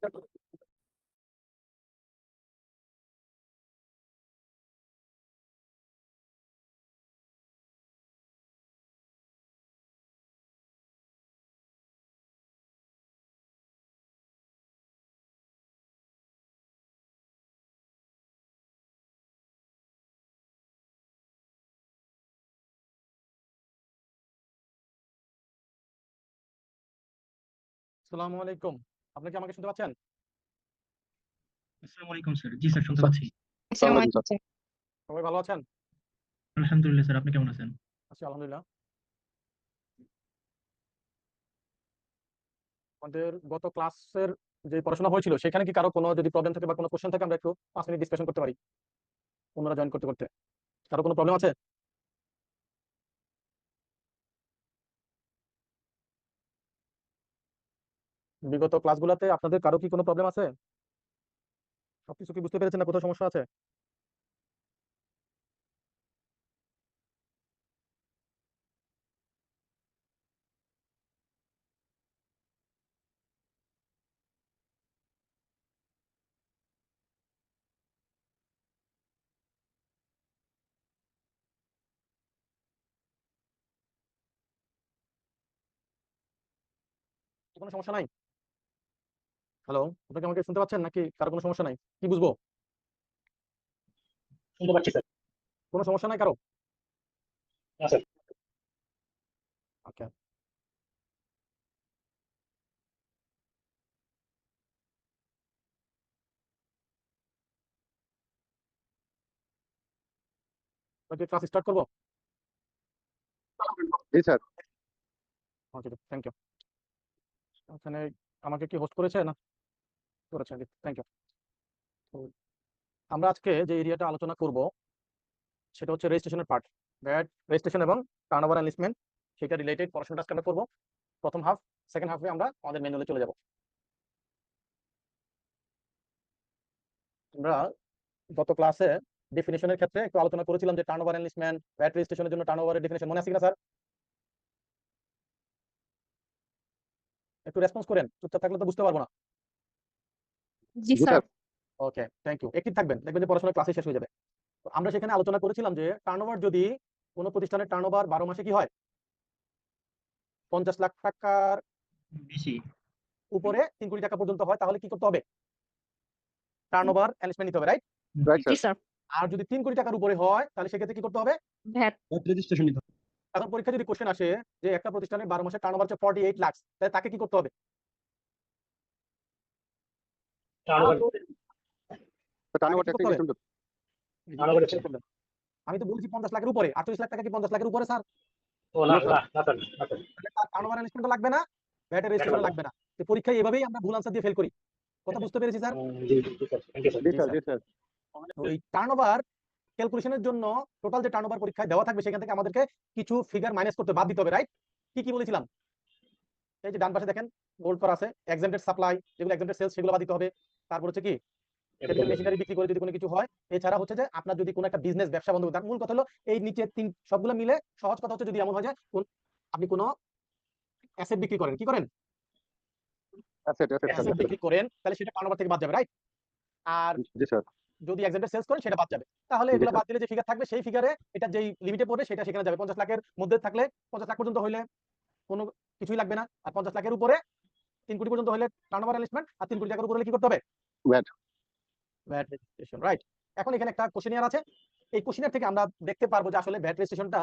আসসালামু আলাইকুম। আপনি কি আমাকে শুনতে পাচ্ছেন? আসসালামু আলাইকুম স্যার। জি স্যার, শুনতে স্যার, পাচ্ছি। আসসালামু আলাইকুম স্যার। সবাই ভালো আছেন? আলহামদুলিল্লাহ স্যার, আপনি কেমন আছেন? আছি আলহামদুলিল্লাহ। আমাদের গত ক্লাসের যে পড়াশোনা হয়েছিল সেখানে কি কারো কোনো যদি প্রবলেম থাকে বা কোনো কোশ্চেন থাকে আমরা একটু 5 মিনিট ডিসকাশন করতে পারি অন্যরা জয়েন করতে করতে। কারো কোনো প্রবলেম আছে? বিগত ক্লাসগুলোতে আপনাদের কারো কি কোনো প্রবলেম আছে? সবকিছু কি বুঝতে পেরেছেন না কোথাও সমস্যা আছে? কোনো সমস্যা নাই? হ্যালো, আপনি কি আমাকে শুনতে পাচ্ছেন নাকি কারো কোনো সমস্যা নাই? কি বুঝবো? শুনতে পাচ্ছি স্যার। কোনো সমস্যা নাই কারো? না স্যার। ওকে। আমরা কি ক্লাস স্টার্ট করবো? জি স্যার। Okay, thank you. ওখানে আমাকে কি হোস্ট করেছে না করেছে? Thank you. আমরা আজকে যে এরিয়াটা আলোচনা করব সেটা হচ্ছে রেজিস্ট্রেশনের পার্ট। ভ্যাট রেজিস্ট্রেশন এবং টার্নওভার অ্যানালিসমেন্ট, সেটা রিলেটেড পড়াশোনাটা আজকে আমরা করব। প্রথম হাফ, সেকেন্ড হাফে আমরা আমাদের ম্যানুয়ালে চলে যাব। আমরা গত ক্লাসে ডেফিনিশনের ক্ষেত্রে একটু আলোচনা করেছিলাম যে টার্নওভার অ্যানালিসমেন্ট, ভ্যাট রেজিস্ট্রেশনের জন্য টার্নওভারের ডেফিনিশন মনে আছে কিনা স্যার? একটু রেসপন্স করেন, চুপচাপ থাকলে তো বুঝতে পারবো না। জি জি sir. Sir. Okay, thank you. একই থাকবেন, দেখবেন যে পড়াশোনার ক্লাসে শেষ হয়ে যাবে। তো আমরা সেখানে আলোচনা করেছিলাম যে টার্নওভার যদি কোনো প্রতিষ্ঠানের টার্নওভার 12 মাসে কি হয়, 50 লাখ টাকার বেশি। উপরে 3 কোটি টাকা পর্যন্ত হয়, তাহলে কি করতে হবে? টার্নওভার অ্যানালিসমেন্ট নিতে হবে, রাইট? রাইট জি স্যার। স্যার। আর যদি 3 কোটি টাকার উপরে হয় তাহলে সেক্ষেত্রে কি করতে হবে? ভ্যাট। রেজিস্ট্রেশন নিতে হবে। এখন পরীক্ষা যদি কোশ্চেন আসে যে একটা প্রতিষ্ঠানের 12 মাসের টার্নওভার হচ্ছে 48 লাখ, তাহলে তাকে কি করতে হবে? তাকে টার্নওভার কি ট্যাক্স করতে হবে? ইনক্লুড। আমি তো বলছি 50 লাখের উপরে। 48 লাখ টাকা কি 50 লাখের উপরে স্যার? ও না না না স্যার, না স্যার। তাহলে তার টার্নওভার অ্যানালিসমেন্টও লাগবে না, ভ্যাটের রেজিস্ট্রেশনও লাগবে না। তো পরীক্ষায় এভাবেই আমরা ভুল আনসার দিয়ে ফেল করি। কথা বুঝতে পেরেছি স্যার? জি জি জি স্যার, থ্যাংক ইউ স্যার। জি জি স্যার, স্যার। জি স্যার। তো এই টার্নওভার ক্যালকুলেশনের জন্য টোটাল যে টার্নওভার পরীক্ষায় দেওয়া থাকবে সেখান থেকে আমাদেরকে কিছু ফিগার মাইনাস করতে বাদ দিতে হবে, রাইট? কি কি বলেছিলাম? এই যে ডান পাশে দেখেন বোল্ড করা আছে, এক্সেন্টেড সাপ্লাই, যেগুলো এক্সেন্টেড সেলস সেগুলো বাদ দিতে হবে। তারপর হচ্ছে কি ক্যাপিটাল মেশিনারি বিক্রি করে যদি কোনো কিছু হয়। এছাড়া হচ্ছে যে আপনার যদি কোনো একটা বিজনেস ব্যবসা বন্ধ, তার মূল কথা হলো এই নিচে তিন সবগুলো মিলে সহজ কথা হচ্ছে যদি এমন হয় যে আপনি কোনো অ্যাসেট বিক্রি করেন, কি করেন? Asset, asset sir. অ্যাসেট বিক্রি করেন, তাহলে সেটা টার্নওভার থেকে বাদ যাবে, রাইট? আর জি স্যার। যদি এক্সেন্টেড সেলস করেন সেটা বাদ যাবে। তাহলে জি এগুলো স্যার। বাদ দিলে যে ফিগার থাকবে সেই ফিগারে এটা যেই লিমিটে পড়বে সেটা সেখানে যাবে। 50 লাখের মধ্যে থাকলে 50 লাখ পর্যন্ত হইলে কোনো কিছুই লাগবে না। আর 50 লাখের উপরে 3 কোটি পর্যন্ত হলে টার্নওভার অ্যানালিসমেন্ট, আর 3 কোটি টাকার উপরে হলে কি করতে হবে? ভ্যাট। VAT registration, right? এখন এখানে একটা কোশ্চেনিয়ার আছে। এই কোশ্চেনিয়ার থেকে আমরা দেখতে পারবো যে আসলে ভ্যাট রেজিস্ট্রেশনটা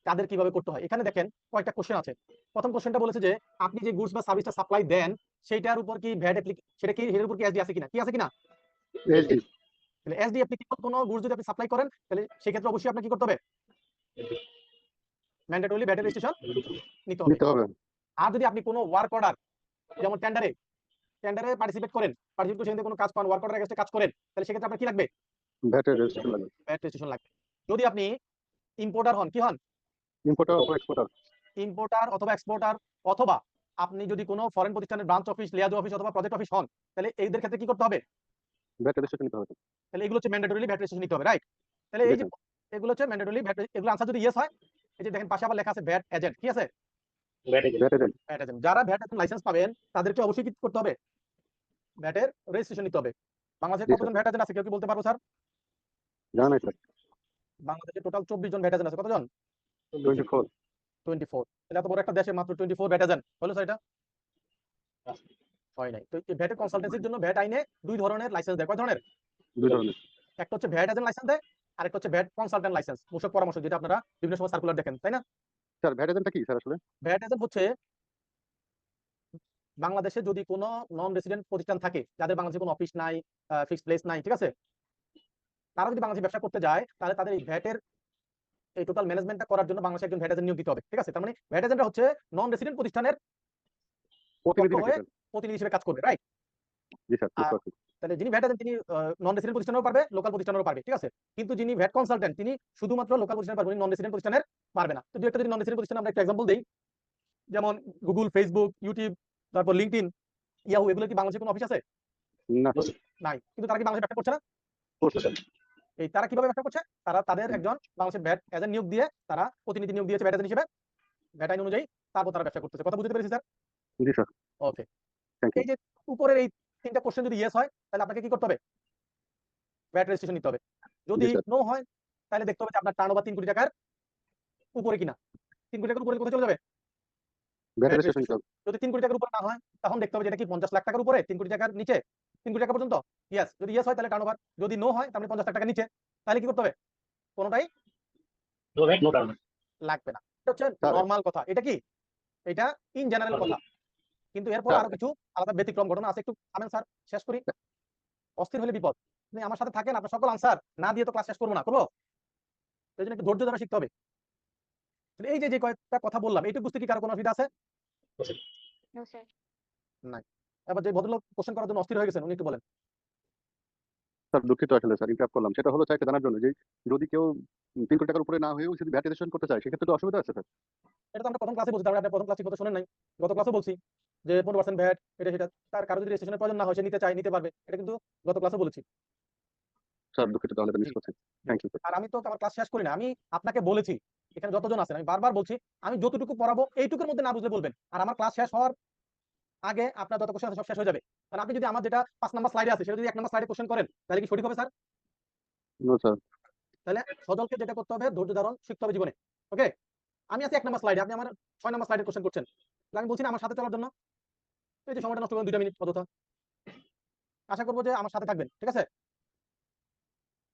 কাদের কিভাবে করতে হয়। এখানে দেখেন কয়েকটা কোশ্চেন আছে। প্রথম কোশ্চেনটা বলেছে যে আপনি যে গুডস বা সার্ভিসটা সাপ্লাই দেন সেটার উপর কি ভ্যাট সেটা কি এর উপর কি এসডি আছে কিনা? কি আছে কিনা? এসডি। তাহলে এসডি অ্যাপ্লিকেবল কোনো গুডস যদি আপনি সাপ্লাই করেন তাহলে সেক্ষেত্রে অবশ্যই আপনার কি করতে হবে? ম্যান্ডেটরি ভ্যাট রেজিস্ট্রেশন নিতে হবে। নিতে হবে। আর যদি আপনি কোনো ওয়ার্ক অর্ডার, যেমন টেন্ডারে পার্টিসিপেট করেন, পার্টিসিপেট করে সেখানে কোনো কাজ পান, ওয়ার্ক অর্ডারের কাছে কাজ করেন, তাহলে সেক্ষেত্রে আপনার কি লাগবে? ভ্যাটের রেজিস্ট্রেশন লাগবে। ভ্যাট রেজিস্ট্রেশন লাগবে। যদি আপনি ইম্পোর্টার হন, কি হন? ইম্পোর্টার অথবা এক্সপোর্টার। ইম্পোর্টার অথবা এক্সপোর্টার, অথবা আপনি যদি কোনো ফরেন প্রতিষ্ঠানের ব্রাঞ্চ অফিস, লিয়াজো অফিস অথবা প্রজেক্ট অফিস হন, তাহলে এইদের ক্ষেত্রে কি করতে হবে? ভ্যাট রেজিস্ট্রেশন নিতে হবে। তাহলে এগুলো হচ্ছে ম্যান্ডেটরি ভ্যাট রেজিস্ট্রেশন নিতে হবে, রাইট? তাহলে জি এই যে স্যার। এগুলো হচ্ছে ম্যান্ডেটরি ভ্যাট, এগুলো আনসার যদি ইয়েস হয়, এই যে দেখেন পাশে আবার লেখা আছে ভ্যাট এজেন্ট, কি আছে? VAT agent. VAT agent. যারা ভ্যাট লাইসেন্স পাবেন তাদেরকে অবশ্যই কি করতে হবে? ভ্যাটের রেজিস্ট্রেশন নিতে হবে। বাংলাদেশে জি, কতজন ভ্যাট এজেন্ট আছে কেউ কি বলতে পারবো স্যার? জানা নাই স্যার। বাংলাদেশে টোটাল 24 জন ভ্যাট এজেন্ট আছে। কতজন? 24। 24। তাহলে এত বড় একটা দেশে মাত্র 24 ভ্যাট এজেন্ট হলো স্যার, এটা হয় নাই। তো এই ভ্যাটের কনসালটেন্সির জন্য ভ্যাট আইনে 2 ধরনের লাইসেন্স দেয়। কয় ধরনের? 2 ধরনের। একটা হচ্ছে ভ্যাট এজেন্ট লাইসেন্স দেয়, আরেকটা হচ্ছে ভ্যাট কনসালটেন্ট লাইসেন্স, মূসক পরামর্শ, যেটা আপনারা বিভিন্ন সময় সার্কুলার দেখেন, তাই না? স্যার ভ্যাট এজেন্টটা কি স্যার আসলে? ভ্যাট এজেন্ট হচ্ছে বাংলাদেশে যদি কোনো নন রেসিডেন্ট প্রতিষ্ঠান থাকে, যাদের বাংলাদেশে কোনো অফিস নাই, ফিক্সড প্লেস নাই, ঠিক আছে, তারা যদি বাংলাদেশে ব্যবসা করতে যায়, তাহলে তাদের এই ভ্যাটের এই টোটাল ম্যানেজমেন্টটা করার জন্য বাংলাদেশে একজন ভ্যাট এজেন্ট নিয়োগ দিতে হবে, ঠিক আছে? তার মানে ভ্যাট এজেন্টরা হচ্ছে নন রেসিডেন্ট প্রতিষ্ঠানের প্রতিনিধি পক্ষ নাকি হয়ে স্যার? প্রতিনিধি হিসেবে কাজ করবে, রাইট? জি স্যার, বুঝতে আর পারছি। তাহলে যিনি ভ্যাট এজেন্ট তিনি নন রেসিডেন্ট প্রতিষ্ঠানেও পারবে, লোকাল প্রতিষ্ঠানেরও পারবে, ঠিক আছে? কিন্তু যিনি ভ্যাট কনসালটেন্ট তিনি শুধুমাত্র লোকাল প্রতিষ্ঠানে পারবে, নন রেসিডেন্ট প্রতিষ্ঠানের পারবে না। তো দুই একটা যদি নন রেসিডেন্ট প্রতিষ্ঠান আমরা একটা এক্সাম্পল দেই, যেমন গুগল, ফেসবুক, ইউটিউব, তারপর লিঙ্কডইন, ইয়াহু, এগুলো কি বাংলাদেশে কোনো অফিস আছে? না No, স্যার। sir. নাই। কিন্তু তারা কি বাংলাদেশে ব্যবসা করছে না? করছে স্যার। এই তারা কিভাবে ব্যবসা করছে? তারা তাদের একজন বাংলাদেশের ভ্যাট এজেন্ট নিয়োগ দিয়ে, তারা প্রতিনিধি নিয়োগ দিয়েছে ভ্যাট এজেন্ট হিসেবে, ভ্যাট আইন অনুযায়ী, তারপর তারা ব্যবসা করতেছে। কথা বুঝতে পেরেছি স্যার? জি স্যার, ওকে। Thank you. এই যে উপরের এই 3টা কোশ্চেন যদি ইয়েস হয়, তাহলে আপনাকে কি করতে হবে? ভ্যাট রেজিস্ট্রেশন নিতে হবে। যদি জি স্যার। নো হয়, তাহলে দেখতে হবে যে আপনার টার্নওভার 3 কোটি টাকার উপরে কিনা। 3 কোটি টাকার উপরে কোথায় চলে যাবে? VAT VAT registration registration. নিতে হবে। যদি 3 কোটি টাকার উপরে না হয়, তখন দেখতে হবে যে এটা কি 50 লাখ টাকার উপরে, 3 কোটি টাকার নিচে, 3 কোটি টাকা পর্যন্ত? ইয়েস। যদি ইয়েস হয় তাহলে টার্নওভার, যদি নো হয় তাহলে 50 লাখ টাকার নিচে, তাহলে কি করতে হবে? কোনটাই No VAT, no turnover. লাগবে না। এটা হচ্ছে স্যার নরমাল কথা। এটা কি? এটা ইন জেনারেল কথা। কিন্তু এরপর স্যার আরো কিছু আলাদা ব্যতিক্রম ঘটনা আছে। একটু থামেন স্যার, শেষ করি। অস্থির হলে বিপদ। আপনি আমার সাথে থাকেন, আপনার সকল আনসার না দিয়ে তো ক্লাস শেষ করবো না, করবো? এইজন্য একটু ধৈর্য ধরে শিখতে হবে। তাহলে এই যে কয়েকটা কথা বললাম, এইটুকু বুঝতে কি কারো কোনো অসুবিধা আছে? No, sir. No, sir. নাই। এবার যে ভদ্রলোক কোশ্চেন করার জন্য অস্থির হয়ে গেছেন, উনি একটু বলেন। স্যার দুঃখিত আসলে স্যার ইন্টারাপ্ট করলাম। সেটা হলো স্যার একটা জানার জন্য যে যদি কেউ 3 কোটি টাকার উপরে না হয়েও যদি ভ্যাট রেজিস্ট্রেশন করতে চায় সেক্ষেত্রে তো অসুবিধা আছে স্যার? এটা তো আমরা প্রথম ক্লাসে বলছি, তাহলে আপনি প্রথম ক্লাস ঠিক মতো শোনেন নাই। গত ক্লাসে বলছি যে 15% ভ্যাট, এটা সেটা, তার কারো যদি রেজিস্ট্রেশনের প্রয়োজন না হয়, সে নিতে চায়, নিতে পারবে। এটা কিন্তু গত ক্লাসে বলেছি। স্যার দুঃখিত তাহলে এটা জি, মিস করছি। জি। Thank you. আর আমি তো আমার ক্লাস শেষ করি না। আমি আপনাকে বলেছি, এখানে যতজন আছেন আমি বারবার বলছি, আমি যতটুকু পড়াবো এইটুকুর মধ্যে না বুঝলে বলবেন। আর আমার ক্লাস শেষ হওয়ার আগে আপনার যত কোশ্চেন আছে সব শেষ হয়ে যাবে। কারণ আপনি যদি আমার যেটা 5 নাম্বার স্লাইডে আছে, সেটা যদি 1 নাম্বার স্লাইডে কোশ্চেন করেন, তাহলে কি সঠিক হবে স্যার? No sir. তাহলে সজলকে যেটা করতে হবে, ধৈর্য ধারণ শিখতে হবে জীবনে। ওকে? আমি আছি 1 নাম্বার স্লাইডে, আপনি আমার 6 নাম্বার স্লাইডে কোশ্চেন করছেন। তাহলে আমি বলছি না আমার সাথে চলার জন্য? এই যে সময়টা নষ্ট করবেন 2টা মিনিট অযথা। আশা করব যে আমার সাথে থাকবেন। ঠিক আছে?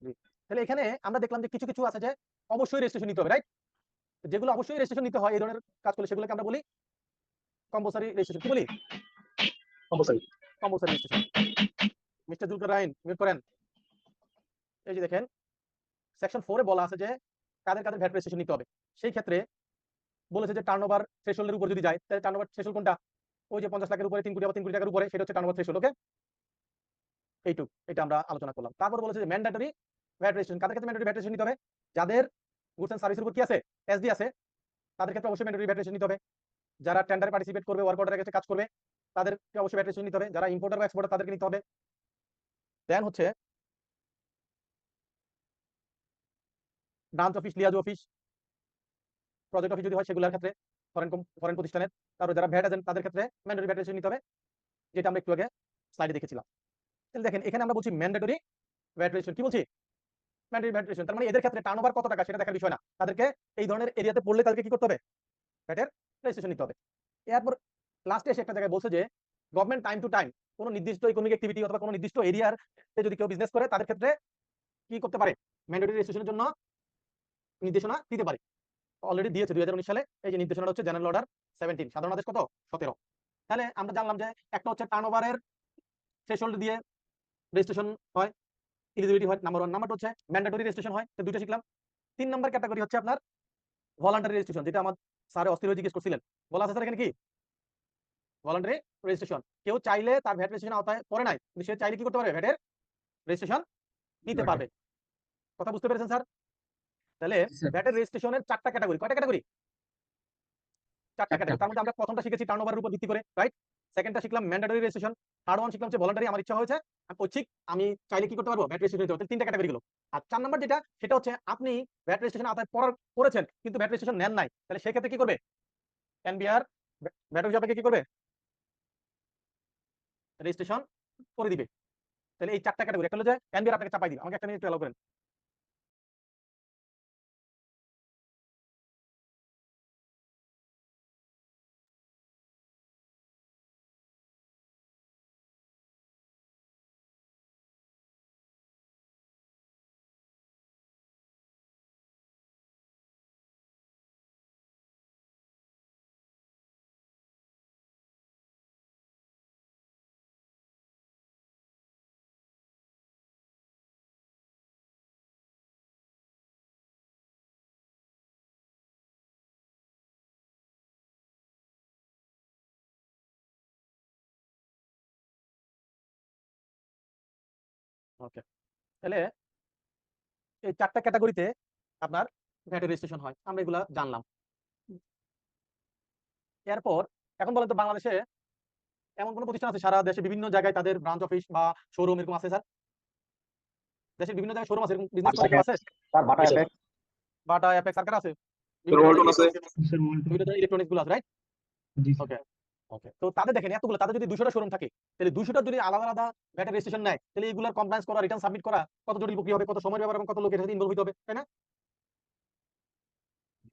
জি। তাহলে এখানে আমরা দেখলাম যে কিছু আছে যে অবশ্যই রেজিস্ট্রেশন নিতে হবে, রাইট? যেগুলো অবশ্যই রেজিস্ট্রেশন নিতে হয় এই ধরনের কাজ করলে, সেগুলোকে আমরা বলি কম্পালসরি রেজিস্ট্রেশন। কি বলি? Compulsory. Compulsory registration. Mister Zulkar Rain, mute করেন। এই যে দেখেন, সেকশন 4 এ বলা আছে যে কাদের ভ্যাট রেজিস্ট্রেশন নিতে হবে। সেই ক্ষেত্রে বলেছে যে টার্নওভার থ্রেশহোল্ডের উপর যদি যায়, তাহলে টার্নওভার থ্রেশহোল্ড কোনটা? ওই যে 50 লাখের উপরে 3 কোটি বা 3 কোটি টাকার উপরে, সেটা হচ্ছে টার্নওভার থ্রেশহোল্ড। ওকে? এইটুক, এটা আমরা আলোচনা করলাম। তারপর বলেছে যে ম্যান্ডেটরি ভ্যাট রেজিস্ট্রেশন। কাদের ক্ষেত্রে ম্যান্ডেটরি ভ্যাট রেজিস্ট্রেশন নিতে হবে? যাদের গুডস এন্ড সার্ভিসের উপর কি আছে? এসডি আছে, তাদের ক্ষেত্রে অবশ্যই ম্যান্ডেটরি ভ্যাট রেজিস্ট্রেশন নিতে হবে। যারা টেন্ডারে পার্টিসিপেট করবে, ওয়ার্ক অর্ডারের কাছে কাজ করবে, তাদেরকে অবশ্যই ভ্যাট রেজিস্ট্রেশন নিতে হবে। যারা ইম্পোর্টার বা এক্সপোর্টার, তাদেরকে নিতে হবে। দেন হচ্ছে branch office, liaison office, project office যদি হয় সেগুলোর ক্ষেত্রে, ফরেন প্রতিষ্ঠানের। তারপর যারা ভ্যাট এজেন্ট, তাদের ক্ষেত্রে ম্যান্ডেটরি ভ্যাট রেজিস্ট্রেশন নিতে হবে, যেটা আমরা একটু আগে স্লাইডে দেখেছিলাম। তাহলে দেখেন, এখানে আমরা বলছি ম্যান্ডেটরি ভ্যাট রেজিস্ট্রেশন। কি বলছি? Mandatory VAT registration. তার মানে এদের ক্ষেত্রে টার্নওভার কত টাকা সেটা দেখার বিষয় না, তাদেরকে এই ধরনের এরিয়াতে পড়লে তাদেরকে কি করতে হবে? ভ্যাটের রেজিস্ট্রেশন নিতে হবে। এরপর লাস্টে এসে একটা জায়গায় বলছে যে গভর্নমেন্ট টাইম টু টাইম কোনো নির্দিষ্ট ইকোনমিক অ্যাক্টিভিটি অথবা কোনো নির্দিষ্ট এরিয়ার যদি কেউ বিজনেস করে, তাদের ক্ষেত্রে কি করতে পারে? ম্যান্ডেটরি রেজিস্ট্রেশনের জন্য নির্দেশনা দিতে পারে। অলরেডি দিয়েছে 2019 সালে। এই যে নির্দেশনাটা হচ্ছে জেনারেল অর্ডার 17, সাধারণ আদেশ কত? 17। তাহলে আমরা জানলাম যে একটা হচ্ছে টার্নওভারের থ্রেশহোল্ড দিয়ে রেজিস্ট্রেশন হয়, এলিজিবিলিটি হয়, নাম্বার 1। নাম্বার 2 হচ্ছে ম্যান্ডেটরি রেজিস্ট্রেশন হয়, তো দুইটা শিখলাম। 3 নাম্বার ক্যাটাগরি হচ্ছে আপনার ভলান্টারি রেজিস্ট্রেশন, যেটা আমার স্যার অস্থির হয়ে জিজ্ঞেস করছিলেন। বলা আছে স্যার এখানে কি? Voluntary registration. কেউ চাইলে তার ভ্যাট রেজিস্ট্রেশন আওতায় পড়ে নাই, কিন্তু সে চাইলে কি করতে পারবে? ভ্যাটের রেজিস্ট্রেশন নিতে পারবে। কথা বুঝতে পেরেছেন স্যার? তাহলে স্যার ভ্যাটের রেজিস্ট্রেশনের 4টা ক্যাটাগরি। কয়টা ক্যাটাগরি? 4টা ক্যাটাগরি। তার মধ্যে আমরা প্রথমটা শিখেছি টার্নওভারের উপর ভিত্তি করে, রাইট? সেকেন্ডটা শিখলাম ম্যান্ডেটরি রেজিস্ট্রেশন। থার্ড ওয়ান শিখলাম যে ভলান্টারি, আমার ইচ্ছা হয়েছে, আমি ঐচ্ছিক, আমি চাইলে কি করতে পারবো? ভ্যাট রেজিস্ট্রেশন নিতে পারবো। 3টা ক্যাটাগরি গুলো। আর 4 নাম্বার যেটা, সেটা হচ্ছে আপনি ভ্যাট রেজিস্ট্রেশন আওতায় পড়েছেন কিন্তু ভ্যাট রেজিস্ট্রেশন নেন নাই, তাহলে সেই ক্ষেত্রে কি করবে? এনবিআর ভ্যাট অফিস আপনাকে কি করবে? রেজিস্ট্রেশন করে দিবে। তাহলে এই 4টা ক্যাটাগরি, একটা হলো যে এনবিআর আপনাকে চাপাই দিবে। আমাকে একটা মিনিট অ্যালাউ করেন। ওকে, তাহলে এই 4টা ক্যাটাগরিতে আপনার ভ্যাটের রেজিস্ট্রেশন হয়, আমরা এগুলা জানলাম। এরপর এখন বলেন তো বাংলাদেশে এমন কোনো প্রতিষ্ঠান আছে সারা দেশে বিভিন্ন জায়গায় তাদের ব্রাঞ্চ অফিস বা শোরুম এরকম আছে স্যার? দেশের বিভিন্ন জায়গায় শোরুম আছে, এরকম বিজনেস করে কেউ আছে? Sir Bata Yes, sir. Apex Bata Apex আর কারা আছে? ওয়ালটন আছে। স্যার ওয়ালটন। ইলেকট্রনিক্স গুলো আছে, রাইট? জি স্যার। ওকে, ওকে। তো তাদের দেখেন এতগুলো, তাদের যদি 200টা শোরুম থাকে, তাহলে 200টা যদি আলাদা আলাদা ভ্যাটের রেজিস্ট্রেশন নেয়, তাহলে এগুলোর কমপ্লায়েন্স করা, রিটার্ন সাবমিট করা কত জটিল প্রক্রিয়া হবে, কত সময় ব্যবহার এবং কত লোকের সাথে ইনভলভ হতে হবে, তাই না?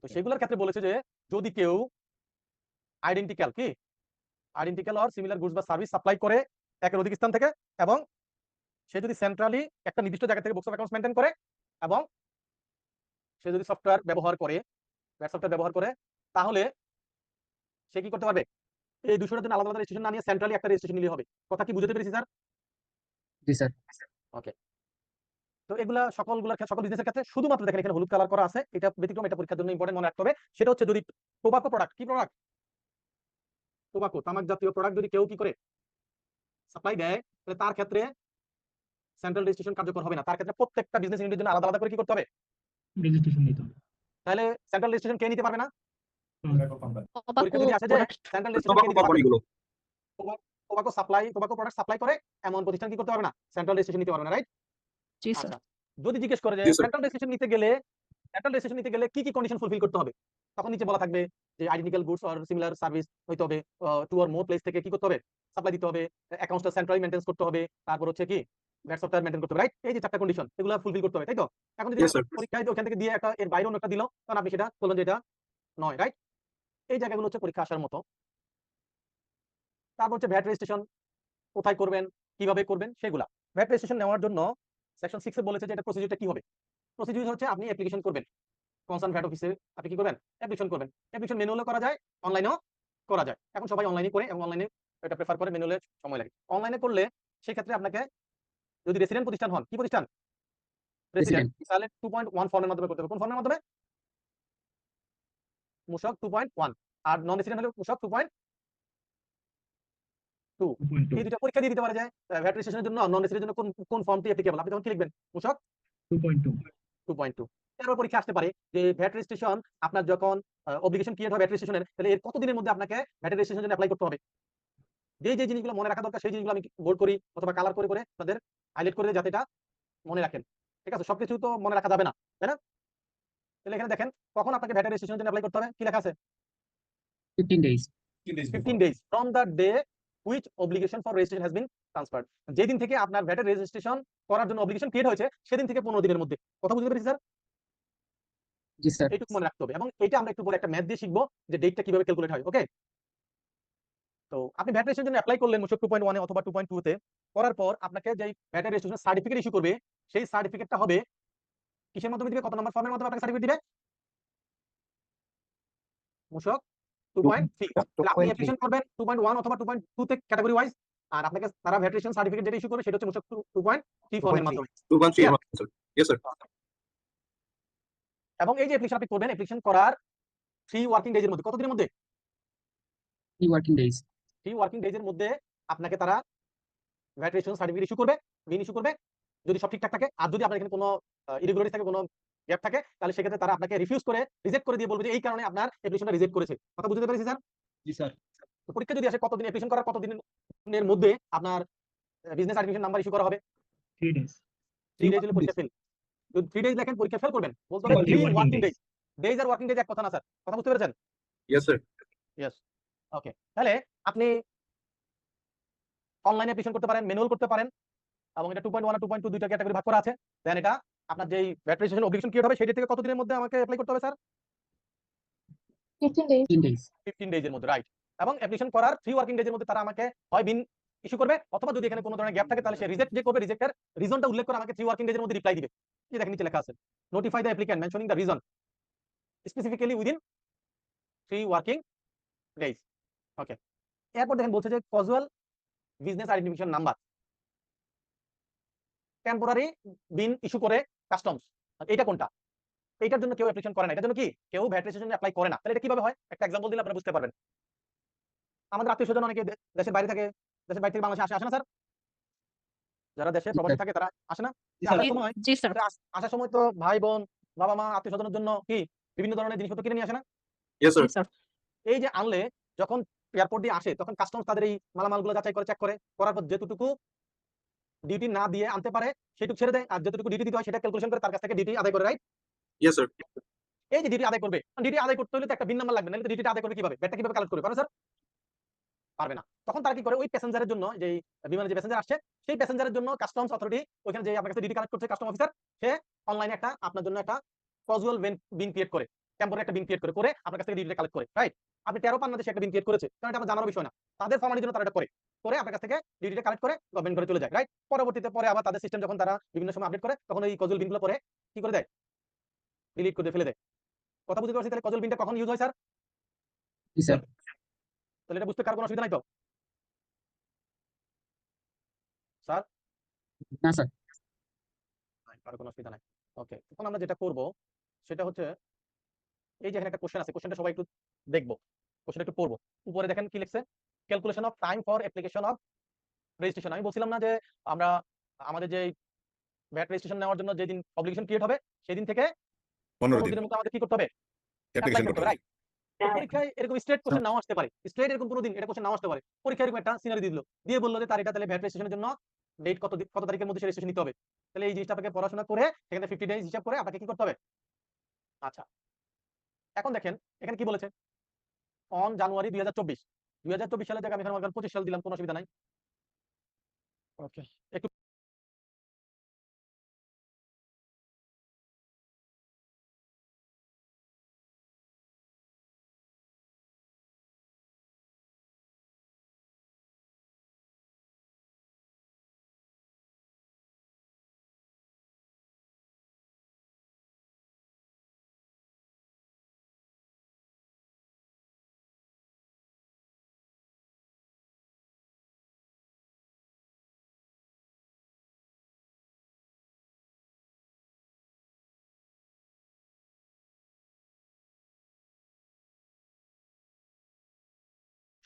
তো সেগুলোর ক্ষেত্রে বলেছে যে যদি কেউ আইডেন্টিক্যাল কি আইডেন্টিক্যাল অর সিমিলার গুডস বা সার্ভিস সাপ্লাই করে একের অধিক স্থান থেকে, এবং সে যদি সেন্ট্রালি একটা নির্দিষ্ট জায়গা থেকে বুকস অফ অ্যাকাউন্টস মেইনটেইন করে, এবং সে যদি সফটওয়্যার ব্যবহার করে, ভ্যাট সফটওয়্যার ব্যবহার করে, তাহলে সে কি করতে পারবে? এই 200টার জন্য আলাদা আলাদা রেজিস্ট্রেশন না নিয়ে সেন্ট্রালি একটা রেজিস্ট্রেশন নিলে হবে। কথা কি বুঝতে পেরেছি স্যার? জি স্যার। ওকে। তো এগুলা সকল বিজনেসের ক্ষেত্রে শুধুমাত্র দেখেন এখানে হলুদ কালার করা আছে, এটা ব্যতিক্রম, এটা পরীক্ষার জন্য ইম্পর্টেন্ট মনে রাখতে হবে। সেটা হচ্ছে যদি টোবাকো প্রোডাক্ট, কি প্রোডাক্ট? টোবাকো, তামাক জাতীয় প্রোডাক্ট যদি কেউ কি করে সাপ্লাই দেয়, তাহলে তার ক্ষেত্রে সেন্ট্রাল রেজিস্ট্রেশন কার্যকর হবে না। তার ক্ষেত্রে প্রত্যেকটা বিজনেস ইউনিটের জন্য আলাদা আলাদা করে কি করতে হবে? রেজিস্ট্রেশন নিতে হবে। তাহলে সেন্ট্রাল রেজিস্ট্রেশন কে নিতে পারবে না? টোবাকো পরীক্ষা যদি আসে যে প্রোডাক্ট সেন্ট্রাল রেজিস্ট্রেশন কে টোবাকো নিতে পারবে না? কোম্পানিগুলো। টোবাকো প্রোডাক্ট সাপ্লাই করে এমন প্রতিষ্ঠান কি করতে পারবে না? সেন্ট্রাল রেজিস্ট্রেশন নিতে পারবে না, রাইট? জি স্যার। আচ্ছা, যদি জিজ্ঞেস করে যে জি স্যার। সেন্ট্রাল রেজিস্ট্রেশন নিতে গেলে কি কি কন্ডিশন ফুলফিল করতে হবে, তখন নিচে বলা থাকবে যে identical goods or similar service হইতে হবে, টু অর মোর প্লেস থেকে কি করতে হবে? সাপ্লাই দিতে হবে, অ্যাকাউন্টসটা সেন্ট্রালি মেইনটেইন করতে হবে, তারপর হচ্ছে কি ভ্যাট সফটওয়্যার মেইনটেইন করতে হবে, রাইট? এই যে 4টা কন্ডিশন, এগুলো ফুলফিল করতে হবে, তাই তো? এখন যদি Yes, sir. পরীক্ষায় ওখান থেকে দিয়ে একটা এর বাইরে অন্য একটা দিল, তখন আপনি সেটা বললেন যে এটা নয়, রাইট? এই জায়গাগুলো হচ্ছে পরীক্ষা আসার মতো। তারপর হচ্ছে ভ্যাট রেজিস্ট্রেশন কোথায় করবেন, কিভাবে করবেন সেগুলা। ভ্যাট রেজিস্ট্রেশন নেওয়ার জন্য সেকশন 6 এ বলেছে যে এটা প্রসিডিউরটা কি হবে। প্রসিডিউর হচ্ছে আপনি অ্যাপ্লিকেশন করবেন, কনসার্ন ভ্যাট অফিসে আপনি কি করবেন? অ্যাপ্লিকেশন করবেন। অ্যাপ্লিকেশন ম্যানুয়ালও করা যায়, অনলাইনেও করা যায়। এখন সবাই অনলাইনে করে এবং অনলাইনে এটা প্রেফার করে, ম্যানুয়ালে সময় লাগে। অনলাইনে করলে সেই ক্ষেত্রে আপনাকে যদি রেসিডেন্ট প্রতিষ্ঠান হন, কি প্রতিষ্ঠান? রেসিডেন্ট, তাহলে 2.1 ফর্মের মাধ্যমে করতে হবে। কোন ফর্মের মাধ্যমে? মূসক 2.1। আর নন রেসিডেন্ট হলে মূসক 2.2। 2.2 এই দুটো পরীক্ষা দিয়ে দিতে পারে যে ভ্যাট রেজিস্ট্রেশনের জন্য, নন রেসিডেন্টের জন্য কোন ফর্মটি অ্যাপ্লিকেবল। আপনি তখন কি লিখবেন? মূসক 2.2 2.2। এরপর পরীক্ষা আসতে পারে যে ভ্যাট রেজিস্ট্রেশন আপনার যখন অব্লিগেশন ক্রিয়েট হয় ভ্যাট রেজিস্ট্রেশনের, তাহলে এর কতদিনের মধ্যে আপনাকে ভ্যাট রেজিস্ট্রেশনের জন্য অ্যাপ্লাই করতে হবে। যে জিনিসগুলো মনে রাখা দরকার সেই জিনিসগুলো আমি বোল্ড করি অথবা কালার করে আপনাদের হাইলাইট করে যাতে এটা মনে রাখেন। ঠিক আছে? সবকিছু তো মনে রাখা যাবে না, তাই না? তাহলে এখানে দেখেন কখন আপনাকে ভ্যাট রেজিস্ট্রেশনের জন্য অ্যাপ্লাই করতে হবে, কি লেখা আছে? 15 days. 15 days from the day which obligation for registration has been transferred। যেদিন থেকে আপনার ভ্যাটের রেজিস্ট্রেশন করার জন্য অব্লিগেশন ক্রিয়েট হয়েছে সেদিন থেকে 15 দিনের মধ্যে। কথা বুঝতে পেরেছি স্যার? জি স্যার। এইটুকু মনে রাখতে হবে, এবং এটা আমরা একটু পরে একটা ম্যাথ দিয়ে শিখবো যে ডেটটা কিভাবে ক্যালকুলেট হয়। ওকে, তো আপনি ভ্যাট রেজিস্ট্রেশনের জন্য অ্যাপ্লাই করলেন মূসক 2.1 এ অথবা 2.2 তে, করার পর আপনাকে যে ভ্যাট রেজিস্ট্রেশন সার্টিফিকেট ইস্যু করবে, সেই সার্টিফিকেটটা হবে কিসের মাধ্যমে দিবে? কত নম্বর ফর্মের মাধ্যমে আপনাকে সার্টিফিকেট দিবে? মূসক 2.3। তাহলে আপনি অ্যাপ্লিকেশন করবেন 2.1 অথবা 2.2 তে ক্যাটাগরি ওয়াইজ, আর আপনাকে তারা ভ্যাট রেজিস্ট্রেশন সার্টিফিকেট যেটা ইস্যু করবে সেটা হচ্ছে মূসক 2.3 ফর্মের মাধ্যমে। 2.3 sir. Yes, sir. এবং এই যে অ্যাপ্লিকেশন আপনি করবেন, অ্যাপ্লিকেশন করার 3 ওয়ার্কিং ডেজের মধ্যে, কত দিনের মধ্যে? 3 working days. 3 ওয়ার্কিং ডেজের মধ্যে আপনাকে তারা ভ্যাট রেজিস্ট্রেশন সার্টিফিকেট ইস্যু করবে, বিন ইস্যু করবে, যদি সব ঠিকঠাক থাকে। আর যদি আপনার এখানে কোনো ইরেগুলারিটি থাকে, কোনো গ্যাপ থাকে, তাহলে সেক্ষেত্রে তারা আপনাকে রিফিউজ করে, রিজেক্ট করে দিয়ে বলবে যে এই কারণে আপনার অ্যাপ্লিকেশনটা রিজেক্ট করেছে। কথা বুঝতে পেরেছি স্যার? জি স্যার। তো পরীক্ষা যদি আসে কতদিন অ্যাপ্লিকেশন করার কতদিনের মধ্যে আপনার বিজনেস সার্টিফিকেশন নাম্বার ইস্যু করা হবে? 3 days। 3 ডেজ হলে পরীক্ষা ফেল। যদি 3 ডেজ লেখেন পরীক্ষা ফেল করবেন, বলতে হবে 3 working days. Days are working days এক কথা না স্যার, কথা বুঝতে পেরেছেন? Yes, sir. ইয়েস, ওকে। তাহলে আপনি অনলাইনে অ্যাপ্লিকেশন করতে পারেন, ম্যানুয়াল করতে পারেন, এবং এটা 2.1 আর 2.2 দুইটা ক্যাটাগরি ভাগ করা আছে। দেন এটা আপনার যেই ভ্যাট রেজিস্ট্রেশন অবলিগেশন ক্রিয়েট হবে সেটা থেকে কত দিনের মধ্যে আমাকে অ্যাপ্লাই করতে হবে স্যার? 15 days. 15 days. 15 ডেজ এর মধ্যে, রাইট। এবং অ্যাপ্লিকেশন করার 3 ওয়ার্কিং ডেজ এর মধ্যে তারা আমাকে হয় বিন ইস্যু করবে, অথবা যদি এখানে কোনো ধরনের গ্যাপ থাকে তাহলে সে রিজেক্ট যে করবে, রিজেক্টের রিজনটা উল্লেখ করে আমাকে 3 ওয়ার্কিং ডেজ এর মধ্যে রিপ্লাই দিবে। এই দেখেন নিচে লেখা আছে, notify the applicant mentioning the reason specifically within 3 working days. Okay, এরপর দেখেন বলছে যে casual business identification number temporary BIN issue করে কাস্টমস, এটা কোনটা? এইটার জন্য কেউ অ্যাপ্লিকেশন করে না, এটার জন্য কি কেউ ভ্যাট রেজিস্ট্রেশন অ্যাপ্লাই করে না। তাহলে এটা কিভাবে হয়? একটা এক্সাম্পল দিলে আপনারা বুঝতে পারবেন। আমাদের আত্মীয়স্বজন অনেকে দেশের বাইরে থাকে, দেশের বাইরে থেকে বাংলাদেশে আসে না স্যার? যারা দেশে প্রবাসী থাকে তারা আসে না? আসার সময় জি স্যার। আসার সময় তো ভাই বোন, বাবা মা, আত্মীয়স্বজনের জন্য কি বিভিন্ন ধরনের জিনিসপত্র কিনে নিয়ে আসে না? Yes, sir. জি স্যার। এই যে আনলে যখন এয়ারপোর্ট দিয়ে আসে তখন কাস্টমস তাদের এই মালামালগুলো যাচাই করে, চেক করে, করার পর যেটুকু ডিউটি না দিয়ে আনতে পারে সেটুকু ছেড়ে দেয়, আর যেটুকু ডিউটি দিতে হয় সেটা ক্যালকুলেশন করে তার কাছ থেকে ডিউটি আদায় করে, রাইট? Yes, sir. এই যে ডিউটি আদায় করবে, ডিউটি আদায় করতে হলে তো একটা বিন নাম্বার লাগবে, নাহলে তো ডিউটি আদায় করবে কিভাবে? ব্যাটটা কিভাবে কালেক্ট করবে? পারবে স্যার? পারবে না। তখন তারা কি করে, ওই প্যাসেঞ্জারের জন্য, যে বিমানে যে প্যাসেঞ্জার আসছে সেই প্যাসেঞ্জারের জন্য কাস্টমস অথরিটি ওখানে যে আপনার কাছে ডিউটি কালেক্ট করছে কাস্টম অফিসার, সে অনলাইনে একটা আপনার জন্য একটা ক্যাজুয়াল বিন ক্রিয়েট করে, টেম্পোরারি একটা বিন ক্রিয়েট করে আপনার কাছ থেকে ডিউটি কালেক্ট করে, রাইট? আপনি 13 পান না যে সে একটা বিন ক্রিয়েট করেছে, কারণ এটা আমার জানার বিষয় না। তাদের ফর্মালিটির জন্য তারা এটা করে আপনার কাছ থেকে ডিউটিটা কালেক্ট করে গভর্নমেন্ট করে চলে যায়, রাইট? পরবর্তীতে পরে আবার তাদের সিস্টেম যখন তারা বিভিন্ন সময় আপডেট করে তখন ওই ক্যাজুয়াল বিনগুলো পরে কি করে দেয়? ডিলিট করে ফেলে দেয়। কথা বুঝতে পারছি? তাহলে ক্যাজুয়াল বিনটা কখন ইউজ হয় স্যার? Yes, sir. তাহলে এটা বুঝতে কার কোনো অসুবিধা নাই তো স্যার? না, স্যার। কারো কোনো অসুবিধা নাই। ওকে, এখন আমরা যেটা করব সেটা হচ্ছে, এই যে এখানে একটা কোশ্চেন আছে, কোশ্চেনটা সবাই একটু দেখবো, কোশ্চেনটা একটু পড়বো। উপরে দেখেন কি লিখছে, calculation of time for application of registration. আমি বলছিলাম না যে আমরা আমাদের যে ভ্যাট রেজিস্ট্রেশন নেওয়ার জন্য যেদিন অব্লিগেশন ক্রিয়েট হবে সেদিন থেকে 15 দিনের মধ্যে আমাদের কি করতে হবে? অ্যাপ্লাই করতে হবে, রাইট? পরীক্ষায় এরকম স্ট্রেট কোশ্চেন নাও আসতে পারে, স্ট্রেট এরকম কোনো দিন এটা কোশ্চেন নাও আসতে পারে। পরীক্ষায় এরকম একটা সিনারি দিল, দিয়ে বললো যে তার এটা তাহলে ভ্যাট রেজিস্ট্রেশনের জন্য ডেট কত তারিখের মধ্যে রেজিস্ট্রেশন নিতে হবে। তাহলে এই জিনিসটা আপনাকে পড়াশোনা করে সেখানে 50 ডেজ হিসাব করে আপনাকে কি করতে হবে? আচ্ছা, এখন দেখেন এখানে কি বলেছে, অন জানুয়ারি 2024 সালের জায়গায় আমি এখানে 25 সাল দিলাম, কোনো অসুবিধা নাই। ওকে, একটু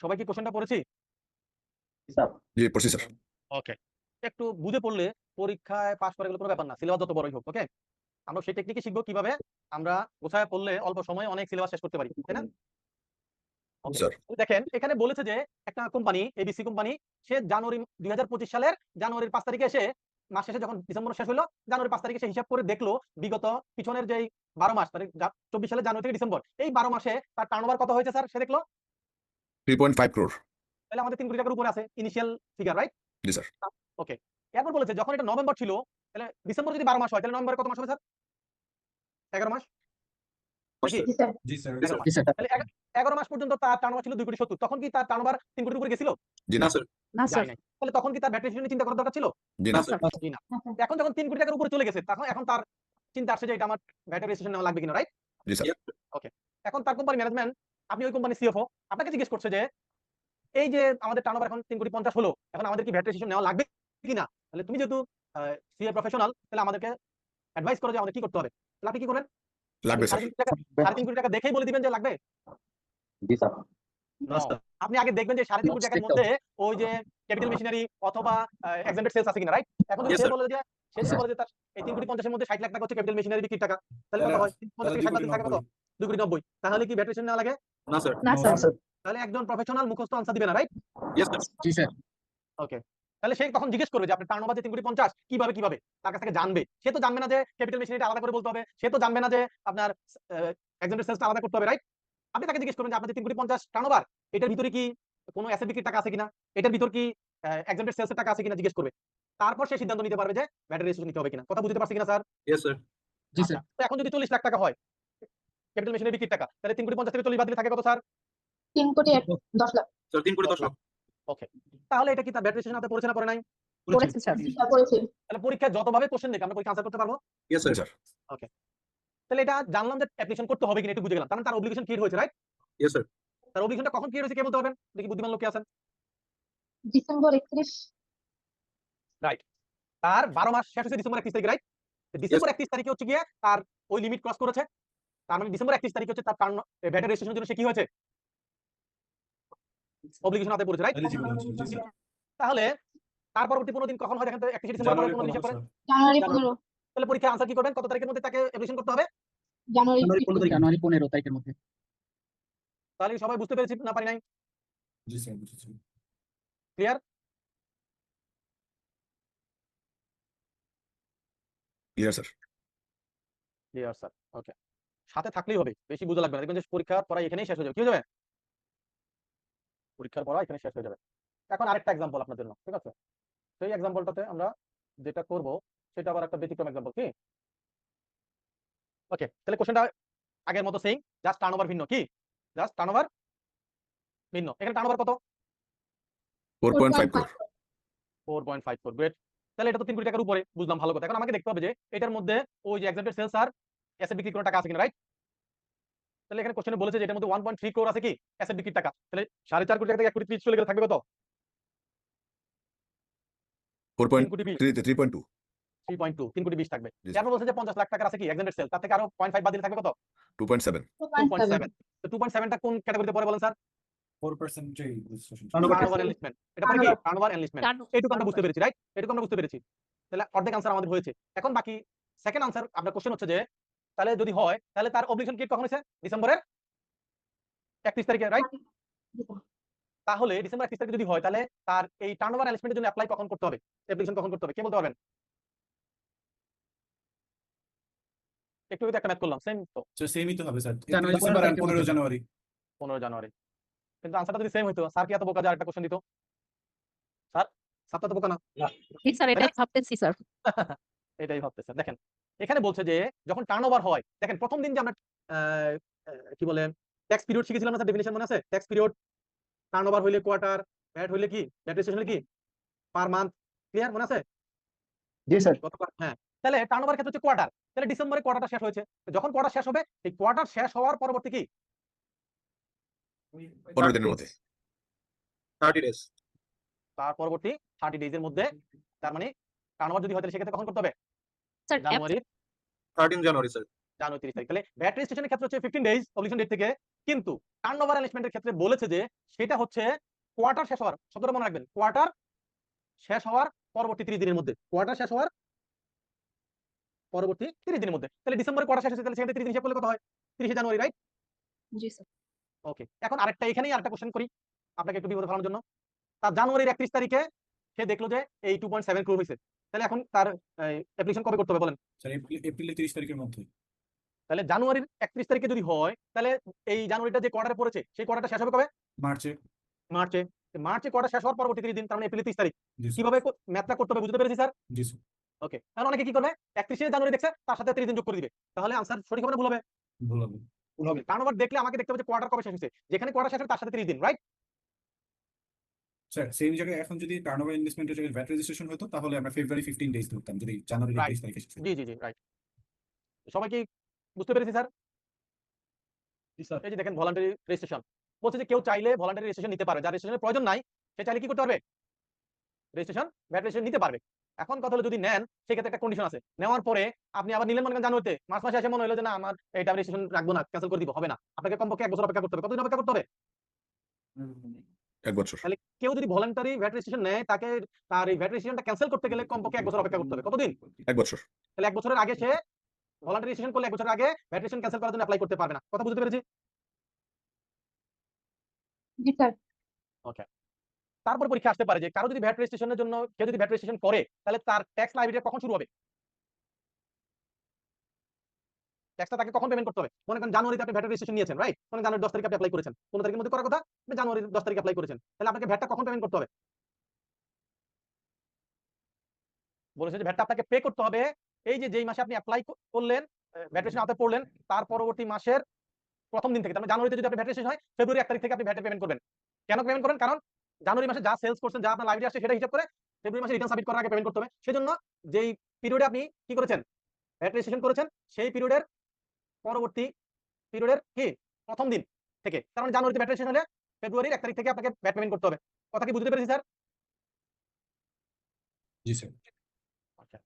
সবাই কি কোশ্চেনটা পড়েছি? জি, পড়ছি, স্যার। ওকে, একটু বুঝে পড়লে পরীক্ষায় পাস করে গেলে কোনো ব্যাপার না, সিলেবাস যত বড়ই হোক। ওকে, আমরা সেই টেকনিকে শিখবো কিভাবে আমরা গোছায় পড়লে অল্প সময়ে অনেক সিলেবাস শেষ করতে পারি, তাই না? Okay, sir. দেখেন এখানে বলেছে যে একটা কোম্পানি, এবিসি কোম্পানি, সে জানুয়ারি 2025 সালের জানুয়ারির 5 তারিখে এসে, মাস শেষে যখন ডিসেম্বর শেষ হলো, জানুয়ারি 5 তারিখে সে হিসাব করে দেখলো বিগত পিছনের যেই 12 মাস, মানে 24 সালের জানুয়ারি থেকে ডিসেম্বর, এই 12 মাসে তার টার্নওভার কত হয়েছে স্যার? সে দেখলো 3.5 crore. তাহলে আমাদের 3 কোটি টাকার উপরে আছে ইনিশিয়াল ফিগার, রাইট? জি, স্যার। ওকে, এরপর বলেছে যখন এটা নভেম্বর ছিল, তাহলে ডিসেম্বর যদি 12 মাস হয় তাহলে নভেম্বরে কত মাস হবে স্যার? 11 মাস নাকি? জি, স্যার। 11 মাস। জি, স্যার। তাহলে 11 মাস পর্যন্ত তার টার্নওভার ছিল 2,70,00,000। তখন কি তার টার্নওভার 3 কোটির উপরে গেছিল? জি, না, স্যার। না স্যার। যায় নাই। তাহলে তখন কি তার ভ্যাট রেজিস্ট্রেশন চিন্তা করার দরকার ছিল? জি, না, স্যার। জি না। এখন যখন 3 কোটি টাকার উপরে চলে গেছে, এখন তার চিন্তা আসছে যে এটা আমার ভ্যাট রেজিস্ট্রেশন নেওয়া লাগবে কিনা, রাইট? জি, স্যার। ওকে, এখন তার কোম্পানি ম্যানেজমেন্ট, আপনি ওই কোম্পানির সিএফও, আপনাকে জিজ্ঞেস করছে যে এই যে আমাদের টার্নওভার এখন 3,50,00,000 হলো, এখন আমাদের কি ভ্যাট রেজিস্ট্রেশন নেওয়া লাগবে কিনা? তাহলে তুমি যেহেতু সিএ প্রফেশনাল, তাহলে আমাদেরকে অ্যাডভাইস করো যে আমাদের কি করতে হবে। তাহলে আপনি কি করবেন? লাগবে, স্যার। 3.5 কোটি টাকা দেখেই বলে দিবেন যে লাগবে? না, স্যার। আপনি আগে দেখবেন যে 3.5 কোটি টাকার মধ্যে ওই যে ক্যাপিটাল মেশিনারি অথবা এক্সেমপ্টেড সেলস আছে কিনা, রাইট? এখন যদি Yes, সে sir. বলে যে তার এই 3,50,00,000 এর মধ্যে 60 লাখ টাকা হচ্ছে ক্যাপিটাল মেশিনারি বিক্রির টাকা, তাহলে কত হয়? 50 থেকে 60 টাকা কত? 2,90,00,000। তাহলে কি ভ্যাট রেজিস্ট্রেশন নেওয়া লাগে? না, স্যার। না স্যার। তাহলে একজন প্রফেশনাল মুখস্থ আনসার দিবে না, রাইট? Yes, sir. জি, স্যার। ওকে, তাহলে সে তখন জিজ্ঞেস করবে যে আপনার টার্নওভার যে 3,50,00,000 কিভাবে তার কাছ থেকে জানবে? সে তো জানবে না যে ক্যাপিটাল মেশিনারিটা আলাদা করে বলতে হবে, সে তো জানবে না যে আপনার এক্সেমপ্টেড সেলসটা আলাদা করতে হবে, রাইট? আপনি তাকে জিজ্ঞেস করবেন যে আপনার যে 3,50,00,000 টার্নওভার, এটার ভিতরে কি কোনো অ্যাসেট বিক্রির টাকা আছে কিনা? এটার ভিতর কি এক্সাম্পটেড সেলসের টাকা আছে কিনা জিজ্ঞেস করবে, তারপর সে সিদ্ধান্ত নিতে পারবে যে ভ্যাটের রেজিস্ট্রেশন নিতে হবে কিনা। কথা বুঝতে পারছি কিনা স্যার? Yes, sir. জি আচ্ছা, স্যার। তো এখন যদি 40 লাখ টাকা হয় ক্যাপিটাল মেশিনের বিক্রির টাকা, তাহলে 3 কোটি 50 থেকে 40 বাদ দিলে থাকে কত স্যার? 3,10,00,000 Sir, 3 কোটি 10 লাখ। ওকে, তাহলে এটা কি তার ভ্যাট রেজিস্ট্রেশন হাতে পড়েছে না পড়ে নাই? পড়েছে স্যার। পড়েছে। তাহলে পরীক্ষায় যতভাবে কোশ্চেন দেখে আমরা পরীক্ষা আনসার করতে পারবো। Yes, sir. তাহলে এটা জানলাম যে অ্যাপ্লিকেশন করতে হবে কিনা একটু বুঝে গেলাম, তার মানে তার অব্লিগেশন ক্লিয়ার হয়েছে, রাইট? Yes, sir. তার অব্লিগেশনটা কখন ক্লিয়ার হয়েছে কে বলতে পারবেন? দেখি বুদ্ধিমান লোক কে আছেন। ডিসেম্বর 31 রাইট, তার 12 মাস শেষ হয়েছে ডিসেম্বর 31 তারিখে, রাইট? ডিসেম্বর 31 তারিখে হচ্ছে গিয়ে তার ওই লিমিট ক্রস করেছে, তার মানে ডিসেম্বর 31 তারিখে হচ্ছে তার ভ্যাটের রেজিস্ট্রেশনের জন্য সে কি হয়েছে? অব্লিগেশন হাতে পড়েছে, রাইট? তাহলে তার পরবর্তী 15 দিন কখন হয় দেখেন তো? 31 ডিসেম্বর পরে 15 দিন হিসাব করেন। জানুয়ারি জানুয়ারি। 15 তাহলে পরীক্ষা আনসার কি করবেন? কত তারিখের মধ্যে তাকে অ্যাপ্লিকেশন করতে হবে? জানুয়ারি 15 জানুয়ারি 15 তারিখের মধ্যে। তাহলে সবাই বুঝতে পেরেছি না পারি নাই? জি স্যার, বুঝেছি। Clear? Clear, sir. Clear sir, okay. সাথে থাকলেই হবে, বেশি বুঝা লাগবে না। দেখবেন যে পরীক্ষার পড়া এখানেই শেষ হয়ে যাবে। কি হয়ে যাবে? পরীক্ষার পড়া এখানে শেষ হয়ে যাবে। এখন আরেকটা এক্সাম্পল আপনার জন্য, ঠিক আছে? সেই এক্সাম্পলটাতে আমরা যেটা করব সেটা আবার একটা ব্যতিক্রম এক্সাম্পল। কি? ওকে, তাহলে কোশ্চেনটা আগের মতো সেম, জাস্ট টার্নওভার ভিন্ন। কি? জাস্ট টার্নওভার ভিন্ন। এখানে টার্নওভার কত? 4.5 crore. 4.54। গ্রেট। তাহলে এটা তো 3 কোটি টাকার উপরে, বুঝলাম, ভালো কথা। এখন আমাকে দেখতে হবে যে এটার মধ্যে ওই যে এক্সাম্পটেড সেলস আর অ্যাসেট বিক্রি করার টাকা আছে কিনা, রাইট? তাহলে এখানে কোশ্চেনে বলেছে যে এটার মধ্যে 1.3 crore আছে কি অ্যাসেট বিক্রির টাকা। তাহলে 4.5 কোটি টাকা থেকে 1 কোটি 30 চলে গেলে থাকবে কত? 3 কোটি 20। 3.2. 3.2, 3 কোটি 20 থাকবে। জি। যেমন বলছে যে 50 লাখ টাকার আছে কি এক্সাম্পটেড সেল, তার থেকে আরো 0.5 বাদ দিলে থাকবে কত? 2.7. 2.7। তো 2.7 টা কোন ক্যাটাগরিতে পড়ে বলেন স্যার? 4% registration. Turnover enlistment. এটা পড়ে কি? Turnover enlistment. Turnover, এইটুকু আমরা বুঝতে পেরেছি, রাইট? এইটুকু আমরা বুঝতে পেরেছি। তাহলে অর্ধেক আনসার আমাদের হয়েছে। এখন বাকি সেকেন্ড আনসার আপনার কোশ্চেন হচ্ছে যে তাহলে যদি হয় তাহলে তার অব্লিগেশন ডেট কখন হয়েছে? ডিসেম্বরের 31 তারিখে, রাইট? তাহলে ডিসেম্বর 31 তারিখে যদি হয় তাহলে তার এই টার্নওভার এনলিস্টমেন্টের জন্য অ্যাপ্লাই কখন করতে হবে? অ্যাপ্লিকেশন কখন করতে হবে? কে বলতে পারবেন? একটু আগে তো একটা ম্যাথ করলাম, সেম তো। সেমই তো হবে স্যার। জানুয়ারি ডিসেম্বর আর 15 জানুয়ারি। 15 জানুয়ারি। কিন্তু আনসারটা যদি সেম হইতো, স্যার কি এত বোকা যে আরেকটা কোশ্চেন দিত? স্যার, স্যারটা তো বোকা না। জি স্যার, এটাই ভাবতেছি স্যার। এটাই ভাবতেছেন। দেখেন এখানে বলছে যে যখন টার্নওভার হয়, দেখেন প্রথম দিন যে আমরা আহ, কি বলে ট্যাক্স পিরিয়ড শিখেছিলাম না স্যার, ডেফিনিশন মনে আছে? ট্যাক্স পিরিয়ড, টার্নওভার হইলে কোয়ার্টার, ভ্যাট হইলে কি, ভ্যাট রেজিস্ট্রেশন হইলে কি পার মান্থ। ক্লিয়ার মনে আছে? জি স্যার। হ্যাঁ, তাহলে টার্নওভার ক্ষেত্রে হচ্ছে কোয়ার্টার। তাহলে ডিসেম্বরে কোয়ার্টার শেষ হয়েছে, তো যখন কোয়ার্টার শেষ হবে এই কোয়ার্টার শেষ হওয়ার পরবর্তী কি 15 দিনের মধ্যে। 30 days. তার পরবর্তী 30 ডেজের মধ্যে, তার মানে টার্নওভার যদি হয় তাহলে সেক্ষেত্রে কখন করতে হবে? স্যার জানুয়ারির 13 জানুয়ারি স্যার। জানুয়ারি 30 তারিখ। তাহলে ভ্যাট রেজিস্ট্রেশনের ক্ষেত্রে হচ্ছে 15 ডেজ অবলিগেশন ডেট থেকে, কিন্তু টার্নওভার অ্যালিজমেন্টের ক্ষেত্রে বলেছে যে সেটা হচ্ছে কোয়ার্টার শেষ হওয়ার, শব্দটা মনে রাখবেন, কোয়ার্টার শেষ হওয়ার পরবর্তী 30 দিনের মধ্যে। কোয়ার্টার শেষ হওয়ার পরবর্তী 30 দিনের মধ্যে। তাহলে ডিসেম্বরে কোয়ার্টার শেষ হচ্ছে, তাহলে সেখানে 30 দিন হিসাব করলে কত হয়? 30 জানুয়ারি, রাইট? জি স্যার। ওকে, এখন আরেকটা এখানেই আরেকটা কোশ্চেন করি আপনাকে একটু বিপদে ফেলানোর জন্য। তার জানুয়ারির 31 তারিখে সে দেখলো যে এই 2.7 ক্রোর হয়েছে, তাহলে এখন তার অ্যাপ্লিকেশন কবে করতে হবে বলেন? স্যার এপ্রিলের 30 তারিখের মধ্যে। তাহলে জানুয়ারির 31 তারিখে যদি হয় তাহলে এই জানুয়ারিটা যে কোয়ার্টারে পড়েছে সেই কোয়ার্টারটা শেষ হবে কবে? মার্চে। মার্চে। মার্চে কোয়ার্টার শেষ হওয়ার পরবর্তী 30 দিন, তার মানে এপ্রিলের 30 তারিখ। জি স্যার। কিভাবে ম্যাথটা করতে হবে বুঝতে পেরেছি স্যার? জি স্যার। ওকে, তাহলে অনেকে কি করবে 31 জানুয়ারি দেখছে তার সাথে 30 দিন যোগ করে দিবে, তাহলে আনসার সঠিক হবে না ভুল হবে? ভুল হবে। টার্নওভার দেখলে আমাকে দেখতে হবে যে কোয়ার্টার কবে শেষ হয়েছে, যেখানে কোয়ার্টার শেষ হবে তার সাথে 30 দিন, রাইট? স্যার সেম জায়গায় এখন যদি টার্নওভার ইনভেস্টমেন্টের জায়গায় ভ্যাট রেজিস্ট্রেশন হতো তাহলে আমরা ফেব্রুয়ারি 15 ডেজ ধরতাম, যদি জানুয়ারি Right. 31 তারিখে শেষ হতো। জি জি জি, রাইট। সবাই কি বুঝতে পেরেছি স্যার? এই যে দেখেন ভলান্টারি রেজিস্ট্রেশন বলছে যে কেউ চাইলে ভলান্টারি রেজিস্ট্রেশন নিতে পারবে, যার রেজিস্ট্রেশনের প্রয়োজন নাই সে চাইলে কি করতে পারবে? রেজিস্ট্রেশন, ভ্যাট রেজিস্ট্রেশন নিতে পারবে। এখন কথা হলো যদি নেন সেক্ষেত্রে একটা কন্ডিশন আছে, নেওয়ার পরে আপনি আবার নিলেন মনে করেন জানুয়ারিতে, মার্চ মাসে এসে মনে হলো যে না আমার এটা রেজিস্ট্রেশন রাখবো না, ক্যান্সেল করে দিব, হবে না। আপনাকে কমপক্ষে 1 বছর অপেক্ষা করতে হবে। কতদিন অপেক্ষা করতে হবে? 1 বছর। তাহলে কেউ যদি ভলান্টারি ভ্যাট রেজিস্ট্রেশন নেয় তাকে তার এই ভ্যাট রেজিস্ট্রেশনটা ক্যান্সেল করতে গেলে কমপক্ষে 1 বছর অপেক্ষা করতে হবে। কতদিন? 1 বছর। তাহলে 1 বছরের আগে সে ভলান্টারি রেজিস্ট্রেশন করলে 1 বছরের আগে ভ্যাট রেজিস্ট্রেশন ক্যান্সেল করার জন্য অ্যাপ্লাই করতে পারবে না। কথা বুঝতে পেরেছি? জি স্যার। ওকে, তারপর পরীক্ষা আসতে পারে যে কারো যদি ভ্যাট রেজিস্ট্রেশনের জন্য কেউ যদি ভ্যাট রেজিস্ট্রেশন করে তাহলে তার ট্যাক্স লাইবিলিটি কখন শুরু হবে? ট্যাক্সটা তাকে কখন পেমেন্ট করতে হবে? মনে করেন জানুয়ারিতে আপনি ভ্যাট রেজিস্ট্রেশন নিয়েছেন, রাইট? মানে জানুয়ারি 10 তারিখে আপনি অ্যাপ্লাই করেছেন, 15 তারিখের মধ্যে করার কথা, আপনি জানুয়ারির 10 তারিখে অ্যাপ্লাই করেছেন, তাহলে আপনাকে ভ্যাটটা কখন পেমেন্ট করতে হবে? বলেছে যে ভ্যাটটা আপনাকে পে করতে হবে এই যে যেই মাসে আপনি অ্যাপ্লাই করলেন, ভ্যাট রেজিস্ট্রেশন আওতায় পড়লেন, তার পরবর্তী মাসের প্রথম দিন থেকে। তার মানে জানুয়ারিতে যদি আপনি ভ্যাট রেজিস্ট্রেশন হয়, ফেব্রুয়ারি 1 তারিখ থেকে আপনি ভ্যাটের পেমেন্ট করবেন। কেন পেমেন্ট করবেন? কারণ জানুয়ারি মাসে যা সেলস করছেন, যা আপনার লাইব্রেরি আসছে সেটা হিসাব করে ফেব্রুয়ারি মাসে রিটার্ন সাবমিট করার আগে পেমেন্ট করতে হবে। সেজন্য যেই পিরিয়ডে আপনি কি করেছেন, ভ্যাট রেজিস্ট্রেশন করেছেন, সেই পিরিয়ডের পরবর্তী পিরিয়ডের কি প্রথম দিন থেকে, তার মানে জানুয়ারিতে ভ্যাট রেজিস্ট্রেশন হলে ফেব্রুয়ারির 1 তারিখ থেকে আপনাকে ভ্যাট পেমেন্ট করতে হবে। কথা কি বুঝতে পেরেছি স্যার? জি স্যার। আচ্ছা,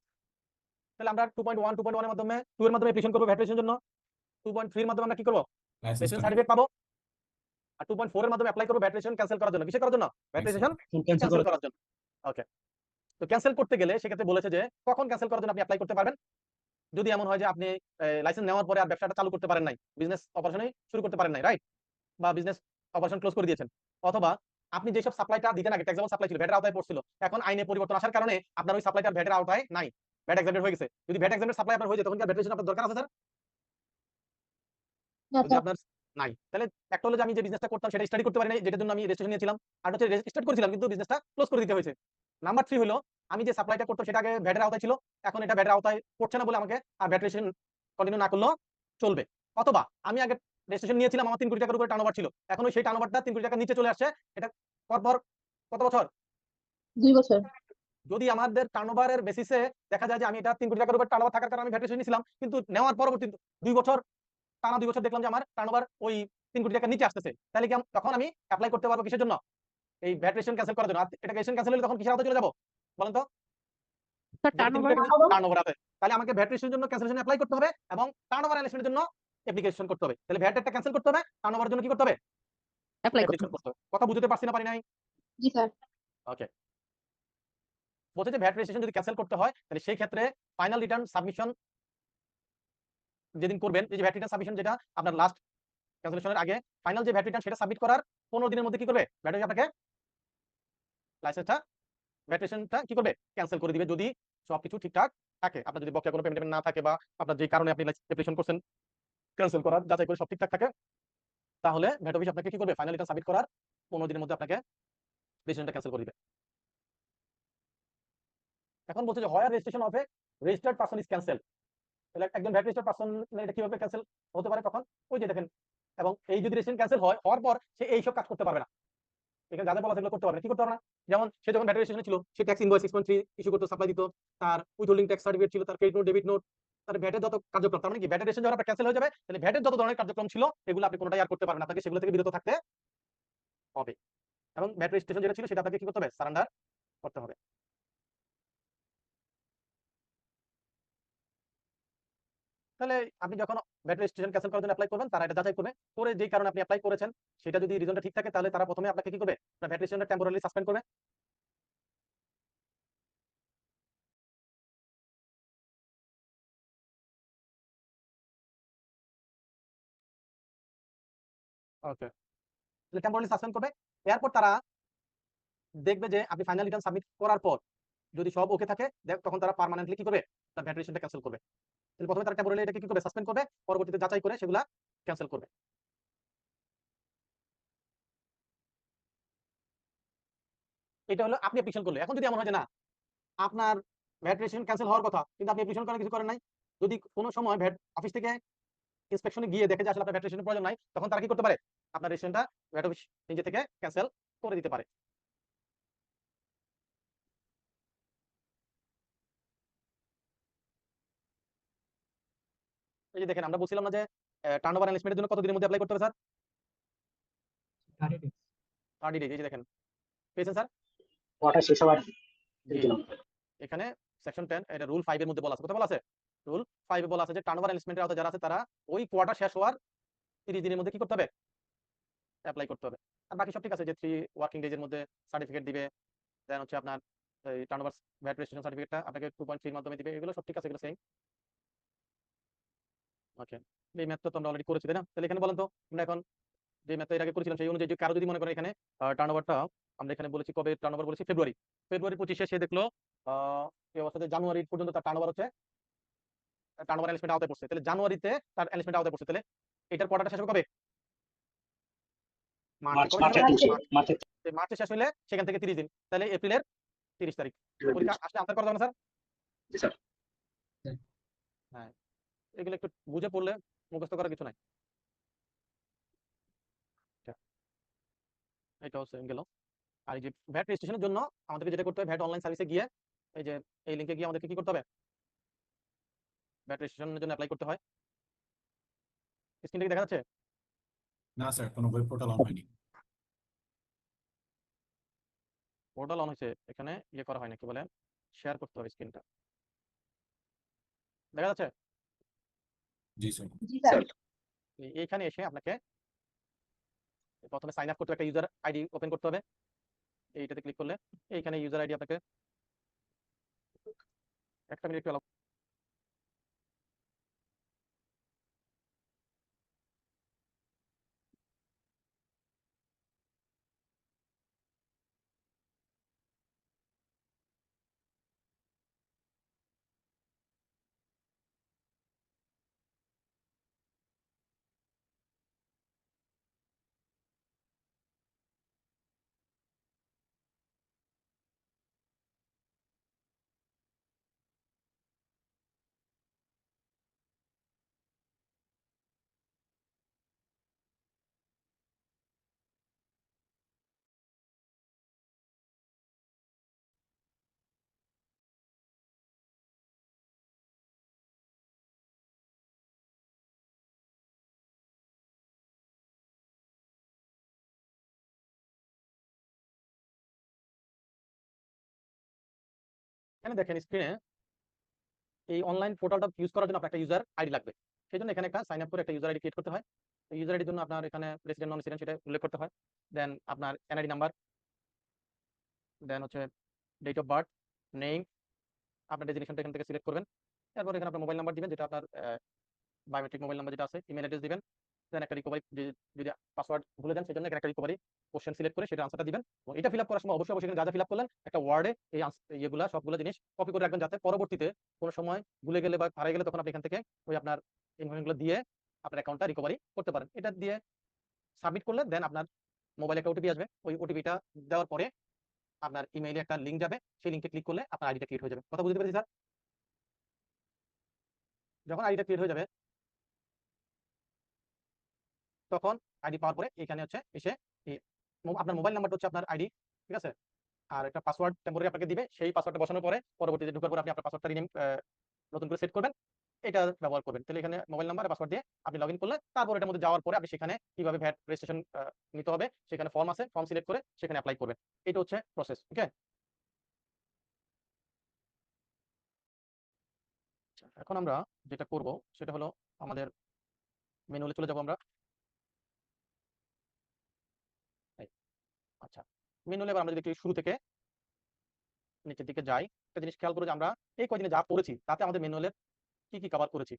তাহলে আমরা 2.1 2.1 এর মাধ্যমে 2 এর মাধ্যমে অ্যাপ্লিকেশন করব ভ্যাট রেজিস্ট্রেশনের জন্য। 2.3 এর মাধ্যমে আমরা কি করব, লাইসেন্স রেজিস্ট্রেশন সার্টিফিকেট পাবো। আর 2.4 এর মাধ্যমে অ্যাপ্লাই করব ভ্যাট রেজিস্ট্রেশন ক্যান্সেল করার জন্য। কিসে করার জন্য? ভ্যাট রেজিস্ট্রেশন ক্যান্সেল করার জন্য। ওকে, তো ক্যান্সেল করতে গেলে সেক্ষেত্রে বলেছে যে কখন ক্যান্সেল করার জন্য আপনি অ্যাপ্লাই করতে পারবেন। যদি এমন হয় যে আপনি লাইসেন্স নেওয়ার পরে আর ব্যবসাটা চালু করতে পারেন নাই, বিজনেস অপারেশনই শুরু করতে পারেন নাই, রাইট, বা বিজনেস অপারেশন ক্লোজ করে দিয়েছেন, অথবা আপনি যেসব সাপ্লাইটা দিতেন আগে ট্যাক্সেবল সাপ্লাই ছিল, ভ্যাটের আওতায় পড়ছিল, এখন আইনে পরিবর্তন আসার কারণে আপনার ওই সাপ্লাইটা ভ্যাটের আওতায় নাই, ভ্যাট এক্সাম্পটেড হয়ে গেছে। যদি ভ্যাট এক্সাম্পটেড সাপ্লাই আপনার হয়ে যায়, তখন কি ভ্যাট রেজিস্ট্রেশন আপনার দরকার আছে স্যার? না যদি স্যার। আপনার নাই, তাহলে একটা হলো যে আমি যে বিজনেসটা করতাম সেটা স্টাডি করতে পারি নাই, যেটার জন্য আমি রেজিস্ট্রেশন নিয়েছিলাম। আর হচ্ছে স্টার্ট করেছিলাম কিন্তু বিজনেসটা ক্লোজ করে দিতে হয়েছে। নাম্বার 3 হলো আমি যে সাপ্লাইটা করতাম সেটা আগে ভ্যাটের আওতায় ছিল, এখন এটা ভ্যাটের আওতায় পড়ছে না বলে আমাকে আর ভ্যাট রেজিস্ট্রেশন কন্টিনিউ না করলেও চলবে। অথবা আমি আগে রেজিস্ট্রেশন নিয়েছিলাম, আমার 3 কোটি টাকার উপরে টার্নওভার ছিল, এখন ওই সেই টার্নওভারটা 3 কোটি টাকার নিচে চলে আসছে। এটা পরপর কত বছর? 2 বছর। যদি আমাদের টার্নওভারের বেসিসে দেখা যায় যে আমি এটা 3 কোটি টাকার উপরে টার্নওভার থাকার কারণে আমি ভ্যাট রেজিস্ট্রেশন নিয়েছিলাম, কিন্তু নেওয়ার পরবর্তী 2 বছর, টানা 2 বছর দেখলাম যে আমার টার্নওভার ওই 3 কোটি টাকার নিচে আসতেছে, তাহলে কি তখন আমি অ্যাপ্লাই করতে পারবো কিসের জন্য? এই ভ্যাট রেজিস্ট্রেশন ক্যান্সেল করার জন্য। আর এটা রেজিস্ট্রেশন ক্যান্সেল হলে তখন কিসের আওতায় চলে যাব বলেন তো? স্যার যদি 3 কোটি টার্নওভার টাকা টার্নওভার আছে, তাহলে আমাকে ভ্যাট রেজিস্ট্রেশনের জন্য ক্যান্সেলেশন অ্যাপ্লাই করতে হবে এবং টার্নওভার অ্যানালিসিসের জন্য অ্যাপ্লিকেশন করতে হবে। তাহলে ভ্যাটটা ক্যান্সেল করতে হবে, টার্নওভারের জন্য কি করতে হবে? অ্যাপ্লাই করতে অ্যাপ্লিকেশন হবে। করতে হবে। কথা বুঝতে পারছি না পারি নাই? জি স্যার। ওকে, বলছে যে ভ্যাট রেজিস্ট্রেশন যদি ক্যান্সেল করতে হয়, তাহলে সেই ক্ষেত্রে ফাইনাল রিটার্ন সাবমিশন যেদিন করবেন, এই যে ভ্যাট রিটার্ন সাবমিশন যেটা আপনার লাস্ট ক্যান্সেলেশনের আগে ফাইনাল যে ভ্যাট রিটার্ন সেটা সাবমিট করার 15 দিনের মধ্যে কি করবে, ভ্যাট আপনাকে লাইসেন্সটা ভ্যাট রেজিস্ট্রেশনটা কি করবে, ক্যান্সেল করে দিবে। যদি সবকিছু ঠিকঠাক থাকে, আপনার যদি বকেয়া কোনো পেমেন্ট না থাকে, বা আপনার যে কারণে আপনি অ্যাপ্লিকেশন করছেন ক্যান্সেল করার যাচাই করে সব ঠিকঠাক থাকে, তাহলে ভ্যাট অফিস আপনাকে কি করবে, ফাইনাল রিটার্ন সাবমিট করার 15 দিনের মধ্যে আপনাকে রেজিস্ট্রেশনটা ক্যান্সেল করে দিবে। এখন বলছে যে where registration of a registered person is cancel. তাহলে একজন ভ্যাট রেজিস্টার্ড পারসন এটা কিভাবে ক্যান্সেল হতে পারে কখন? ওই যে দেখেন, এবং এই যদি রেজিস্ট্রেশন ক্যান্সেল হয়, হওয়ার পর সে এইসব কাজ করতে পারবে না। এখানে যা যা বলা সেগুলো করতে পারবে না। কি করতে পারবে না? যেমন সে যখন ভ্যাট রেজিস্ট্রেশন ছিল, সে ট্যাক্স ইনভয়েস 6.3 ইস্যু করতে, সাপ্লাই দিত, তার উইথহোল্ডিং ট্যাক্স সার্টিফিকেট ছিল, তার ক্রেডিট নোট, ডেবিট নোট, তার ভ্যাটের যত কার্যক্রম, তার মানে কি ভ্যাট রেজিস্ট্রেশন যখন আপনার ক্যান্সেল হয়ে যাবে, তাহলে ভ্যাটের যত ধরনের কার্যক্রম ছিল এগুলো আপনি কোনোটাই আর করতে পারবেন না, আপনাকে সেগুলো থেকে বিরত থাকতে হবে। এবং ভ্যাট রেজিস্ট্রেশন যেটা ছিল সেটা আপনাকে কি করতে হবে, সারেন্ডার করতে হবে। তাহলে আপনি যখন ভ্যাট রেজিস্ট্রেশন ক্যান্সেল করার জন্য অ্যাপ্লাই করবেন, তারা এটা যাচাই করবে, করে যেই কারণে আপনি অ্যাপ্লাই করেছেন সেটা যদি রিজনটা ঠিক থাকে, তাহলে তারা প্রথমে আপনাকে কি করবে, ভ্যাট রেজিস্ট্রেশনটা টেম্পোরারি সাসপেন্ড করবে। ওকে, তাহলে টেম্পোরারি সাসপেন্ড করবে। এরপর তারা দেখবে যে আপনি ফাইনাল রিটার্ন সাবমিট করার পর যদি সব ওকে থাকে, তখন তারা পার্মানেন্টলি কি করবে, তার ভ্যাট রেজিস্ট্রেশনটা ক্যান্সেল করবে। তাহলে প্রথমে তারা টেম্পোরারি এটাকে কি করবে, সাসপেন্ড করবে, পরবর্তীতে যাচাই করে সেগুলা ক্যান্সেল করবে। এটা হলো আপনি অ্যাপ্লিকেশন করলে। এখন যদি এমন হয় যে না, আপনার ভ্যাট রেজিস্ট্রেশন ক্যান্সেল হওয়ার কথা, কিন্তু আপনি অ্যাপ্লিকেশন করার কিছু করেন নাই, যদি কোনো সময় ভ্যাট অফিস থেকে ইন্সপেকশনে গিয়ে দেখে যে আসলে আপনার ভ্যাট রেজিস্ট্রেশনের প্রয়োজন নাই, তখন তারা কি করতে পারে, আপনার রেজিস্ট্রেশনটা ভ্যাট অফিস নিজে থেকে ক্যান্সেল করে দিতে পারে। এই যে দেখেন, আমরা বলছিলাম না যে টার্নওভার অ্যানালিসিসের জন্য কত দিনের মধ্যে অ্যাপ্লাই করতে হবে স্যার? 30 days। 30 ডেজ। এই যে দেখেন, পেয়েছেন স্যার? ওটা শেষ হওয়ার জি, দিলাম। এখানে সেকশন 10 এটা রুল 5 এর মধ্যে বলা আছে। কোথায় বলা আছে? রুল 5 এ বলা আছে যে টার্নওভার অ্যানালিসিসের আওতায় যারা আছে তারা ওই কোয়ার্টার শেষ হওয়ার 30 দিনের মধ্যে কি করতে হবে, অ্যাপ্লাই করতে হবে। আর বাকি সব ঠিক আছে, যে 3 ওয়ার্কিং ডেজ এর মধ্যে সার্টিফিকেট দিবে, দেন হচ্ছে আপনার এই টার্নওভার ভ্যাট রেজিস্ট্রেশন সার্টিফিকেটটা আপনাকে 2.3 এর মাধ্যমে দিবে, এগুলো সব ঠিক আছে, এগুলো সেম। ওকে, এই ম্যাথটা তো আমরা অলরেডি করেছি, তাই না? তাহলে এখানে বলেন তো, আমরা এখন যে ম্যাথটা এর আগে করেছিলাম সেই অনুযায়ী কারো যদি মনে করেন এখানে টার্নওভারটা আমরা এখানে বলেছি কবে টার্নওভার বলেছি, ফেব্রুয়ারি 25-এ সে দেখলো এই অবস্থাতে জানুয়ারি পর্যন্ত তার টার্নওভার হচ্ছে, টার্নওভার অ্যানালিসিসের আওতায় পড়ছে, তাহলে জানুয়ারিতে তার অ্যানালিসিসের আওতায় পড়ছে, তাহলে এটার কোয়ার্টারটা শেষ হবে কবে? মার্চ কবে শেষ মার্চের হবে? 30 মার্চের মার্চে শেষ হলে সেখান থেকে 30 দিন, তাহলে এপ্রিলের 30 তারিখ। পরীক্ষা আসলে আনসার করা যাবে না স্যার? জি স্যার। এগুলো একটু বুঝে পড়লে মুখস্থ করার কিছু নাই। আচ্ছা, এটাও সেম গেল। আর এই যে ভ্যাট রেজিস্ট্রেশনের জন্য আমাদেরকে যেটা করতে হবে, ভ্যাট অনলাইন সার্ভিসে গিয়ে এই যে এই লিংকে গিয়ে আমাদেরকে কি করতে হবে, ভ্যাট রেজিস্ট্রেশনের জন্য অ্যাপ্লাই করতে হয়। স্ক্রিন থেকে দেখা যাচ্ছে? না স্যার, কোনো ওয়েব পোর্টাল অন হয়নি। পোর্টাল অন হয়েছে, এখানে ইয়ে করা হয় না, কি বলে, শেয়ার করতে হবে স্ক্রিনটা। দেখা যাচ্ছে? জি স্যার। জি স্যার। এইখানে এসে আপনাকে প্রথমে সাইন আপ করতে একটা ইউজার আইডি ওপেন করতে হবে। এইটাতে ক্লিক করলে এইখানে ইউজার আইডি আপনাকে একটা মিনিট একটু allow- এখানে দেখেন স্ক্রিনে এই অনলাইন পোর্টালটা ইউজ করার জন্য আপনার একটা ইউজার আইডি লাগবে। সেই জন্য এখানে একটা সাইন আপ করে একটা ইউজার আইডি ক্রিয়েট করতে হয়। ইউজার আইডির জন্য আপনার এখানে প্রেসিডেন্ট নন প্রেসিডেন্ট সেটা উল্লেখ করতে হয়। দেন আপনার এনআইডি নাম্বার, দেন হচ্ছে ডেট অফ বার্থ, নেম, আপনার ডেজিগনেশনটা এখান থেকে সিলেক্ট করবেন। তারপর এখানে আপনার মোবাইল নাম্বার দিবেন, যেটা আপনার বায়োমেট্রিক মোবাইল নাম্বার যেটা আছে, ইমেল অ্যাড্রেস দিবেন। দেন একটা রিকভারি, যদি পাসওয়ার্ড ভুলে যান সেজন্য এখানে একটা রিকভারি কোশ্চেন সিলেক্ট করে সেটা আনসারটা দিবেন। এবং এটা ফিল আপ করার সময় অবশ্যই অবশ্যই যা যা ফিল আপ করলেন একটা ওয়ার্ডে এই ইয়েগুলা সবগুলো জিনিস কপি করে রাখবেন, যাতে পরবর্তীতে কোনো সময় ভুলে গেলে বা হারিয়ে গেলে তখন আপনি এখান থেকে ওই আপনার ইনফরমেশনগুলো দিয়ে আপনার অ্যাকাউন্টটা রিকভারি করতে পারেন। এটা দিয়ে সাবমিট করলে দেন আপনার মোবাইলে একটা ওটিপি আসবে। ওই ওটিপিটা দেওয়ার পরে আপনার ইমেইলে একটা লিঙ্ক যাবে, সেই লিঙ্কে ক্লিক করলে আপনার আইডিটা ক্রিয়েট হয়ে যাবে। কথা বুঝতে পেরেছি স্যার? যখন আইডিটা ক্রিয়েট হয়ে যাবে তখন আইডি পাওয়ার পরে এখানে হচ্ছে এসে আপনার মোবাইল নাম্বারটা হচ্ছে আপনার আইডি, ঠিক আছে? আর একটা পাসওয়ার্ড টেম্পোরারি আপনাকে দিবে, সেই পাসওয়ার্ডটা বসানোর পরে পরবর্তীতে ঢোকার পরে আপনি আপনার পাসওয়ার্ডটা রিনেম নতুন করে সেট করবেন, এটা ব্যবহার করবেন। তাহলে এখানে মোবাইল নাম্বার আর পাসওয়ার্ড দিয়ে আপনি লগইন করলে তারপর এটার মধ্যে যাওয়ার পরে আপনি সেখানে কিভাবে ভ্যাট রেজিস্ট্রেশন নিতে হবে সেখানে ফর্ম আছে, ফর্ম সিলেক্ট করে সেখানে অ্যাপ্লাই করবেন। এটা হচ্ছে প্রসেস। ওকে, এখন আমরা যেটা করব সেটা হলো আমাদের মেনুতে চলে যাব আমরা। এই, আচ্ছা, মেনুলে এবার আমরা যদি একটু শুরু থেকে নিচের দিকে যাই, একটা জিনিস খেয়াল করো যে আমরা এই কয়দিনে যা পড়েছি তাতে আমাদের ম্যানুয়ালের কি কি কভার করেছি,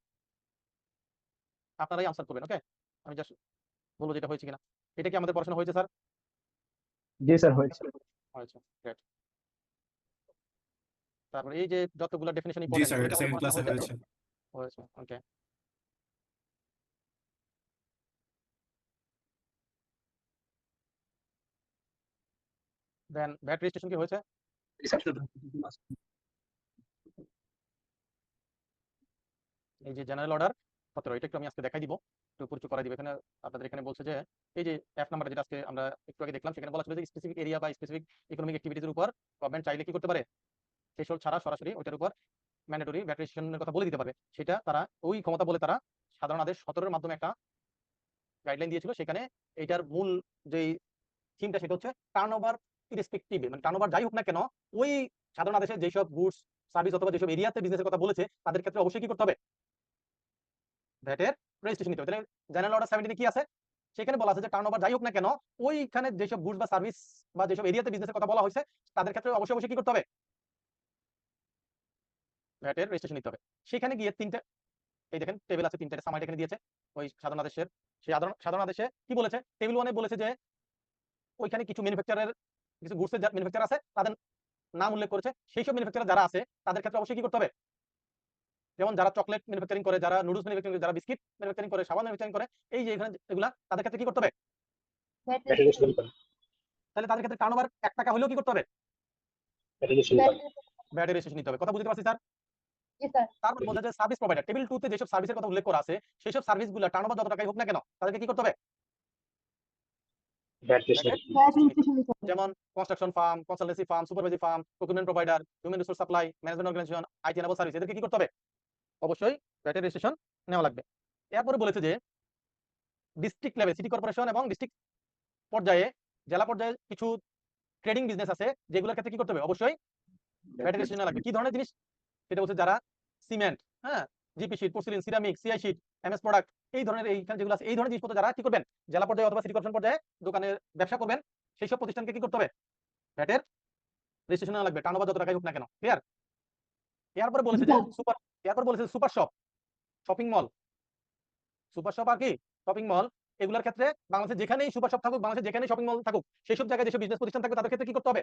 আপনারাই আনসার করবেন। ওকে, আমি জাস্ট বলবো যেটা হয়েছে কিনা। এটা কি আমাদের পড়াশোনা হয়েছে স্যার? জি স্যার হয়েছে। হয়েছে, গ্রেট। তারপরে এই যে যতগুলো ডেফিনিশন জি ইম্পর্টেন্ট স্যার, এটা এটা আমাদের সেকেন্ড পড়াশোনা ক্লাসে হয়েছে? হয়েছে। হয়েছে, ওকে। দেন ভ্যাট রেজিস্ট্রেশন কি হয়েছে? জি স্যার। এই যে জেনারেল অর্ডার 17, এটা একটু আমি আজকে দেখাই দিব, একটু পরিচয় করাই দিব। এখানে আপনাদের এখানে বলছে যে এই যে এফ নাম্বার যেটা আজকে আমরা একটু আগে দেখলাম, সেখানে বলা ছিল যে স্পেসিফিক এরিয়া বা স্পেসিফিক ইকোনমিক অ্যাক্টিভিটির উপর গভর্নমেন্ট চাইলে কি করতে পারে, থ্রেশহোল্ড ছাড়া সরাসরি ওইটার উপর ম্যান্ডেটরি ভ্যাট রেজিস্ট্রেশনের কথা বলে দিতে পারবে। সেটা তারা ওই ক্ষমতা বলে তারা সাধারণ আদেশ 17-এর মাধ্যমে একটা গাইডলাইন দিয়েছিল। সেখানে এইটার মূল যেই থিমটা সেটা হচ্ছে টার্ন ওভার ইরেসপেক্টিভ, মানে টার্ন ওভার যাই হোক না কেন, ওই সাধারণ আদেশে যেসব গুডস সার্ভিস অথবা যেসব এরিয়াতে বিজনেসের কথা বলেছে তাদের ক্ষেত্রে অবশ্যই কি করতে হবে, ভ্যাটের রেজিস্ট্রেশন নিতে হবে। তাহলে জেনারেল অর্ডার 17 কি আছে, সেখানে বলা আছে যে টার্ন ওভার যাই হোক না কেন ওইখানে যেসব গুডস বা সার্ভিস বা যেসব এরিয়াতে বিজনেসের কথা বলা হয়েছে তাদের ক্ষেত্রে অবশ্যই অবশ্যই কি করতে হবে, ভ্যাটের রেজিস্ট্রেশন নিতে হবে। সেখানে গিয়ে তিনটে, এই দেখেন টেবিল আছে, তিনটে সামাইট এখানে দিয়েছে ওই সাধারণ আদেশের। সেই সাধারণ আদেশে কি বলেছে, টেবিল 1-এ বলেছে যে ওইখানে কিছু ম্যানুফ্যাকচারের, কিছু গুডসের ম্যানুফ্যাকচার আছে, তাদের নাম উল্লেখ করেছে। সেই সব ম্যানুফ্যাকচার যারা আছে তাদের ক্ষেত্রে অবশ্যই কি করতে হবে, যেমন যারা চকলেট ম্যানুফ্যাকচারিং করে, যারা নুডলস ম্যানুফ্যাকচারিং করে, যারা বিস্কিট ম্যানুফ্যাকচারিং করে, সাবান ম্যানুফ্যাকচারিং করে, এই যে এখানে এগুলা তাদের ক্ষেত্রে কি করতে হবে, ভ্যাট ভ্যাট রেজিস্ট্রেশন করেন। তাহলে তাদের ক্ষেত্রে টার্নওভার 1 টাকা হলেও কি করতে হবে, ভ্যাট রেজিস্ট্রেশন করেন। ভ্যাট রেজিস্ট্রেশন নিতে হবে। কথা বুঝতে পারছি স্যার? জি স্যার তারপর বোঝা যায় সার্ভিস প্রোভাইডার টেবিল 2 তে যেসব সার্ভিসের কথা উল্লেখ করা আছে সেসব সার্ভিসগুলো টার্নওভার যত টাকাই হোক না কেন তাদেরকে কি করতে হবে ব্যাট রেজিস্ট্রেশন ভ্যাট রেজিস্ট্রেশন দিতে হবে। যেমন construction firm, consultancy firm, supervisory firm, procurement provider, human resource supply, management organisation, IT enable service এদেরকে কি করতে হবে অবশ্যই ভ্যাটের রেজিস্ট্রেশন নেওয়া লাগবে। এরপরে বলেছে যে ডিস্ট্রিক্ট লেভেল সিটি কর্পোরেশন এবং ডিস্ট্রিক্ট পর্যায়ে জেলা পর্যায়ে কিছু ট্রেডিং বিজনেস আছে যেগুলোর ক্ষেত্রে কি করতে হবে অবশ্যই ভ্যাটের রেজিস্ট্রেশন নেওয়া লাগবে। কি ধরনের জিনিস সেটা বলছে যারা সিমেন্ট, হ্যাঁ, GP sheet, porcelain, ceramic, CI sheet, MS product এই ধরনের এইখানে যেগুলো আছে এই ধরনের জিনিসপত্র যারা কি করবেন জেলা পর্যায়ে অথবা সিটি কর্পোরেশন পর্যায়ে দোকানের ব্যবসা করবেন সেই সব প্রতিষ্ঠানকে কি করতে হবে ভ্যাটের রেজিস্ট্রেশন নেওয়া লাগবে টার্নওভার যত টাকাই হোক না কেন। ক্লিয়ার? এরপরে বলেছে যে super shop, shopping mall, super shop আর কি শপিং মল এগুলোর ক্ষেত্রে বাংলাদেশে যেখানেই সুপার শপ থাকুক, বাংলাদেশে যেখানেই শপিং মল থাকুক সেই সব জায়গায় যেসব বিজনেস প্রতিষ্ঠান থাকবে তাদের ক্ষেত্রে কি করতে হবে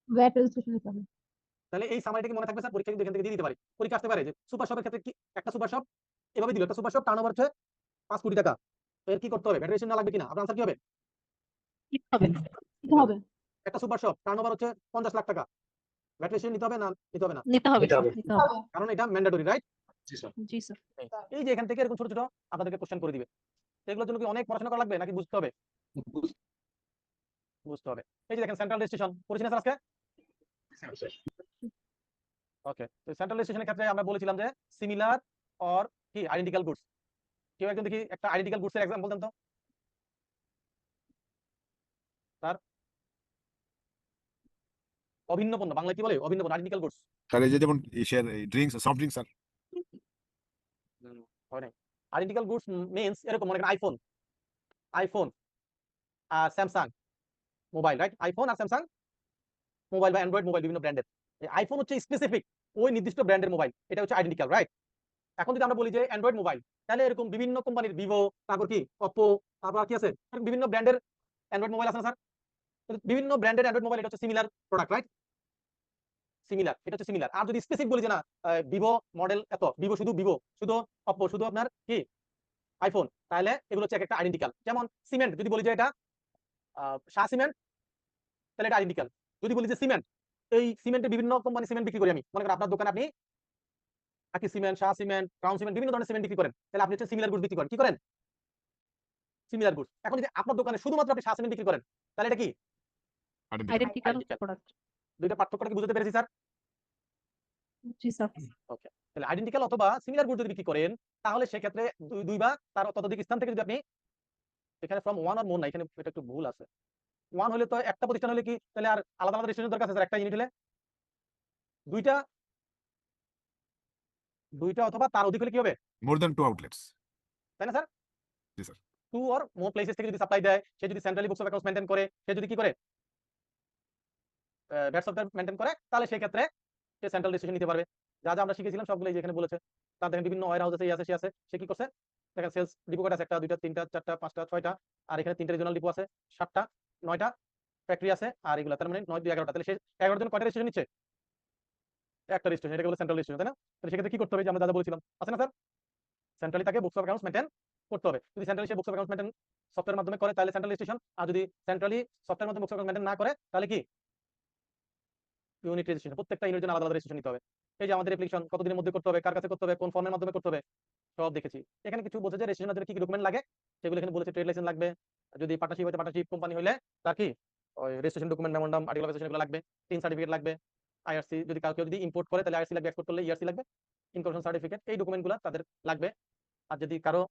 ভ্যাট রেজিস্ট্রেশন দিতে হবে। তাহলে এই সামারিটা কি মনে থাকবে স্যার? পরীক্ষা কিন্তু এখান থেকে দিয়ে দিতে পারে। পরীক্ষা আসতে পারে যে সুপার শপের ক্ষেত্রে কি একটা সুপার শপ এভাবে দিল একটা সুপার শপ টার্নওভার হচ্ছে 5 কোটি টাকা, তো এর কি করতে হবে ভ্যাট রেজিস্ট্রেশন না লাগবে কিনা? আপনার আনসার কি হবে? দিতে হবে। দিতে হবে। একটা সুপার শপ টার্নওভার হচ্ছে 50 লাখ টাকা, ভ্যাট রেজিস্ট্রেশন নিতে হবে না নিতে হবে না? নিতে হবে। নিতে হবে। নিতে হবে। কারণ এটা ম্যান্ডেটরি, রাইট? জি স্যার জি স্যার। এই যে এখান থেকে এরকম ছোট ছোট আপনাদেরকে কোশ্চেন করে দিবে, এগুলোর জন্য কি অনেক পড়াশোনা করা লাগবে নাকি বুঝতে হবে? বুঝতে হবে। এই যে দেখেন সেন্ট্রাল রেজিস্ট্রেশন করেছি না স্যার আজকে? স্যার ওকে, তো সেন্ট্রাল রেজিস্ট্রেশনের ক্ষেত্রে আমরা বলেছিলাম যে সিমিলার অর কি আইডেন্টিক্যাল গুডস। কেউ একজন দেখি একটা আইডেন্টিক্যাল গুডস এর एग्जांपल দেন তো স্যার। অভিন্ন পণ্য বাংলায় কি বলে? অভিন্ন পণ্য, আইডেন্টিক্যাল গুডস। স্যার এই যে যেমন ইসের ড্রিঙ্কস সফট ড্রিঙ্কস স্যার হয় নাই। আইডেন্টিক্যাল গুডস মিন্স এরকম মনে করেন আইফোন আর স্যামসাং মোবাইল, রাইট? আইফোন আর স্যামসাং মোবাইল বা অ্যান্ড্রয়েড মোবাইল বিভিন্ন ব্র্যান্ডের। আইফোন হচ্ছে স্পেসিফিক ওই নির্দিষ্ট ব্র্যান্ডের মোবাইল, এটা হচ্ছে আইডেন্টিক্যাল, রাইট? এখন যদি আমরা বলি যে অ্যান্ড্রয়েড মোবাইল তাহলে এরকম বিভিন্ন কোম্পানির ভিভো, তারপর কি অপো, তারপর কি আছে এরকম বিভিন্ন ব্র্যান্ডের অ্যান্ড্রয়েড মোবাইল আছে না স্যার? বিভিন্ন ব্র্যান্ডের অ্যান্ড্রয়েড মোবাইল এটা হচ্ছে সিমিলার প্রোডাক্ট, রাইট? সিমিলার, এটা হচ্ছে সিমিলার। আর যদি স্পেসিফিক বলি যে না ভিভো মডেল এত, ভিভো শুধু ভিভো, শুধু অপো, শুধু আপনার কি আইফোন, তাহলে এগুলো হচ্ছে একটা আইডেন্টিক্যাল। যেমন সিমেন্ট যদি বলি যে এটা শাহ সিমেন্ট তাহলে এটা আইডেন্টিক্যাল। যদি বলি যে সিমেন্ট, এই সিমেন্টের বিভিন্ন কোম্পানি সিমেন্ট বিক্রি করি আমি, মনে করেন আপনার দোকানে আপনি আকি cement, Shah cement, crown cement বিভিন্ন ধরনের সিমেন্ট বিক্রি করেন, তাহলে আপনি হচ্ছে সিমিলার গুডস বিক্রি করেন। কি করেন? Similar goods. এখন যদি আপনার দোকানে শুধুমাত্র আপনি শাহ সিমেন্ট বিক্রি করেন তাহলে এটা কি আইডেন্টিক্যাল Identical. প্রোডাক্ট। দুইটা পার্থক্যটা কি বুঝতে পেরেছি স্যার? জি স্যার। ওকে, তাহলে আইডেন্টিক্যাল অথবা সিমিলার গুড যদি বিক্রি করেন তাহলে সেক্ষেত্রে দুই বা তার ততোধিক স্থান থেকে যদি আপনি এখানে ফ্রম ওয়ান আর মোর না, এখানে এটা একটু ভুল আছে। ওয়ান হলে তো একটা প্রতিষ্ঠান হলে কি তাহলে আর আলাদা আলাদা রেজিস্ট্রেশন দরকার আছে স্যার? একটা ইউনিট হলে দুইটা দুইটা অথবা তার অধিক হলে কি হবে, মোর দ্যান 2 আউটলেটস তাই না স্যার? জি স্যার 2 অর মোর প্লেসেস থেকে যদি সাপ্লাই দেয়, সে যদি centrally books of accounts maintain করে, সে যদি কি করে ব্যাট সফটওয়্যার মেইনটেইন করে, তাহলে সেই ক্ষেত্রে সে সেন্ট্রাল রেজিস্ট্রেশন নিতে পারবে। যা যা আমরা শিখেছিলাম সবগুলো এই যে এখানে বলেছে। তার দেখেন বিভিন্ন ওয়্যার হাউস আছে, সে আছে, সে কি করছে দেখেন সেলস ডিপো আছে একটা, দুইটা, তিনটা, চারটা, পাঁচটা, ছয়টা, আর এখানে তিনটা রিজিওনাল ডিপো আছে, 7টা, 9টা ফ্যাক্টরি আছে, আর এগুলা তার মানে 9 2 11টা। তাহলে সে 11 জন কয়টা রেজিস্ট্রেশন নিচ্ছে? একটা রেজিস্ট্রেশন, এটাকে বলে সেন্ট্রাল রেজিস্ট্রেশন, তাই না? তাহলে সেক্ষেত্রে কি করতে হবে যে আমরা যা যা বলেছিলাম আছে না স্যার? সেন্ট্রালি তাকে বুকস অফ অ্যাকাউন্টস মেইনটেইন করতে হবে। যদি centrally say books of accounts maintain সফটওয়্যারের মাধ্যমে করে তাহলে সেন্ট্রাল রেজিস্ট্রেশন, আর যদি সেন্ট্রালি সফটওয়্যারের মাধ্যমে বুকস অফ অ্যাকাউন্টস মেইনটেইন না করে তাহলে কি ইউনিট রেজিস্ট্রেশন। প্রত্যেকটা ইউনিটের জন্য আলাদা আলাদা রেজিস্ট্রেশন নিতে হবে। এই যে আমাদের অ্যাপ্লিকেশন কতদিনের মধ্যে করতে হবে, কার কাছে করতে হবে, কোন ফর্মের মাধ্যমে করতে হবে, সব দেখেছি। এখানে কিছু বলছে যে রেজিস্ট্রেশনের জন্য কি কি ডকুমেন্ট লাগে সেগুলো এখানে বলেছে। ট্রেড লাইসেন্স লাগবে, যদি পার্টনারশিপ হইতে পার্টনারশিপ কোম্পানি হইলে তার কি ওই registration document, memorandum, article of association এগুলো লাগবে, টিন সার্টিফিকেট লাগবে, আইআরসি যদি কেউ যদি ইম্পোর্ট করে তাহলে আইআরসি লাগবে, এক্সপোর্ট করলে ইআরসি লাগবে, ইনকর্পোরেশন সার্টিফিকেট, এই ডকুমেন্টগুলো তাদের লাগবে। আর যদি কারো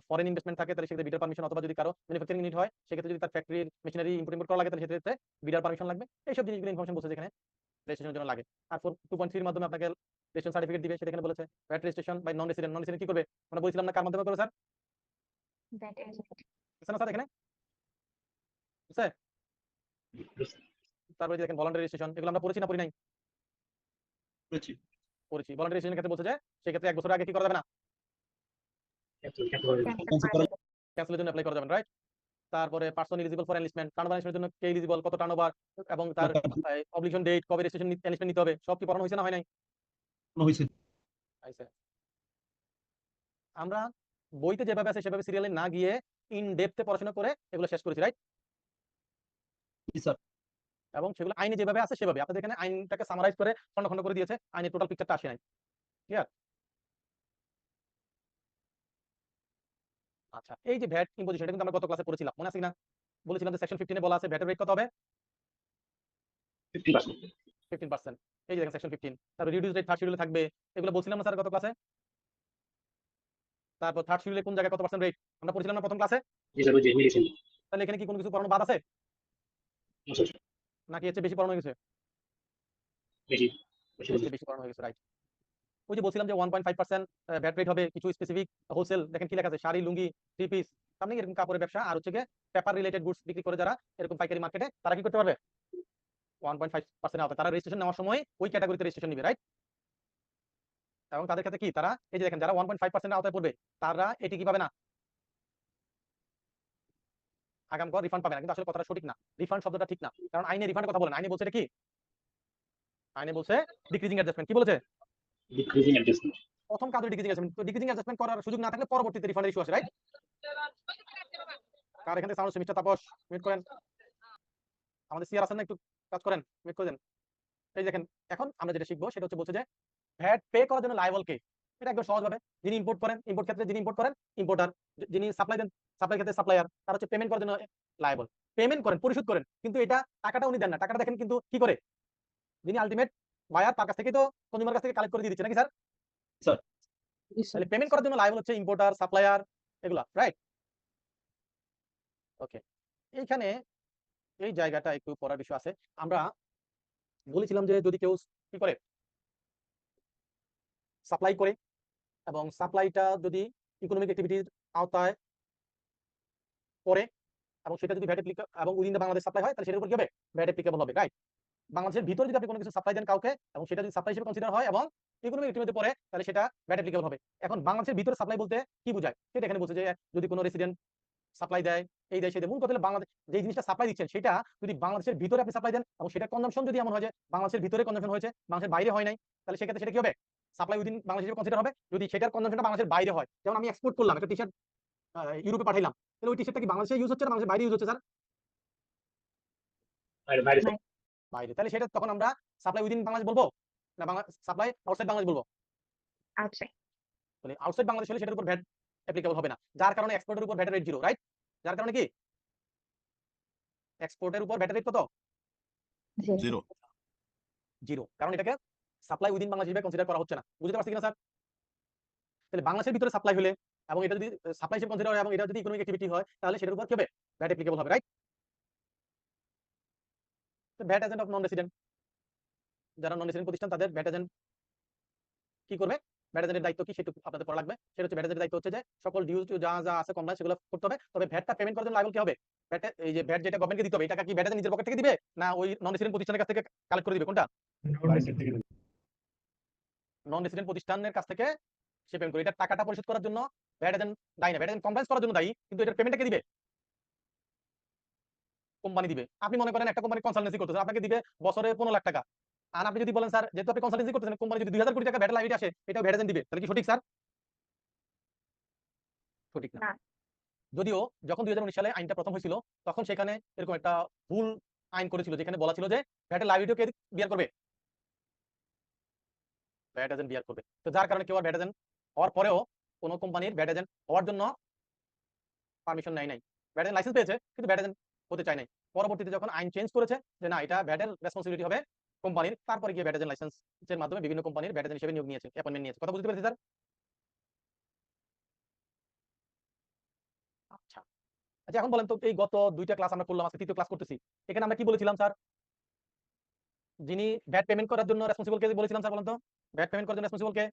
ফরেন ইনভেস্টমেন্ট থাকে তাহলে সেক্ষেত্রে বিডার পারমিশন, অথবা যদি কারো ম্যানুফ্যাকচারিং ইউনিট হয় সেক্ষেত্রে যদি তার ফ্যাক্টরির মেশিনারি ইম্পোর্ট করা লাগে তাহলে সেক্ষেত্রে বিডার পারমিশন লাগবে। এইসব জিনিসগুলো ইনফরমেশন বলছে যেখানে রেজিস্ট্রেশনের জন্য লাগে। আর 2.3 এর মাধ্যমে আপনাকে রেজিস্ট্রেশন সার্টিফিকেট দিবে, সেটা এখানে বলেছে। VAT registration by non resident কি করবে আমরা বলেছিলাম না, কার মাধ্যমে করবে স্যার? বুঝছেন না স্যার এখানে? বুঝছে? তারপরে দেখেন ভলান্টারি রেজিস্ট্রেশন, এগুলো আমরা পড়েছি না পড়ি নাই? পড়েছি। ভলান্টারি রেজিস্ট্রেশনের ক্ষেত্রে বলছে যে সেক্ষেত্রে 1 বছর আগে কি করা যাবে না, ক্যান্সেলের জন্য অ্যাপ্লাই করা যাবে, রাইট? তারপরে person eligible for enlistment, turnover এনলিস্টমেন্টের জন্য কে এলিজিবল, কত টার্নওভার, এবং তার অবলিগেশন ডেট, কবে রেজিস্ট্রেশন এনলিস্টমেন্ট নিতে হবে, সব কি পড়ানো হয়েছে না হয় নাই? হয়েছে। আইছে। আমরা বইতে যেভাবে আছে সেভাবে সিরিয়ালে না গিয়ে ইন ডেপথে পড়াশোনা করে এগুলো শেষ করেছি, রাইট? জি স্যার। এবং সেগুলো আইনে যেভাবে আছে সেভাবে। আপনাদের এখানে আইনটাকে সামারাইজ করে খন্ড খন্ড করে দিয়েছে, আইনের টোটাল পিকচারটা আসে নাই। ক্লিয়ার? আচ্ছা, এই যে ভ্যাট ইম্পোজিশন, এটা কিন্তু আমরা গত ক্লাসে পড়েছিলাম, মনে আছে কিনা? বলেছিলাম যে সেকশন 15 এ বলা আছে ভ্যাটের রেট কত হবে? 50%। 15%। এই যে দেখেন সেকশন 15। তারপর রিডিউস রেট থার্ড শিডিউলে থাকবে, এগুলো বলছিলাম না স্যার গত ক্লাসে? তারপর থার্ড শিডিউলে কোন জায়গায় কত পার্সেন্ট রেট আমরা পড়েছিলাম না প্রথম ক্লাসে? জি স্যার, ওই যে মেডিসিন। তাহলে এখানে কি কোনো কিছু পড়ানো বাদ আছে স্যার নাকি এর চেয়ে বেশি পড়ানো হয়ে গেছে? বেশি বেশি এর চেয়ে বেশি পড়ানো হয়ে গেছে, রাইট। ওই যে বলছিলাম যে 1.5% ভ্যাট রেট হবে কিছু স্পেসিফিক হোলসেল, দেখেন কি লেখা আছে, শাড়ি, লুঙ্গি, থ্রি পিস, সামনে এরকম কাপড়ের ব্যবসা আর হচ্ছে গিয়ে পেপার রিলেটেড গুডস বিক্রি করে যারা এরকম পাইকারি মার্কেটে, তারা কি করতে পারবে? 1.5% আওতায় তারা রেজিস্ট্রেশন নেওয়ার সময় ওই ক্যাটাগরিতে রেজিস্ট্রেশন নিবে, রাইট। এবং তাদের ক্ষেত্রে কি, তারা এই যে দেখেন যারা 1.5% আওতায় পড়বে তারা এটি কি পাবে না, আগাম কর রিফান্ড পাবে না। কিন্তু আসলে কথাটা সঠিক না, রিফান্ড শব্দটা ঠিক না, কারণ আইনে রিফান্ডের কথা বলেন, আইনে বলছে এটা কি, আইনে বলছে ডিক্রিজিং অ্যাডজাস্টমেন্ট। কি বলেছে? Decreasing adjustment. প্রথম কাজ ডিক্রিজিং অ্যাডজাস্টমেন্ট। তো ডিক্রিজিং অ্যাডজাস্টমেন্ট করার সুযোগ না থাকলে পরবর্তীতে রিফান্ডের ইস্যু আসে, রাইট। কার এখানে সাউন্ড মিস্টার তাপস মিউট করেন, আমাদের সিআর আছেন না, একটু কাজ করেন, মিউট করে দেন। এই দেখেন এখন আমরা যেটা শিখবো সেটা হচ্ছে বলছে যে ভ্যাট পে করার জন্য লায়াবল কে। এটা একদম সহজভাবে, যিনি ইম্পোর্ট করেন, ইম্পোর্ট ক্ষেত্রে যিনি ইম্পোর্ট করেন ইম্পোর্টার, যিনি সাপ্লাই দেন সাপ্লাই ক্ষেত্রে সাপ্লায়ার, তার হচ্ছে পেমেন্ট করার জন্য লায়াবল। পেমেন্ট করেন, পরিশোধ করেন, কিন্তু এটা টাকাটা উনি দেন না, টাকাটা দেখেন কিন্তু কি করে, যিনি আলটিমেট বায়ার তার কাছ থেকে তো কনজিউমার কাছ থেকে কালেক্ট করে দিয়ে দিচ্ছে নাকি স্যার? তাহলে পেমেন্ট করার জন্য লায়াবল হচ্ছে ইম্পোর্টার, সাপ্লায়ার, এগুলা, রাইট। ওকে, এইখানে এই জায়গাটা একটু পড়ার বিষয় আছে। আমরা বলেছিলাম যে যদি কেউ কি করে, সাপ্লাই করে, এবং সাপ্লাইটা যদি ইকোনমিক অ্যাক্টিভিটির আওতায় পড়ে এবং সেটা যদি ভ্যাট এবং উইদিন দ্য বাংলাদেশ সাপ্লাই হয়, তাহলে সেটার উপর কি হবে, ভ্যাট অ্যাপ্লিকেবল হবে, রাইট। বাংলাদেশের ভিতরে যদি আপনি কোনো কিছু সাপ্লাই দেন কাউকে এবং সেটা যদি সাপ্লাই হিসেবে কনসিডার হয় এবং ইকোনমিক অ্যাক্টিভিটিতে পড়ে, তাহলে সেটা ভ্যাট অ্যাপ্লিকেবল হবে। এখন বাংলাদেশের ভিতরে সাপ্লাই বলতে কি বোঝায় সেটা এখানে বলছে যে যদি কোনো রেসিডেন্ট সাপ্লাই দেয়, এই দেয় সেই দেয়, মূল কথা হলো বাংলাদেশ যে জিনিসটা সাপ্লাই দিচ্ছেন সেটা যদি বাংলাদেশের ভিতরে আপনি সাপ্লাই দেন এবং সেটা কনজাম্পশন যদি এমন হয় যে বাংলাদেশের ভিতরে কনজাম্পশন হয়েছে, বাংলাদেশের বাইরে হয় নাই, তাহলে সেক্ষেত্রে সেটা কি হবে, সাপ্লাই উইদিন বাংলাদেশ হিসেবে কনসিডার হবে। যদি সেটার কনজাম্পশনটা বাংলাদেশের বাইরে হয়, যেমন আমি এক্সপোর্ট করলাম একটা টি শার্ট ইউরোপে পাঠাইলাম, তাহলে ওই টি শার্টটা কি বাংলাদেশে ইউজ হচ্ছে না বাংলাদেশের বাইরে ইউজ হচ্ছে স্যার? বাইরে বাইরে। তাহলে সেটা তখন আমরা সাপ্লাই উইদিন বাংলাদেশ বলবো না সাপ্লাই আউটসাইড বাংলাদেশ বলবো? আউটসাইড। মানে আউটসাইড বাংলাদেশ হলে সেটার উপর ভ্যাট অ্যাপ্লিকেবল হবে না, যার কারণে এক্সপোর্টের উপর ভ্যাট রেট 0, রাইট। যার কারণে কি এক্সপোর্টের উপর ভ্যাট রেট কত? 0 0, কারণ এটাকে সাপ্লাই উইদিন বাংলাদেশ হিসেবে কনসিডার করা হচ্ছে না। বুঝতে পারছেন কিনা স্যার? তাহলে বাংলাদেশের ভিতরে সাপ্লাই হলে এবং এটা যদি সাপ্লাই হিসেবে কনসিডার হয় এবং এটা যদি ইকোনমিক অ্যাক্টিভিটি হয়, তাহলে সেটার উপর কি হবে, ভ্যাট অ্যাপ্লিকেবল হবে, right. VAT agent of non resident, যারা নন রেসিডেন্ট প্রতিষ্ঠান তাদের ভ্যাট এজেন্ট কি করবে, ভ্যাট এজেন্টের দায়িত্ব কি সেটা আপনাদের পড়া লাগবে। সেটা হচ্ছে ভ্যাট এজেন্টের দায়িত্ব হচ্ছে যে সকল ডিউ যা যা আছে কমপ্লায়েন্স সেগুলো করতে হবে। তবে ভ্যাটটা পেমেন্ট করার জন্য লায়াবল কি হবে, ভ্যাট এই যে ভ্যাট যেটা গভর্নমেন্টকে দিতে হবে, এটা কি ভ্যাট এজেন্ট নিজের পকেট থেকে দিবে না ওই নন রেসিডেন্ট প্রতিষ্ঠানের কাছ থেকে কালেক্ট করে দিবে, কোনটা? নন রেসিডেন্ট প্রতিষ্ঠানের কাছ থেকে সে পেমেন্ট করে, এটা টাকাটা পরিশোধ করার জন্য ভ্যাট এজেন্ট দায়ী না, ভ্যাট এজেন্ট কমপ্লায়েন্স করার জন্য দায়ী, কিন্তু এটার পেমেন্টটা কে দিবে, কোম্পানি দিবে। আপনি মনে করেন একটা কোম্পানি কনসালটেন্সি করতেছেন, আপনাকে দিবে বছরে 15 লাখ টাকা, আর আপনি যদি বলেন স্যার যেহেতু আপনি কনসালটেন্সি করতেছেন, কোম্পানি যদি 2000 কোটি টাকা ভ্যাট লাইবিলিটি আসে, এটাও ভ্যাট এজেন্ট দিবে, তাহলে কি সঠিক স্যার? সঠিক না। না। যদিও যখন 2019 সালে আইনটা প্রথম হয়েছিল তখন সেখানে এরকম একটা ভুল আইন করেছিল, যেখানে বলা ছিল যে ভ্যাটের লাইবিলিটিও কে বিয়ার করবে, ভ্যাট এজেন্ট বিয়ার করবে। তো যার কারণে কেউ আর ভ্যাট এজেন্ট হওয়ার পরেও কোনো কোম্পানির ভ্যাট এজেন্ট হওয়ার জন্য পারমিশন নেয় নাই, ভ্যাট এজেন্ট লাইসেন্স পেয়েছে কিন্তু ভ্যাট এজেন্ট হতে চায় নাই। পরবর্তীতে যখন আইন চেঞ্জ করেছে যে না এটা ভ্যাটের রেসপন্সিবিলিটি হবে কোম্পানির, তারপরে গিয়ে ভ্যাট এজেন্ট লাইসেন্সের মাধ্যমে বিভিন্ন কোম্পানির ভ্যাট এজেন্ট হিসেবে নিয়োগ নিয়েছে, অ্যাপয়েন্টমেন্ট নিয়েছে। কথা বুঝতে পেরেছি স্যার? আচ্ছা আচ্ছা, এখন বলেন তো এই গত 2টা ক্লাস আমরা করলাম, আজকে 3য় ক্লাস করতেছি, এখানে আমরা কি বলেছিলাম স্যার, যিনি ভ্যাট পেমেন্ট করার জন্য রেসপন্সিবল কে বলেছিলাম স্যার, বলেন তো ভ্যাট পেমেন্ট করার জন্য রেসপন্সিবল কে?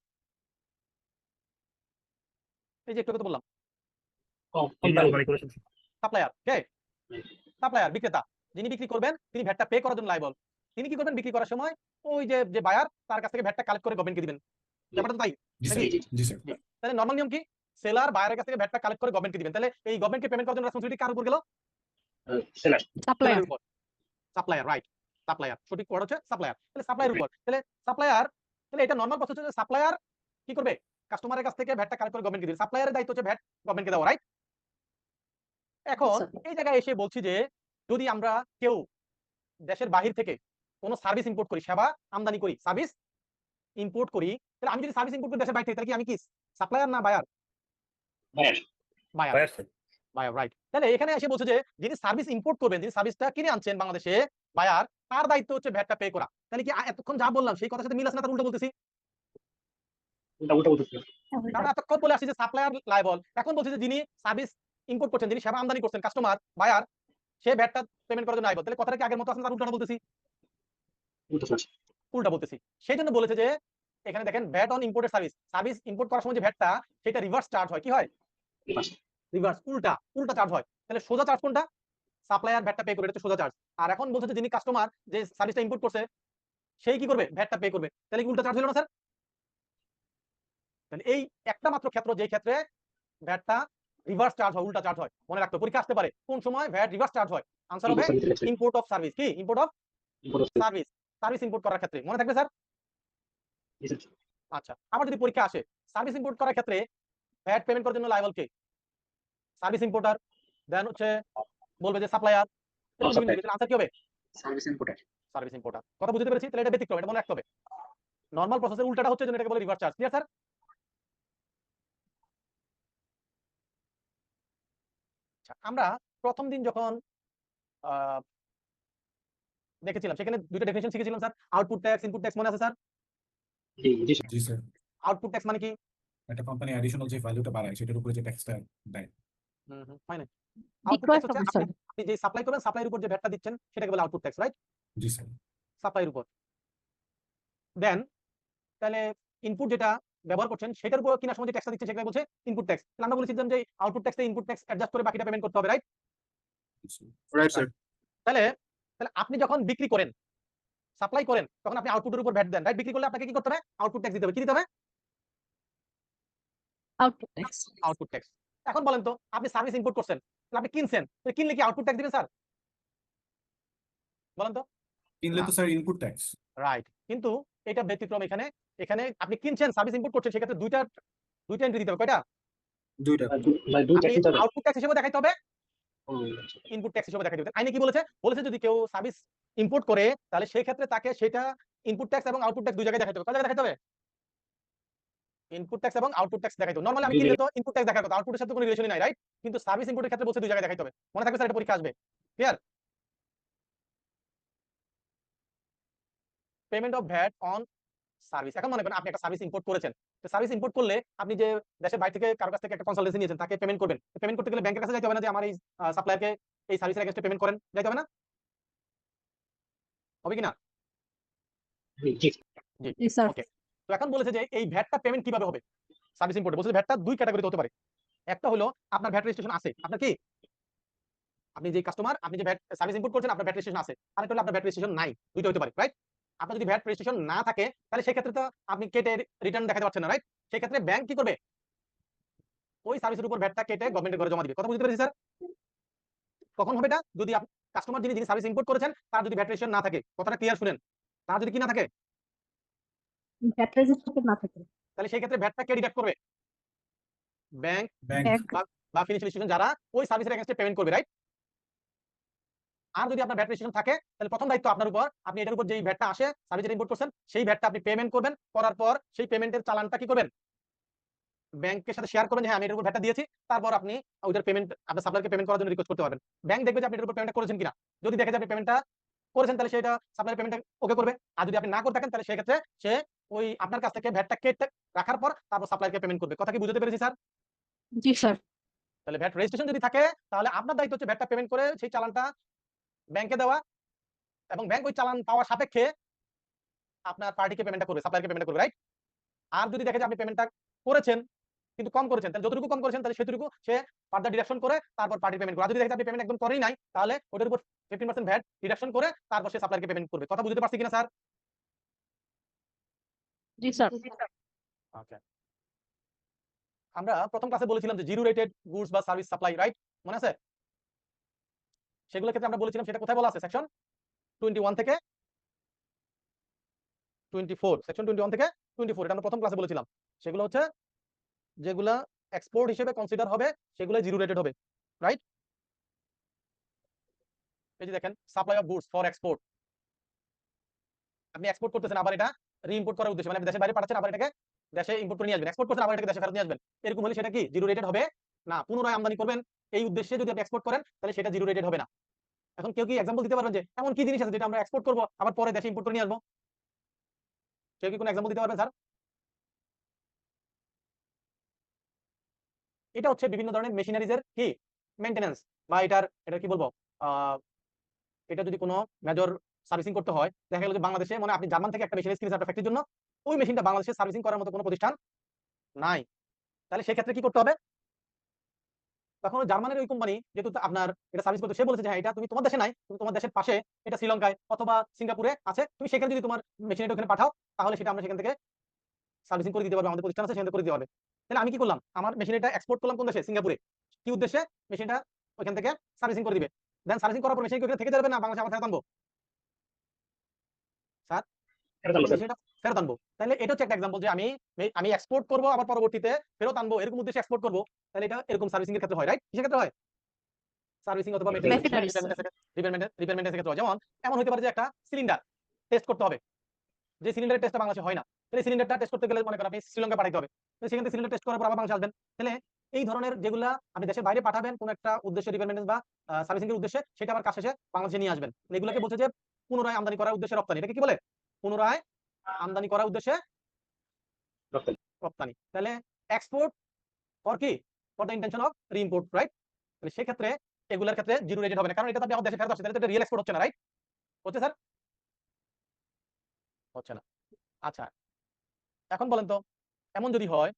এই যে একটু কথা বললাম, সাপ্লায়ার কে, সাপ্লায়ার বিক্রেতা, যিনি বিক্রি করবেন তিনি ভ্যাটটা পে করার জন্য লায়াবল। তিনি কি করবেন, বিক্রি করার সময় ওই যে বায়ার তার কাছ থেকে ভ্যাটটা কালেক্ট করে গভর্নমেন্টকে দিবেন, ব্যাপারটা তো তাই জি স্যার, নাকি? জি স্যার। তাহলে নরমাল নিয়ম কি, সেলার বায়ারের কাছ থেকে ভ্যাটটা কালেক্ট করে গভর্নমেন্টকে দিবেন, তাহলে এই গভর্নমেন্টকে পেমেন্ট করার জন্য রেসপন্সিবিলিটি কার উপর গেল, সেলার। সাপ্লায়ার। সেলারের উপর। সাপ্লায়ার, রাইট, সাপ্লায়ার, সঠিক ওয়ার্ড হচ্ছে সাপ্লায়ার। তাহলে সাপ্লায়ারের উপর, তাহলে সাপ্লায়ার, তাহলে এটা নরমাল প্রসেস হচ্ছে সাপ্লায়ার কি করবে, কাস্টমারের কাছ থেকে ভ্যাটটা কালেক্ট করে গভর্নমেন্টকে দিবে, সাপ্লায়ারের দায়িত্ব হচ্ছে ভ্যাট গভর্নমেন্টকে দেওয়া, রাইট। এখন এই জায়গায় এসে বলছি যে যদি আমরা কেউ দেশের বাহির থেকে কোনো সার্ভিস ইম্পোর্ট করি, সেবা আমদানি করি, সার্ভিস ইম্পোর্ট করি, তাহলে আমি যদি সার্ভিস ইম্পোর্ট করি দেশের বাইরে থেকে, তাহলে কি আমি কি সাপ্লায়ার না buyer? Buyer buyer, buyer sir buyer, right. তাহলে এখানে এসে বলছে যে যিনি সার্ভিস ইম্পোর্ট করবেন, যিনি সার্ভিসটা কিনে আনছেন বাংলাদেশে, বায়ার, তার দায়িত্ব হচ্ছে ভ্যাটটা পে করা। তাহলে কি এতক্ষণ যা বললাম সেই কথার সাথে মিল আছে না, তার উল্টো বলতেছি? উল্টা উল্টা বলতেছি কারণ এতক্ষণ বলে আসছি যে সাপ্লায়ার লায়াবল, এখন বলছে যে যিনি সার্ভিস ইম্পোর্ট করছেন, যিনি সেবা আমদানি করছেন, কাস্টমার, বায়ার, সে ভ্যাটটা পেমেন্ট করার জন্য লায়াবল। তাহলে কথাটা কি আগের মতো আছে না, তার উল্টাটা বলতেছি? উল্টা স্যার উল্টা বলতেছি। সেই জন্য বলেছে যে এখানে দেখেন VAT on imported service, service import করার সময় যে ভ্যাটটা, সেটা রিভার্স চার্জ হয়। কি হয়? রিভার্স, উল্টা, উল্টা চার্জ হয়। তাহলে সোজা চার্জ কোনটা? সাপ্লায়ার ভ্যাটটা পে করবে, এটা হচ্ছে সোজা চার্জ। আর এখন বলছে যে যিনি কাস্টমার, যে সার্ভিসটা ইম্পোর্ট করছে, সেই কি করবে? ভ্যাটটা পে করবে। তাহলে কি উল্টা চার্জ হলো না স্যার? তাহলে এই একটা মাত্র ক্ষেত্র, যে ক্ষেত্রে ভ্যাটটা রিভার্স চার্জ হয়, উল্টা চার্জ হয়। মনে রাখতে পরীক্ষা আসতে পারে কোন সময় ভ্যাট রিভার্স চার্জ হয়। আনসার হবে ইম্পোর্ট অফ সার্ভিস। কি import of service? Service import করার ক্ষেত্রে মনে থাকবে স্যার। আচ্ছা, আবার যদি পরীক্ষা আসে সার্ভিস ইম্পোর্ট করার ক্ষেত্রে ভ্যাট পেমেন্ট করার জন্য লায়াবল কে? সার্ভিস ইম্পোর্টার, দেন হচ্ছে বলবে যে সাপ্লায়ার। আনসার কি হবে? Service importer service importer. কথা বুঝতে পেরেছি? তাহলে এটা ব্যতিক্রম, এটা মনে রাখতে হবে। নরমাল প্রসেসের উল্টাটা হচ্ছে যেটা, এটাকে বলে রিভার্স চার্জ। Clear sir? আচ্ছা, আমরা প্রথম দিন যখন দেখেছিলাম, সেখানে দুইটা ডেফিনিশন শিখেছিলাম sir, output tax, input tax, মনে আছে স্যার? জি জি স্যার জি স্যার। আউটপুট ট্যাক্স মানে কি? একটা কোম্পানি অ্যাডিশনাল যে ভ্যালুটা বাড়ায় সেটার উপরে যে ট্যাক্সটা দেয়। হয় না? আউটপুট Required ট্যাক্স হচ্ছে from the আপনি যে সাপ্লাই করবেন, সাপ্লাইয়ের উপর যে ভ্যাটটা দিচ্ছেন, সেটাকে বলে আউটপুট ট্যাক্স, রাইট? জি স্যার। সাপ্লাইয়ের উপর। দেন তাহলে ইনপুট যেটা ব্যবহার করছেন, সেটার উপর কিনার সময় যে ট্যাক্সটা দিচ্ছেন, সেটাকে বলছে ইনপুট ট্যাক্স। তাহলে আমরা বলেছিলাম যে আউটপুট ট্যাক্সে ইনপুট ট্যাক্স অ্যাডজাস্ট করে বাকিটা পেমেন্ট করতে হবে, রাইট? রাইট স্যার তাহলে তাহলে আপনি যখন বিক্রি করেন, সাপ্লাই করেন, তখন আপনি আউটপুটের উপর ভ্যাট দেন, রাইট? বিক্রি করলে আপনাকে কি করতে হবে? আউটপুট ট্যাক্স দিতে হবে। কি দিতে হবে? output tax. Output tax. এখন বলেন তো, আপনি সার্ভিস ইম্পোর্ট করছেন, তাহলে আপনি কিনছেন, তো কিনলে কি আউটপুট ট্যাক্স দিবেন স্যার? বলেন তো। কিনলে তো স্যার ইনপুট ট্যাক্স। রাইট, কিন্তু এটা ব্যতিক্রম। এখানে এখানে আপনি কিনছেন, সার্ভিস ইম্পোর্ট করছেন, সেক্ষেত্রে দুইটা এন্ট্রি দিতে হবে। কয়টা? দুইটা। দুইটা আপনি কিনতে হবে আউটপুট ট্যাক্স হিসেবে দেখাইতে হবে, ও, ইনপুট ট্যাক্স হিসেবে দেখাইতে হবে। আইনে কি বলেছে? বলেছে যদি কেউ সার্ভিস ইম্পোর্ট করে, তাহলে সেই ক্ষেত্রে তাকে সেটা ইনপুট ট্যাক্স এবং আউটপুট ট্যাক্স দুই জায়গায় দেখাইতে হবে। কয় জায়গায় দেখাইতে হবে? ইনপুট ট্যাক্স এবং আউটপুট ট্যাক্স দেখাইতে হবে। নরমালি আমি কিনলে তো ইনপুট ট্যাক্স দেখার কথা, আউটপুটের সাথে কোনো রিলেশনই নাই, রাইট? কিন্তু সার্ভিস ইম্পোর্টের ক্ষেত্রে বলছে দুই জায়গায় দেখাইতে হবে। মনে থাকবে স্যার, এটা পরীক্ষা আসবে। Clear? Payment of VAT on service. এখন মনে করেন আপনি একটা সার্ভিস ইম্পোর্ট করেছেন, তো সার্ভিস ইম্পোর্ট করলে আপনি যে দেশের বাইরে থেকে কারো কাছ থেকে একটা কনসালটেন্সি নিয়েছেন, তাকে পেমেন্ট করবেন। পেমেন্ট করতে গেলে ব্যাংকের কাছে যাইতে হবে না যে আমার এই সাপ্লায়ারকে এই সার্ভিসের এগেইনস্টে পেমেন্ট করেন? যাইতে হবে না? হবে কি না? জি জি জি, Yes, sir. ওকে। তো এখন বলেছে যে এই ভ্যাটটা পেমেন্ট কিভাবে হবে সার্ভিস ইম্পোর্টে। বলছে ভ্যাটটা দুই ক্যাটাগরিতে হতে পারে। একটা হলো আপনার ভ্যাট রেজিস্ট্রেশন আছে, আপনার কি, আপনি যে কাস্টমার, আপনি যে ভ্যাট সার্ভিস ইম্পোর্ট করছেন, আপনার ভ্যাট রেজিস্ট্রেশন আছে। আরেকটা হলো আপনার ভ্যাট রেজিস্ট্রেশন নাই। দুইটা হতে পারে, রাইট? আপনার যদি ভ্যাট রেজিস্ট্রেশন না থাকে, তাহলে সেই ক্ষেত্রে তো আপনি কেটে রিটার্ন দেখাতে পারছেন না, রাইট? সেই ক্ষেত্রে ব্যাংক কি করবে? ওই সার্ভিসের উপর ভ্যাটটা কেটে গভর্নমেন্টের ঘরে জমা দিবে। কথা বুঝতে পেরেছি স্যার? কখন হবে এটা? যদি কাস্টমার যিনি সার্ভিস ইম্পোর্ট করেছেন, তার যদি ভ্যাট রেজিস্ট্রেশন না থাকে, কথাটা ক্লিয়ার শুনেন, তার যদি কি না থাকে, VAT registered না থাকে। তাহলে সেই ক্ষেত্রে ভ্যাটটা কে ডিডাক্ট করবে? Bank bank. Bank. বা ফিনান্সিয়াল ইনস্টিটিউশন, যারা ওই সার্ভিসের এগেইনস্টে পেমেন্ট করবে, রাইট? আর যদি আপনার ভ্যাট রেজিস্ট্রেশন থাকে, তাহলে প্রথম দায়িত্ব আপনার উপর, আপনি এটার উপর যেই ভ্যাটটা আসে সার্ভিসের ইম্পোর্ট করছেন, সেই ভ্যাটটা আপনি পেমেন্ট করবেন। করার পর সেই পেমেন্টের চালানটা কি করবেন? ব্যাংকের সাথে শেয়ার করবেন যে হ্যাঁ আমি এটার উপর ভ্যাটটা দিয়েছি। তারপর আপনি ওইটার পেমেন্ট আপনার সাপ্লায়ারকে পেমেন্ট করার জন্য রিকোয়েস্ট করতে পারবেন। ব্যাংক দেখবে যে আপনি এটার উপর পেমেন্টটা করেছেন কিনা। যদি দেখে যে আপনি পেমেন্টটা করেছেন, তাহলে সেটা সাপ্লায়ার পেমেন্টটা ওকে করবে। আর যদি আপনি না করে থাকেন, তাহলে সেই ক্ষেত্রে সে ওই আপনার কাছ থেকে ভ্যাটটা কেটে রাখার পর তারপর সাপ্লায়ারকে পেমেন্ট করবে। কথা কি বুঝতে পেরেছি স্যার? জি স্যার। তাহলে ভ্যাট রেজিস্ট্রেশন যদি থাকে, তাহলে আপনার দায়িত্ব হচ্ছে ভ্যাটটা পেমেন্ট করে সেই চালানটা ব্যাংকে দেওয়া, এবং ব্যাংক ওই চালান পাওয়ার সাপেক্ষে আপনার পার্টিকে পেমেন্টটা করবে, সাপ্লায়ারকে পেমেন্ট করবে, রাইট? আর যদি দেখে যে আপনি পেমেন্টটা করেছেন কিন্তু কম করেছেন, তাহলে যতটুকু কম করেছেন তাহলে সেটুকু সে ফার্দার ডিডাকশন করে তারপর পার্টি পেমেন্ট করে। আর যদি দেখে আপনি পেমেন্ট একদম করেই নাই, তাহলে ওটার উপর 15% ভ্যাট ডিডাকশন করে তারপর সে সাপ্লায়ারকে পেমেন্ট করবে। কথা বুঝতে পারছি কিনা স্যার? জি স্যার। ওকে। আমরা প্রথম ক্লাসে বলেছিলাম যে জিরো রেটেড গুডস বা সার্ভিস সাপ্লাই, রাইট? মনে আছে? সেগুলোর ক্ষেত্রে আমরা বলেছিলাম, সেটা কোথায় বলা আছে? সেকশন 21 থেকে 24, সেকশন 21 থেকে 24, এটা আমরা প্রথম ক্লাসে বলেছিলাম। সেগুলো হচ্ছে যেগুলা এক্সপোর্ট হিসেবে কনসিডার হবে, সেগুলো জিরো রেটেড হবে, রাইট? এই যে দেখেন supply of goods for export, আপনি এক্সপোর্ট করতেছেন আবার এটা রি-ইম্পোর্ট করার উদ্দেশ্যে, মানে আপনি দেশের বাইরে পাঠাচ্ছেন আবার এটাকে দেশে ইম্পোর্ট করে নিয়ে আসবেন, এক্সপোর্ট করছেন আবার এটাকে দেশে ফেরত নিয়ে আসবেন, এরকম হলে সেটা কি জিরো রেটেড হবে না। পুনরায় আমদানি করবেন এই উদ্দেশ্যে যদি আপনি এক্সপোর্ট করেন তাহলে সেটা জিরো রেটেড হবে না। এখন কেউ কি এক্সাম্পল দিতে পারবেন যে এমন কি জিনিস আছে যেটা আমরা এক্সপোর্ট করবো আবার পরে দেশে ইম্পোর্ট করে নিয়ে আসবো? কেউ কি কোনো এক্সাম্পল দিতে পারবেন স্যার? এটা হচ্ছে বিভিন্ন ধরনের মেশিনারিজের কি মেইনটেনেন্স, বা এটা কি বলবো, এটা যদি কোনো মেজর সার্ভিসিং করতে হয়, দেখা গেল যে বাংলাদেশে মানে আপনি জার্মান থেকে একটা মেশিন কিনেছেন একটা ফ্যাক্টরির জন্য, ওই মেশিনটা বাংলাদেশে সার্ভিসিং করার মতো কোনো প্রতিষ্ঠান নাই, তাহলে সেক্ষেত্রে কি করতে হবে? তখন জার্মানের ওই কোম্পানি যেহেতু আপনার এটা সার্ভিস করতে, সে বলেছে যে হ্যাঁ এটা তুমি তোমার দেশে নাই, তুমি তোমার দেশের পাশে এটা শ্রীলঙ্কায় অথবা সিঙ্গাপুরে আছে, তুমি সেখানে যদি তোমার মেশিনটা ওখানে পাঠাও তাহলে সেটা আমরা সেখান থেকে সার্ভিসিং করে দিতে পারবো, আমাদের প্রতিষ্ঠান আছে সেখান থেকে করে দিতে হবে। তাহলে আমি কি করলাম, আমার মেশিনটা এক্সপোর্ট করলাম কোন দেশে? সিঙ্গাপুরে। কি উদ্দেশ্যে? মেশিনটা ওখান থেকে সার্ভিসিং করে দিবে, দেন সার্ভিসিং করার পর মেশিন কি ওখানে থেকে যাবে না বাংলাদেশে আবার ফেরত আনবো? স্যার মেশিনটা ফেরত আনবো, তাহলে এটা হচ্ছে একটা এক্সাম্পল যে আমি এক্সপোর্ট করবো আবার পরবর্তীতে ফেরত আনবো, এরকম উদ্দেশ্যে এক্সপোর্ট করবো, তাহলে এটা এরকম সার্ভিসিং এর ক্ষেত্রে হয়, রাইট? কিসের ক্ষেত্রে হয়? সার্ভিসিং অথবা Machineries, রিপেয়ারমেন্টের ক্ষেত্রে হয়। যেমন এমন হতে পারে যে একটা সিলিন্ডার টেস্ট করতে হবে, যে সিলিন্ডারের টেস্টটা বাংলাদেশে হয় না, তাহলে সিলিন্ডারটা টেস্ট করতে গেলে মনে করেন আপনি শ্রীলঙ্কা পাঠাইতে হবে, তো সেখান থেকে সিলিন্ডার টেস্ট করার পর আবার বাংলাদেশে আসবেন, তাহলে এই ধরনের যেগুলা আপনি দেশের বাইরে পাঠাবেন কোন একটা উদ্দেশ্যে রিপেয়ারমেন্ট বা সার্ভিসিং এর উদ্দেশ্যে, সেটা আবার কাজ শেষে বাংলাদেশে নিয়ে আসবেন, এগুলোকে বলছে যে পুনরায় আমদানি করার উদ্দেশ্যে রপ্তানি। এটাকে কি বলে? পুনরায় আমদানি করার উদ্দেশ্যে রপ্তানি। তাহলে এক্সপোর্ট ফর কি? For the intention of reimport, right? তাহলে সেই ক্ষেত্রে এগুলোর ক্ষেত্রে জিরো রেটেড হবে না, কারণ এটা তো আপনি আমার দেশে ফেরত আসছে, তাহলে তো এটা রিয়েল এক্সপোর্ট হচ্ছে না, রাইট? হচ্ছে স্যার? হচ্ছে না। আচ্ছা এখন বলেন তো, এমন যদি হয়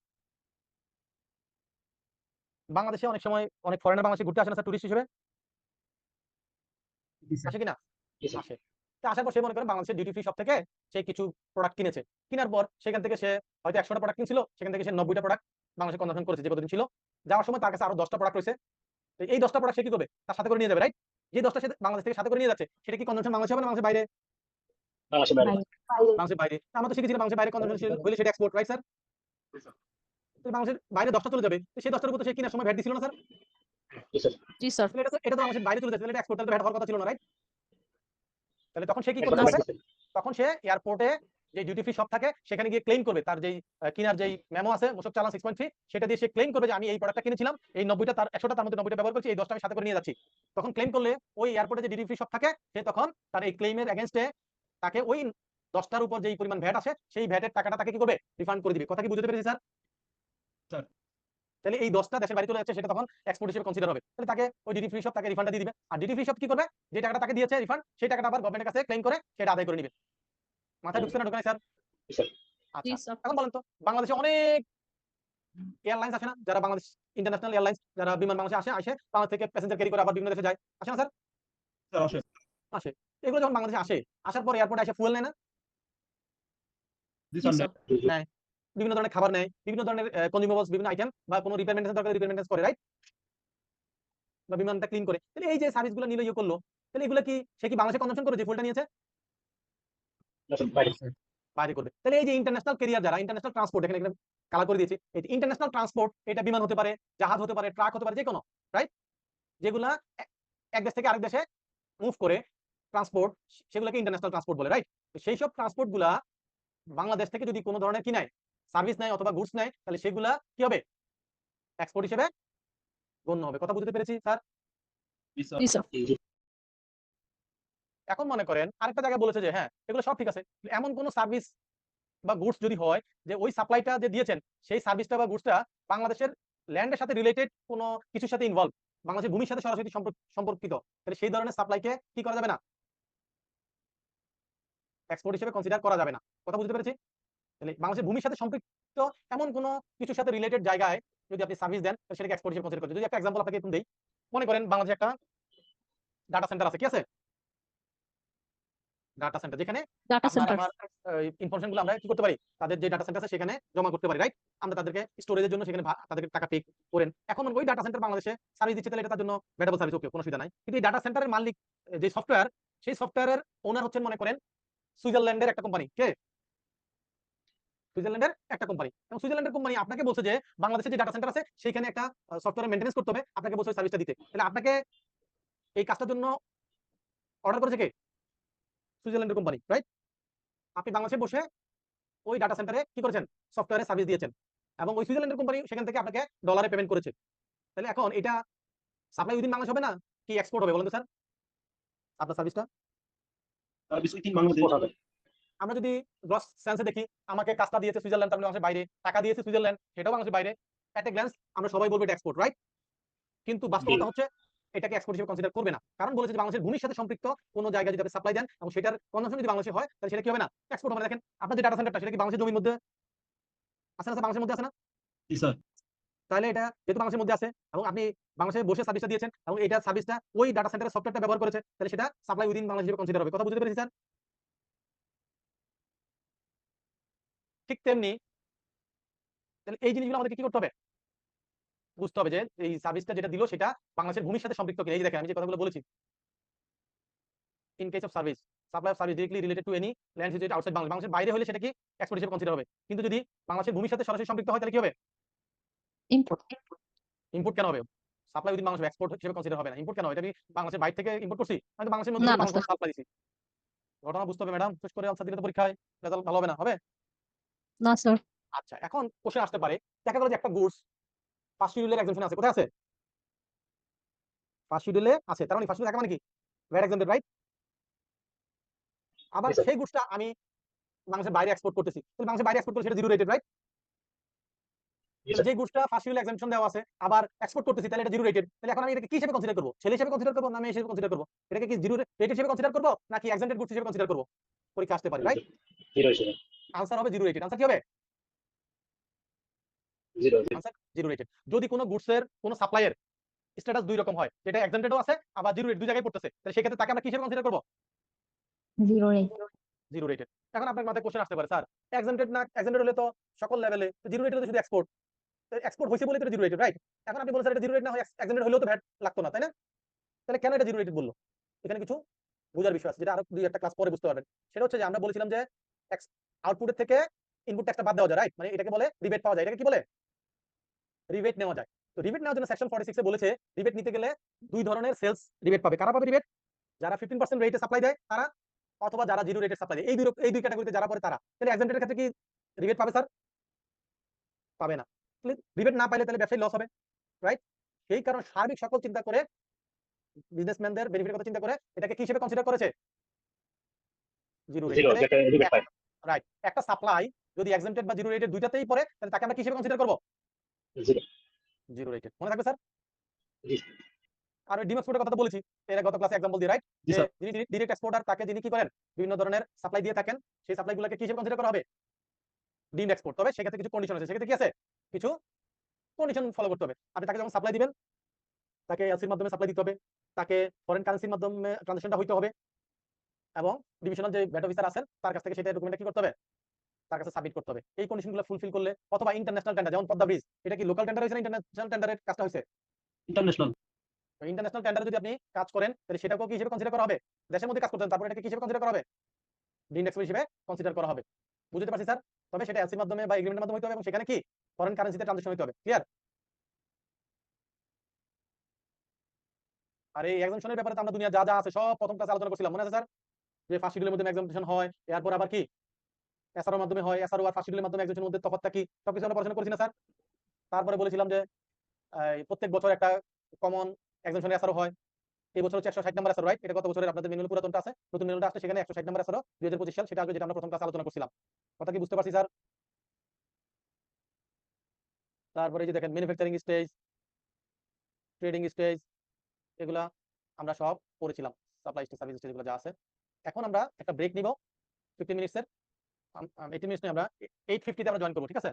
বাংলাদেশে অনেক সময় অনেক ফরেনার বাংলাদেশে ঘুরতে আসে না স্যার, টুরিস্ট হিসেবে আসে কিনা? আসে। তো আসার পর সে মনে করেন বাংলাদেশের ডিউটি ফ্রি শপ থেকে সে কিছু প্রোডাক্ট কিনেছে, কেনার পর সেখান থেকে সে হয়তো 100টা প্রোডাক্ট কিনছিল, সেখান থেকে সে 90টা প্রোডাক্ট বাংলাদেশে কনজাম্পশন করেছে যে কতদিন ছিল, যাওয়ার সময় তার কাছে আরো 10টা প্রোডাক্ট রয়েছে, তো এই 10টা প্রোডাক্ট সে কি করবে? তার সাথে করে নিয়ে যাবে, রাইট? যে 10টা সে বাংলাদেশ থেকে সাথে করে নিয়ে যাচ্ছে সেটা কি কনজাম্পশন বাংলাদেশে হবে না বাংলাদেশের বাইরে? বাংলাদেশের বাইরে। আমরা তো শিখেছিলাম বাংলাদেশের বাইরে কনজাম্পশন হলে সেটা এক্সপোর্ট, রাইট স্যার? তো বাংলাদেশের বাইরে 10টা চলে যাবে, তো সেই 10টার উপর তো সে কেনার সময় ভ্যাট দিছিল না স্যার? জি স্যার, তাহলে এটা তো বাংলাদেশের বাইরে চলে যাচ্ছে, তাহলে এটা এক্সপোর্ট, তাহলে ভ্যাট হওয়ার কথা ছিল না, রাইট? তাহলে তখন সে কি করতে হবে? তখন সে এয়ারপোর্টে যে ডিউটি ফ্রি শপ থাকে সেখানে গিয়ে ক্লেম করবে, তার যেই কিনার যেই মেমো আছে মোশক চালান 6.3, সেটা দিয়ে সে ক্লেম করবে যে আমি এই প্রোডাক্টটা কিনেছিলাম, এই 90টা তার 100টা তার মধ্যে 90টা ব্যবহার করছি, এই 10টা আমি সাথে করে নিয়ে যাচ্ছি। তখন ক্লেম করলে ওই এয়ারপোর্টে যে ডিউটি ফ্রি শপ থাকে সে তখন তার এই ক্লেমের এগেইনস্টে তাকে ওই 10টার উপর যেই পরিমাণ ভ্যাট আছে সেই ভ্যাটের টাকাটা তাকে কি করবে? রিফান্ড করে দিবে। কথা কি বুঝতে পেরেছি স্যার? স্যার। তাহলে এই 10টা দেশের বাইরে চলে যাচ্ছে, সেটা তখন এক্সপোর্ট হিসেবে কনসিডার হবে, তাহলে তাকে ওই ডিউটি ফ্রি শপ তাকে রিফান্ডটা দিয়ে দিবে, আর ডিউটি ফ্রি শপ কি করবে? যে টাকাটা তাকে দিয়েছে রিফান্ড, সেই টাকাটা আবার গভর্নমেন্টের কাছে ক্লেম করে সেটা আদায় করে নিবে। মাথায় ঢুকছে না ঢুকে নাই স্যার? জি আচ্ছা স্যার, এখন বলেন তো, বাংলাদেশে অনেক এয়ারলাইন্স আছে না, যারা বাংলাদেশ ইন্টারন্যাশনাল এয়ারলাইন্স, যারা বিমান বাংলাদেশে আসে বাংলাদেশ থেকে প্যাসেঞ্জার ক্যারি করে আবার বিভিন্ন দেশে যায়, আসে না স্যার? আসে। এগুলো যখন বাংলাদেশে আসে, আসার পর এয়ারপোর্টে এসে ফুয়েল নেয় না? জি স্যার, নেয়। বিভিন্ন ধরনের খাবার নেয়, বিভিন্ন ধরনের কনজিউমেবলস, বিভিন্ন আইটেম বা কোনো রিপেয়ারমেন্টের দরকার রিপেয়ারমেন্ট করে, রাইট? বা বিমানটা ক্লিন করে, তাহলে এই যে সার্ভিসগুলো নিল ইয়ে করলো, তাহলে এগুলো কি সে কি বাংলাদেশে কনজাম্পশন করে যে ফুয়েলটা নিয়েছে? বাইরে করবে। তাহলে এই যে ইন্টারন্যাশনাল ক্যারিয়ার, যারা ইন্টারন্যাশনাল ট্রান্সপোর্ট, এখানে কালার করে দিয়েছি, এই যে ইন্টারন্যাশনাল ট্রান্সপোর্ট, এটা বিমান হতে পারে, জাহাজ হতে পারে, ট্রাক হতে পারে, যে কোনো, রাইট? যেগুলা এক দেশ থেকে আরেক দেশে মুভ করে ট্রান্সপোর্ট, সেগুলোকে ইন্টারন্যাশনাল ট্রান্সপোর্ট বলে, রাইট? তো সেই সব ট্রান্সপোর্ট গুলা বাংলাদেশ থেকে যদি কোনো ধরনের কি নেয়, সার্ভিস নেয় অথবা গুডস নেয়, তাহলে সেগুলা কি হবে? এক্সপোর্ট হিসেবে গণ্য হবে। কথা বুঝতে পেরেছি স্যার? জি স্যার, এখন মনে করেন আরেকটা জায়গায় বলেছে যে হ্যাঁ এগুলো সব ঠিক আছে, এমন কোন সার্ভিস বা গুডস যদি হয় যে ওই সাপ্লাইটা যে দিয়েছেন সেই সার্ভিসটা বা গুডসটা বাংলাদেশের ল্যান্ডের সাথে রিলেটেড কোনো কিছুর সাথে ইনভলভ, বাংলাদেশের ভূমির সাথে সরাসরি সম্পর্কিত, তাহলে সেই ধরনের সাপ্লাইকে কি করা যাবে না? এক্সপোর্ট হিসেবে কনসিডার করা যাবে না। কথা বুঝতে পেরেছি? তাহলে বাংলাদেশের ভূমির সাথে সম্পৃক্ত এমন কোনো কিছুর সাথে রিলেটেড জায়গায় যদি আপনি সার্ভিস দেন, তাহলে সেটাকে এক্সপোর্ট হিসেবে কনসিডার করতে। যদি একটা এক্সাম্পল আপনাকে একটু দেই, মনে করেন বাংলাদেশে একটা ডাটা সেন্টার আছে, কি আছে? ডাটা সেন্টার, যেখানে ডাটা আপনার সেন্টার, আমার ইনফরমেশন গুলো আমরা কি করতে পারি, তাদের যে ডাটা সেন্টার আছে সেখানে জমা করতে পারি, রাইট? আমরা তাদেরকে স্টোরেজের জন্য সেখানে তাদেরকে টাকা পে করেন। এখন ওই ডাটা সেন্টার বাংলাদেশে সার্ভিস দিচ্ছে, তাহলে এটা তার জন্য ভ্যাটেবল সার্ভিস, ওকে, কোনো অসুবিধা নাই। কিন্তু এই ডাটা সেন্টারের মালিক যে সফটওয়্যার, সেই সফটওয়্যারের ওনার হচ্ছেন মনে করেন সুইজারল্যান্ডের একটা কোম্পানি। কে? সুইজারল্যান্ডের একটা কোম্পানি। এবং সুইজারল্যান্ডের কোম্পানি আপনাকে বলছে যে বাংলাদেশে যে ডাটা সেন্টার আছে সেখানে একটা সফটওয়্যার মেইনটেনেন্স করতে হবে, আপনাকে বলছে সার্ভিসটা দিতে। তাহলে আপনাকে এই কাজটার জন্য অর্ডার করেছে কে? সুইজারল্যান্ডের কোম্পানি, রাইট? আপনি বাংলাদেশে বসে ওই ডাটা সেন্টারে কি করেছেন? সফটওয়্যারে সার্ভিস দিয়েছেন এবং ওই সুইজারল্যান্ডের কোম্পানি সেখান থেকে আপনাকে ডলারে পেমেন্ট করেছে। তাহলে এখন এটা সাপ্লাই উইদিন বাংলাদেশ হবে না, কি এক্সপোর্ট হবে বলেন তো স্যার? আপনার সার্ভিসটা সার্ভিস উইথিন বাংলাদেশ হবে। আমরা যদি গ্রস সেন্সে দেখি, আমাকে কাজটা দিয়েছে সুইজারল্যান্ড, তার মানে বাংলাদেশের বাইরে, টাকা দিয়েছে সুইজারল্যান্ড, সেটাও বাংলাদেশের বাইরে। এট এ গ্ল্যান্স আমরা সবাই বলবো এটা এক্সপোর্ট, রাইট? কিন্তু বাস্তবতা হচ্ছে এটাকে এক্সপোর্ট হিসেবে কনসিডার করবে না, কারণ বলেছে যে বাংলাদেশের ভূমির সাথে সম্পৃক্ত কোনো জায়গায় যদি আপনি সাপ্লাই দেন এবং সেটার কনজাম্পশন যদি বাংলাদেশে হয়, তাহলে সেটা কি হবে না? এক্সপোর্ট হবে না। দেখেন আপনার যে ডাটা সেন্টারটা, সেটা কি বাংলাদেশের জমির মধ্যে আছে না? বাংলাদেশের মধ্যে আছে না? জি স্যার। তাহলে এটা যেহেতু বাংলাদেশের মধ্যে আছে এবং আপনি বাংলাদেশে বসে সার্ভিসটা দিয়েছেন এবং এটা সার্ভিসটা ওই ডাটা সেন্টারের সফটওয়্যারটা ব্যবহার করেছে, তাহলে সেটা সাপ্লাই উইদিন বাংলাদেশ হিসেবে কনসিডার হবে। কথা বুঝতে পেরেছি স্যার? ঠিক তেমনি তাহলে এই জিনিসগুলো আমাদেরকে কি করতে হবে? বুঝতে হবে যে এই সার্ভিসটা যেটা দিল সেটা বাংলাদেশের ভূমির সাথে সম্পৃক্ত কিনা। এই যে দেখেন আমি যে কথাগুলো বলেছি, in case of service, supply of service directly related to any land situated outside Bangladesh, বাংলাদেশের বাইরে হলে সেটা কি এক্সপোর্ট হিসেবে কনসিডার হবে। কিন্তু যদি বাংলাদেশের ভূমির সাথে সরাসরি সম্পৃক্ত হয়, তাহলে কি হবে? ইম্পোর্ট। ইম্পোর্ট কেন হবে? সাপ্লাই উইদিন বাংলাদেশ এক্সপোর্ট হিসেবে কনসিডার হবে না। ইম্পোর্ট কেন? এটা কি বাংলাদেশের বাইরে থেকে ইম্পোর্ট করছি? আমি তো বাংলাদেশের মধ্যে না, না, বাংলাদেশ স্যার। সাপ্লাই দিছি। ঘটনা বুঝতে হবে ম্যাডাম, শেষ করে আনসার দিলে তো পরীক্ষায় রেজাল্ট ভালো হবে না, হবে? না স্যার। আচ্ছা, এখন কোশ্চেন আসতে পারে, দেখা গেল যে একটা গুডস ফার্স্ট শিডিউলের এক্সাম্পশন আছে, কোথায় আছে? ফার্স্ট শিডিউলে আছে, তার মানে ফার্স্ট শিডিউল থাকা মানে কি ভ্যাট এক্সাম্পটেড, রাইট? আবার Yes, sir. সেই গুডসটা আমি বাংলাদেশের বাইরে এক্সপোর্ট করতেছি, তাহলে বাংলাদেশের বাইরে এক্সপোর্ট করলে সেটা zero rated, right? Yes, sir. যে গুডসটা ফার্স্ট শিডিউল এক্সাম্পশন দেওয়া আছে আবার এক্সপোর্ট করতেছি, তাহলে এটা জিরো রেটেড। তাহলে এখন আমি এটাকে কি হিসেবে কনসিডার করব? ছেলে হিসেবে কনসিডার করব না মেয়ে হিসেবে কনসিডার করব? এটাকে কি জিরো রেটেড হিসেবে কনসিডার করব নাকি এক্সাম্পটেড গুডস হিসেবে কনসিডার করব? পরীক্ষা আসতে পারে, রাইট? জিরো হিসেবে। আনসার হবে জিরো রেটেড। আনসার কি হবে? জিরো। Answer zero rated. যদি কোনো গুডসের কোনো সাপ্লাইয়ের স্ট্যাটাস দুই রকম হয়, যেটা এক্সাম্পটেডও আছে আবার জিরো রেট, দুই জায়গায় পড়তেছে, তাহলে সেক্ষেত্রে তাকে আমরা কি হিসেবে কনসিডার করব? Zero rate. Zero rated. এখন আপনার মাথায় কোশ্চেন আসতে পারে, স্যার এক্সাম্পটেড না, এক্সাম্পটেড হলে তো সকল লেভেলে, জিরো রেটেড হলে শুধু এক্সপোর্ট, এক্সপোর্ট হইছে বলে তো জিরো রেটেড, রাইট? এখন আপনি বলেন স্যার এটা জিরো রেট না হয় এক্সাম্পটেড হলেও তো ভ্যাট লাগতো না, তাই না? তাহলে কেন এটা জিরো রেটেড বললো? এখানে কিছু বোঝার বিষয় আছে, যেটা আরো দুই একটা ক্লাস পরে বুঝতে পারবেন। সেটা হচ্ছে যে আমরা বলেছিলাম যে আউটপুটের থেকে ইনপুট ট্যাক্সটা বাদ দেওয়া যায়, রাইট? মানে এটাকে বলে রিবেট পাওয়া যায়। এটাকে কি বলে? রিবেট নেওয়া যায়। তো রিবেট নেওয়ার জন্য সেকশন 46 এ বলেছে রিবেট নিতে গেলে দুই ধরনের সেলস রিবেট পাবে। কারা পাবে রিবেট? যারা 15% রেটে সাপ্লাই দেয় তারা, অথবা যারা জিরো রেটে সাপ্লাই দেয়। এই দুই ক্যাটাগরিতে যারা পড়ে তারা। তাহলে এক্সাম্পটেড ক্ষেত্রে কি রিবেট পাবে স্যার? পাবে না। তাহলে রিবেট না পাইলে তাহলে ব্যবসায়ী লস হবে, রাইট? সেই কারণে সার্বিক সকল চিন্তা করে বিজনেসম্যানদের বেনিফিটের কথা চিন্তা করে এটাকে কি হিসেবে কনসিডার করেছে? Zero rate. জিরো যেটা রিবেট পায়। রাইট। একটা সাপ্লাই যদি এক্সাম্পটেড বা জিরো রেটেড দুইটাতেই পড়ে, তাহলে তাকে আমরা কি হিসেবে কনসিডার করব? জিরো। Zero rated. মনে থাকবে স্যার? জি। আর ওই ডিম এক্সপোর্টের কথা তো বলেছি এর গত ক্লাসে एग्जांपल দিয়ে, রাইট? জি যে স্যার। যিনি ডাইরেক্ট এক্সপোর্টার তাকে যিনি কি করেন বিভিন্ন ধরনের সাপ্লাই দিয়ে থাকেন, সেই সাপ্লাইগুলোকে কি হিসেবে কনসিডার করা হবে? ডিম এক্সপোর্ট। তবে সেক্ষেত্রে কিছু কন্ডিশন আছে, সেক্ষেত্রে কি আছে? কিছু কন্ডিশন ফলো করতে হবে। আপনি তাকে যখন সাপ্লাই দিবেন, তাকে এলসির মাধ্যমে সাপ্লাই দিতে হবে, তাকে ফরেন কারেন্সির মাধ্যমে ট্রানজাকশনটা হইতে হবে এবং ডিভিশনাল যে ভ্যাট অফিসার আছেন তার কাছ থেকে সেটা ডকুমেন্টটা কি করতে হবে? তার কাছে সাবমিট করতে হবে। এই কন্ডিশনগুলো ফুলফিল করলে, অথবা ইন্টারন্যাশনাল টেন্ডার, যেমন পদ্মা ব্রিজ, এটা কি লোকাল টেন্ডার হয়েছে না ইন্টারন্যাশনাল টেন্ডারের কাজটা হয়েছে? ইন্টারন্যাশনাল। ইন্টারন্যাশনাল টেন্ডারে যদি আপনি কাজ করেন, তাহলে সেটাকেও কি হিসেবে কনসিডার করা হবে? দেশের মধ্যে কাজ করতেন, তারপর এটাকে কি হিসেবে কনসিডার করা হবে? ডিন এক্সপোর্ট হিসেবে কনসিডার করা হবে। বুঝতে পারছি স্যার? তবে সেটা এলসির মাধ্যমে বা এগ্রিমেন্টের মাধ্যমে হতে হবে এবং সেখানে কি ফরেন কারেন্সিতে ট্রানজাকশন হতে হবে। ক্লিয়ার? আর এই এক্সাম্পশনের ব্যাপারে তো আমরা দুনিয়া যা যা আছে সব প্রথম ক্লাসে আলোচনা করছিলাম, মনে আছে স্যার? যে ফার্স্ট শিডিউলের মধ্যে এক্সাম্পশন হয়, এরপর আবার কি এসআরওর মাধ্যমে হয়, এসআরও আর ফার্স্ট শিডিউলের মাধ্যমে এক্সাম্পশনের মধ্যে তফাৎটা কি, সবকিছু আমরা পড়াশোনা করছি না স্যার? তারপরে বলেছিলাম যে প্রত্যেক বছর একটা কমন এক্সাম্পশন এসআরও হয়। এই বছর হচ্ছে 160 নাম্বার এসআরও, রাইট? এটা গত বছরের আপনাদের ম্যানুয়াল পুরাতনটা আছে, নতুন ম্যানুয়ালটা আসছে, সেখানে 160 নাম্বার এসআরও 2025 সাল সেটা আসবে, যেটা আমরা প্রথম ক্লাসে আলোচনা করছিলাম। কথা কি বুঝতে পারছি স্যার? তারপরে এই যে দেখেন ম্যানুফ্যাকচারিং স্টেজ, ট্রেডিং স্টেজ, এগুলা আমরা সব পড়েছিলাম। সাপ্লাই স্টেজ, সার্ভিস স্টেজ, এগুলো যা আছে। এখন আমরা একটা ব্রেক নিব 15 মিনিটসের। 18 মিনিটস নিয়ে আমরা 8:50 তে আমরা জয়েন করব, ঠিক আছে?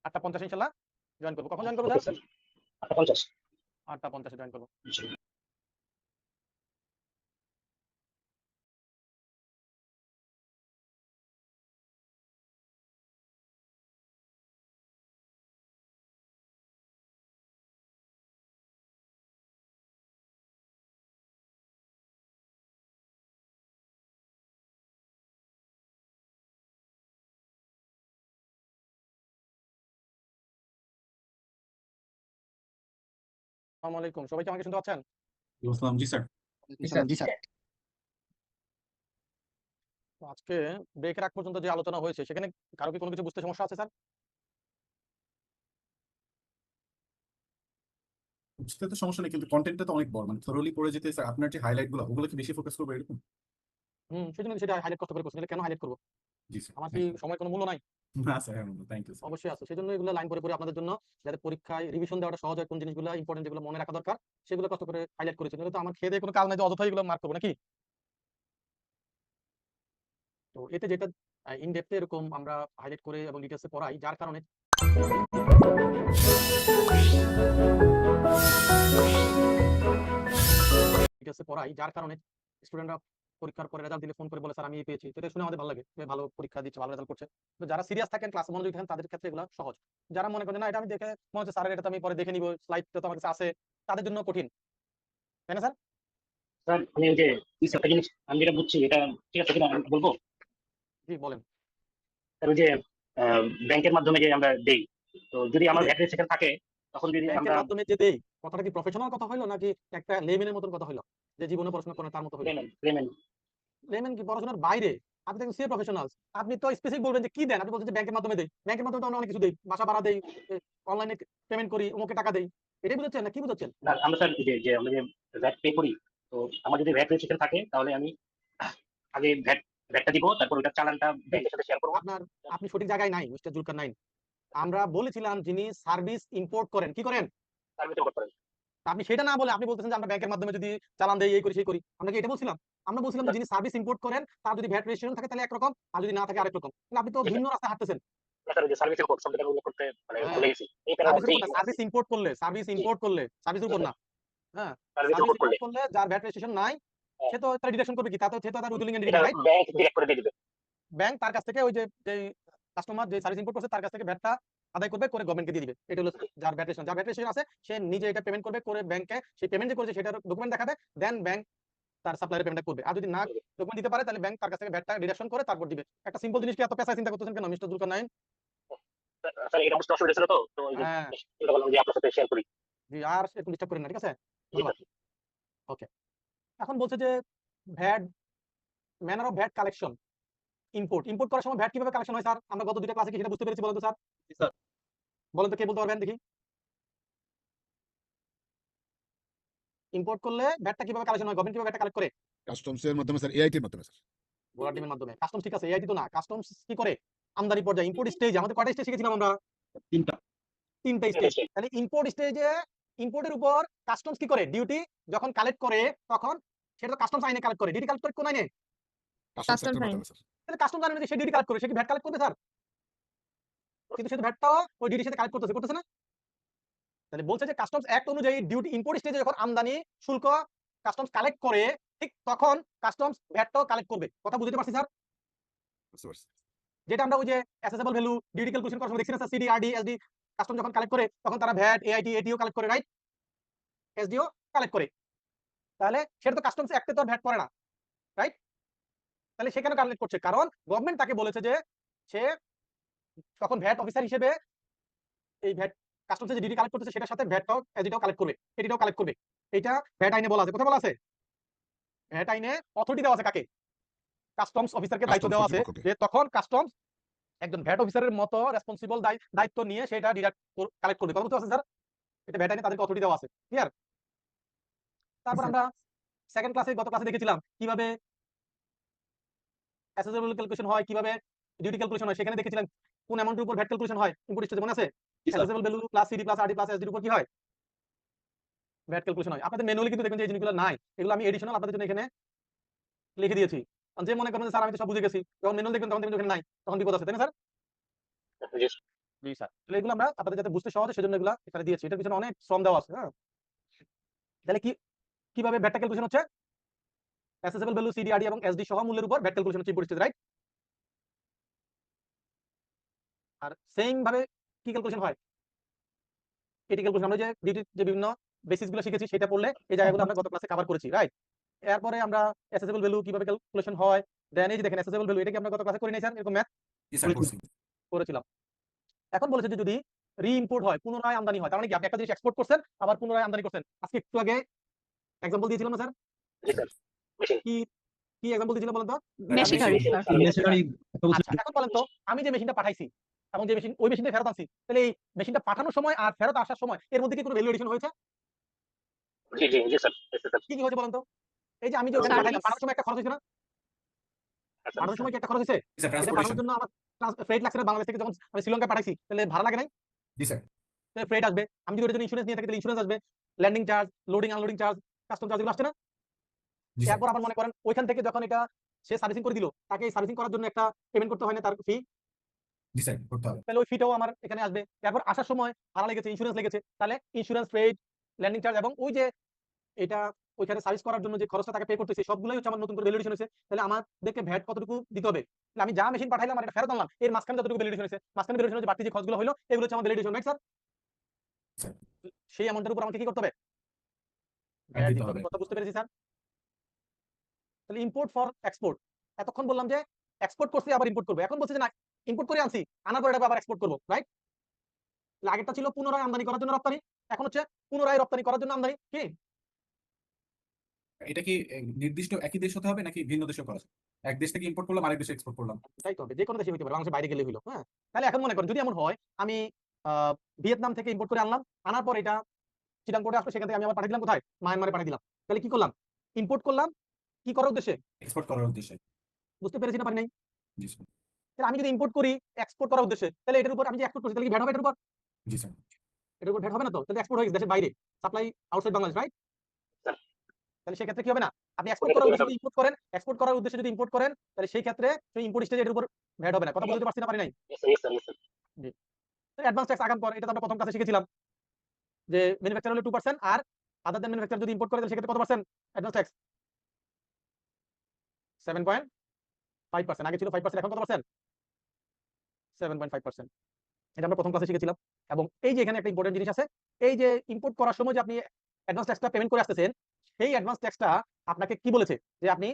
8:50 ইনশাআল্লাহ জয়েন করব। কখন জয়েন করব ওকে স্যার? স্যার। 50। 8:50 এ জয়েন করব। আসসালামু আলাইকুম, সবাই কি আমাকে শুনতে পাচ্ছেন? জি স্যার। জি স্যার। তো আজকে ব্রেকের আগ পর্যন্ত যে আলোচনা হয়েছে সেখানে কারো কি কোনো কিছু বুঝতে সমস্যা আছে স্যার? বুঝতে তো সমস্যা নেই, কিন্তু কন্টেন্টটা তো অনেক বড়, মানে থরোলি পড়ে যেতে স্যার আপনার যে হাইলাইট গুলো ওগুলো কি বেশি ফোকাস করবো এরকম? সেজন্য সেটা হাইলাইট করতে পারি কোশ্চেন কেন হাইলাইট করবো? জি স্যার, আমার কি সময় কোনো মূল্য নাই? না স্যার, থ্যাংক ইউ স্যার। অবশ্যই আছে, সেজন্য এগুলো লাইন পরে পরে আপনাদের জন্য যাতে পরীক্ষায় রিভিশন দেওয়াটা সহজ হয়, কোন জিনিসগুলো ইম্পর্টেন্ট যেগুলো মনে রাখা দরকার সেগুলো কষ্ট করে হাইলাইট করেছি, নইলে তো আমার খেয়ে দেয়ে কোনো কাজ নাই যে অযথা এগুলো মার্ক করবো নাকি। তো এতে যেটা ইন ডেপথে এরকম আমরা হাইলাইট করে এবং ডিটেলসে পড়াই, যার কারণে স্টুডেন্টরা পরীক্ষার পরে রেজাল্ট দিলে ফোন করে বলে স্যার আমি এই পেয়েছি। তো এটা শুনে আমাদের ভালো লাগে, ভালো পরীক্ষা দিচ্ছে, ভালো রেজাল্ট করছে। তো যারা সিরিয়াস থাকেন, ক্লাসে মনোযোগী থাকেন, তাদের ক্ষেত্রে এগুলো সহজ। যারা মনে করেন না এটা আমি দেখে মনে হচ্ছে স্যারের, এটা তো আমি পরে দেখে নিব, স্লাইডটা তো আমার কাছে আছে, তাদের জন্য কঠিন, তাই না স্যার? স্যার আমি ওই যে একটা জিনিস আমি যেটা বুঝছি এটা ঠিক আছে কিনা আমি বলবো। জি বলেন। স্যার ওই যে ব্যাংকের মাধ্যমে যে আমরা দেই, তো যদি আমার ভ্যাট রেজিস্ট্রেশন থাকে তখন যদি ব্যাংকের আমরা মাধ্যমে যে দেই, কথাটা কি প্রফেশনাল কথা হইলো নাকি একটা লেমেনের মতন কথা হইলো, যে জীবনে পড়াশোনা করেন তার মতো হইলো? পেমেন্ট লেমেন কি পড়াশোনার বাইরে? আপনি দেখুন সিএ প্রফেশনালস, আপনি তো স্পেসিফিক বলবেন যে কি দেন। আপনি বলছেন যে ব্যাংকের মাধ্যমে দেই, ব্যাংকের মাধ্যমে তো আমরা অনেক কিছু দেই, বাসা ভাড়া দেই, অনলাইনে পেমেন্ট করি, অমুকে টাকা দেই, এটাই বুঝাচ্ছেন না কি বুঝাচ্ছেন? না আমরা স্যার যে যে আমরা যে ভ্যাট পে করি, তো আমার যদি ভ্যাট রেজিস্ট্রেশন থাকে তাহলে আমি আগে ভ্যাটটা দিব, তারপর ওটা চালানটা ব্যাংকের সাথে শেয়ার করবো। আপনি সঠিক জায়গায় নাই মিস্টার জুলকার নাইন। আমরা বলেছিলাম যিনি সার্ভিস ইম্পোর্ট করেন কি করেন, সার্ভিস রেকর্ড করেন। আপনি সেটা না বলে আপনি বলতেছেন যে আমরা ব্যাংকের মাধ্যমে যদি চালান দেই, এই করি সেই করি। আমরা কি এটা বলছিলাম? আমরা বলছিলাম যে যিনি সার্ভিস ইম্পোর্ট করেন তার যদি ভ্যাট রেজিস্ট্রেশন থাকে তাহলে একরকম, আর যদি না থাকে আরেক রকম। তাহলে আপনি তো ভিন্ন রাস্তায় হাঁটতেছেন। স্যার ওই যে সার্ভিস রেকর্ড শব্দটা উল্লেখ করতে মানে হ্যাঁ, ভুলে গেছি। এই প্যারার মধ্যেই সার্ভিস ইম্পোর্ট করলে সার্ভিসের উপর না। হ্যাঁ, সার্ভিস সার্ভিস রেকর্ড করলে ইম্পোর্ট করলে যার ভ্যাট রেজিস্ট্রেশন নাই সে তো তার ডিডাকশন করবে কি, তাতে সে তো তার উইথলিং এটা রাইট। ব্যাংক ডিরেক্ট করে দিয়ে দিবে। ব্যাংক তার কাছ থেকে ওই যে কাস্টমার যে সার্ভিস ইম্পোর্ট করছে তার কাছ থেকে ভ্যাটটা আদায় করবে, করে গভর্নমেন্টকে দিয়ে দিবে। এটা হলো যার ভ্যাট রেজিস্ট্রেশন আছে, সে নিজে এটা পেমেন্ট করবে, করে ব্যাংকে সেই পেমেন্ট যে করেছে সেটার ডকুমেন্ট দেখাবে, দেন ব্যাংক তার সাপ্লায়ারের পেমেন্টটা করবে। আর যদি না ডকুমেন্ট দিতে পারে তাহলে ব্যাংক তার কাছ থেকে ভ্যাটটা ডিডাকশন করে তারপর দিবে। একটা সিম্পল জিনিসকে এত পেশায় চিন্তা করতেছেন কেন মিস্টার জুলকার নাইন? স্যার এটা বুঝতে অসুবিধা ছিল তো, তো ওই যে হ্যাঁ এটা বললাম যে আপনার সাথে শেয়ার করি। জি, আর একটু ডিস্টার্ব করেন না, ঠিক আছে? জি স্যার। ওকে, এখন বলছে যে VAT, manner of VAT collection, import করার সময় ভ্যাট কিভাবে কালেকশন হয় স্যার? আমরা গত দুইটা ক্লাসে কি সেটা বুঝতে পেরেছি বলেন তো স্যার? স্যার বলেন তো কে বলতে পারবেন দেখি। ইম্পোর্ট করলে ভ্যাটটা কিভাবে কালেকশন হয়, গভর্নমেন্ট কিভাবে ভ্যাটটা কালেক্ট করে? কাস্টমসের মাধ্যমে স্যার, এআইটির মাধ্যমে স্যার। গোড়ার টিমের মাধ্যমে। কাস্টমস ঠিক আছে, এআইটি তো না। কাস্টমস কি করে? আমদানি পর্যায়ে ইম্পোর্ট স্টেজ, আমাদের কয়টা স্টেজ শিখেছিলাম আমরা? তিনটা তিনটা স্টেজ। তাহলে ইম্পোর্ট স্টেজে ইম্পোর্টের উপর কাস্টমস কি করে? ডিউটি যখন কালেক্ট করে তখন সেটা তো কাস্টমস আইনে কালেক্ট করে। ডিউটি কালেক্ট করে কোন আইনে? Customs Custom অ্যাক্টের fine. মাধ্যমে স্যার। তাহলে কাস্টমস আইনে যদি সে ডিউটি কালেক্ট করে, সে কি ভ্যাট কালেক্ট করবে স্যার? কিন্তু সে তো ভ্যাটটাও ওই ডিউটির সাথে কালেক্ট করতেছে না? তাহলে বলছে যে কাস্টমস অ্যাক্ট অনুযায়ী ডিউটি ইম্পোর্ট স্টেজে যখন আমদানি শুল্ক কাস্টমস কালেক্ট করে, ঠিক তখন কাস্টমস ভ্যাটটাও কালেক্ট করবে। কথা বুঝতে পারছি স্যার? বুঝতে পারছি। যেটা আমরা ওই যে অ্যাসেসেবল ভ্যালু ডিউটি ক্যালকুলেশন করার সময় দেখছি না sir, CD RD SD custom যখন কালেক্ট করে তখন তারা ভ্যাট এআইটি এটিও কালেক্ট করে, রাইট? এসডিও কালেক্ট করে। তাহলে সেটা তো কাস্টমস অ্যাক্টে তো ভ্যাট পড়ে না, রাইট? তাহলে সে কেন কালেক্ট করছে? কারণ গভর্নমেন্ট তাকে বলেছে যে সে তখন ভ্যাট অফিসার হিসেবে এই ভ্যাট কাস্টমস যে ডিডি কালেক্ট করতেছে সেটার সাথে ভ্যাটটাও এসডিটাও কালেক্ট করবে, এটিটাও কালেক্ট করবে। এটা ভ্যাট আইনে বলা আছে। কোথায় বলা আছে? ভ্যাট আইনে অথরিটি দেওয়া আছে কাকে? কাস্টমস অফিসারকে দায়িত্ব কাস্টমস দেওয়া আছে কর্তৃপক্ষকে। যে তখন কাস্টমস একজন ভ্যাট অফিসারের মতো রেসপন্সিবল দায়িত্ব নিয়ে সেটা ডিডাক্ট কালেক্ট করবে। কথা বুঝতে পারছেন স্যার? এটা ভ্যাট আইনে তাদেরকে অথরিটি দেওয়া আছে। ক্লিয়ার? তারপর আমরা সেকেন্ড ক্লাসে গত ক্লাসে দেখেছিলাম কিভাবে অ্যাসেসেবল ক্যালকুলেশন হয়, কিভাবে ডিউটি ক্যালকুলেশন হয়। সেখানে দেখেছিলাম কোন অ্যামাউন্টের উপর ভ্যাট ক্যালকুলেশন হয় ইম্পোর্ট স্টেজে, মনে আছে? Assessable value plus CD plus RD plus এসডির উপর কি হয়? ভ্যাট ক্যালকুলেশন হয়। আপনাদের ম্যানুয়ালি কিন্তু দেখবেন যে এই জিনিসগুলো নাই, এগুলো আমি এডিশনাল আপনাদের জন্য এখানে লিখে দিয়েছি। যে মনে করবেন স্যার আমি তো সব বুঝে গেছি, যখন ম্যানুয়াল দেখবেন তখন দেখবেন এখানে নাই, তখন বিপদ আছে, তাই না স্যার? জি জি স্যার। তাহলে এগুলো আমরা আপনাদের যাতে বুঝতে সহজ হয় সেজন্য এগুলো এখানে দিয়েছি। এটার পিছনে অনেক শ্রম দেওয়া আছে। হ্যাঁ, তাহলে কিভাবে ভ্যাটটা ক্যালকুলেশন হচ্ছে? অ্যাসেসেবল ভ্যালু সিডি আরডি এবং এসডি সহ মূল্যের উপর ভ্যাট ক্যালকুলেশন হচ্ছে ইম্পোর্ট স্টেজ, রাইট? আর সেম ভাবে কি ক্যালকুলেশন হয়? এটি ক্যালকুলেশন আমরা যে ডিউটির যে বিভিন্ন বেসিস গুলো শিখেছি সেটা পড়লে এই জায়গাগুলো আমরা গত ক্লাসে কভার করেছি, রাইট? এরপরে আমরা অ্যাসেসেবল ভ্যালু কিভাবে ক্যালকুলেশন হয়, দেন এই যে দেখেন অ্যাসেসেবল ভ্যালু, এটা কি আমরা গত ক্লাসে করে নাই স্যার? এরকম ম্যাথ জি স্যার, করছি। করেছিলাম। এখন বলেছে যে যদি রি-ইম্পোর্ট হয়, পুনরায় আমদানি হয়, তার মানে কি আপনি একটা জিনিস এক্সপোর্ট করছেন আবার পুনরায় আমদানি করছেন। আজকে একটু আগে এক্সাম্পল দিয়েছিলাম না স্যার? জি স্যার। মেশিন কি কি এক্সাম্পল দিয়েছিল বলেন তো? Machinery, sir. মেশিনারি আচ্ছা এখন বলেন তো আমি যে মেশিনটা পাঠাইছি এবং যে মেশিন ওই মেশিনটা ফেরত আনছি, তাহলে এই মেশিনটা পাঠানোর সময় আর ফেরত আসার সময় এর মধ্যে কি কোনো ভ্যালু এডিশন হয়েছে? জি জি জি স্যার, স্যার। কি কি হয়েছে বলেন তো? এই যে আমি যে ওখানে Service. পাঠাইলাম, পাঠানোর সময় একটা খরচ হয়েছে না? পাঠানোর সময় কি একটা খরচ হয়েছে? স্যার এটা ট্রান্সপোর্টেশন। পাঠানোর জন্য আমার ফ্রেট লাগছে না, বাংলাদেশ থেকে যখন আমি শ্রীলঙ্কায় পাঠাইছি তাহলে ভাড়া লাগে নাই? জি স্যার। তাহলে ফ্রেট আসবে, আমি যদি ওটার জন্য ইন্স্যুরেন্স নিয়ে থাকি তাহলে ইন্স্যুরেন্স আসবে, landing charge, loading unloading charge, custom charge এগুলো আসছে না? জি স্যার। এরপর আবার মনে করেন ওইখান থেকে যখন এটা সে সার্ভিসিং করে দিল, তাকে সার্ভিসিং করার জন্য একটা পেমেন্ট করতে হয় না তার ফি? জি স্যার করতে হবে। তাহলে ওই ফিটাও আমার এখানে আসবে। এরপর আসার সময় ভাড়া লেগেছে, ইন্স্যুরেন্স লেগেছে, তাহলে ইন্স্যুরেন্স, ফ্রেট, ল্যান্ডিং চার্জ এবং ওই যে এটা ওইখানে সার্ভিস করার জন্য যে খরচটা তাকে পে করতেছে সবগুলোই হচ্ছে আমার নতুন করে ভ্যালিডেশন হয়েছে। তাহলে আমাদেরকে ভ্যাট কতটুকু দিতে হবে? তাহলে আমি যা মেশিন পাঠাইলাম আর এটা ফেরত আনলাম এর মাঝখানে যতটুকু ভ্যালিডেশন হয়েছে, মাঝখানে ভ্যালিডেশন যে বাড়তি যে খরচগুলো হলো এগুলো হচ্ছে আমার ভ্যালিডেশন, রাইট স্যার? স্যার। সেই অ্যামাউন্টের উপর আমাকে কি করতে হবে? ভ্যাট ভ্যাট দিতে দিতে হবে। হবে। কথা বুঝতে পেরেছি স্যার? তাহলে ইম্পোর্ট ফর এক্সপোর্ট, এতক্ষণ বললাম যে এক্সপোর্ট করছি আবার ইম্পোর্ট করবো, এখন বলছে যে না ইম্পোর্ট করে আনছি, আনার পর এটা আবার এক্সপোর্ট করবো, রাইট? আগেরটা ছিল পুনরায় আমদানি করার জন্য রপ্তানি, এখন হচ্ছে পুনরায় রপ্তানি করার জন্য আমদানি। কি এটা কি নির্দিষ্ট একই দেশ হতে হবে নাকি ভিন্ন দেশেও করা যায়? এক দেশ থেকে ইম্পোর্ট করলাম আরেক দেশে এক্সপোর্ট করলাম। তাই তো হবে, যে কোনো দেশে হইতে পারে, বাংলাদেশের বাইরে গেলে হইলো। হ্যাঁ, তাহলে এখন মনে করেন যদি এমন হয় আমি ভিয়েতনাম থেকে ইম্পোর্ট করে আনলাম, আনার পর এটা চিটাং পোর্টে আসলো, সেখান থেকে আমি আবার পাঠিয়ে দিলাম কোথায়? মায়ানমারে পাঠিয়ে দিলাম। তাহলে কি করলাম? ইম্পোর্ট করলাম কি করার উদ্দেশ্যে? এক্সপোর্ট করার উদ্দেশ্যে। বুঝতে পেরেছি না পারি নাই? জি স্যার। তাহলে আমি যদি ইম্পোর্ট করি এক্সপোর্ট করার উদ্দেশ্যে, তাহলে এটার উপর আমি যে এক্সপোর্ট করছি তাহলে কি ভ্যাট হবে এটার উপর? জি স্যার। এটার উপর ভ্যাট হবে না তো? তাহলে এক্সপোর্ট হয়ে গেছে দেশের বাইরে, সাপ্লাই আউটসাইড বাংলাদেশ, রাইট? তাহলে সেক্ষেত্রে কি হবে না? আপনি এক্সপোর্ট করার উদ্দেশ্যে ইম্পোর্ট করেন, এক্সপোর্ট করার উদ্দেশ্যে যদি ইম্পোর্ট করেন তাহলে সেই ক্ষেত্রে সেই ইম্পোর্ট স্টেজে এটার উপর ভ্যাট হবে না। কথা বলতে পারছি না পারি নাই? জি। অ্যাডভান্স ট্যাক্স আগাম কর, এটা তো আমরা প্রথম ক্লাসে শিখেছিলাম যে ম্যানুফ্যাকচার হলে 2% আর আদার দেন ম্যানুফ্যাকচার যদি ইম্পোর্ট করে তাহলে সেক্ষেত্রে কত পার্সেন্ট অ্যাডভান্স ট্যাক্স? 7.5%। আগে ছিল 5%, এখন কত পার্সেন্ট? 7.5%। এটা আমরা প্রথম ক্লাসে শিখেছিলাম। এবং এই যে এখানে একটা ইম্পর্টেন্ট জিনিস আছে, এই যে ইম্পোর্ট করার সময় যে আপনি অ্যাডভান্স ট্যাক্সটা পেমেন্ট করে আসতেছেন, সেই অ্যাডভান্স ট্যাক্সটা আপনাকে কি বলেছে যে আপনি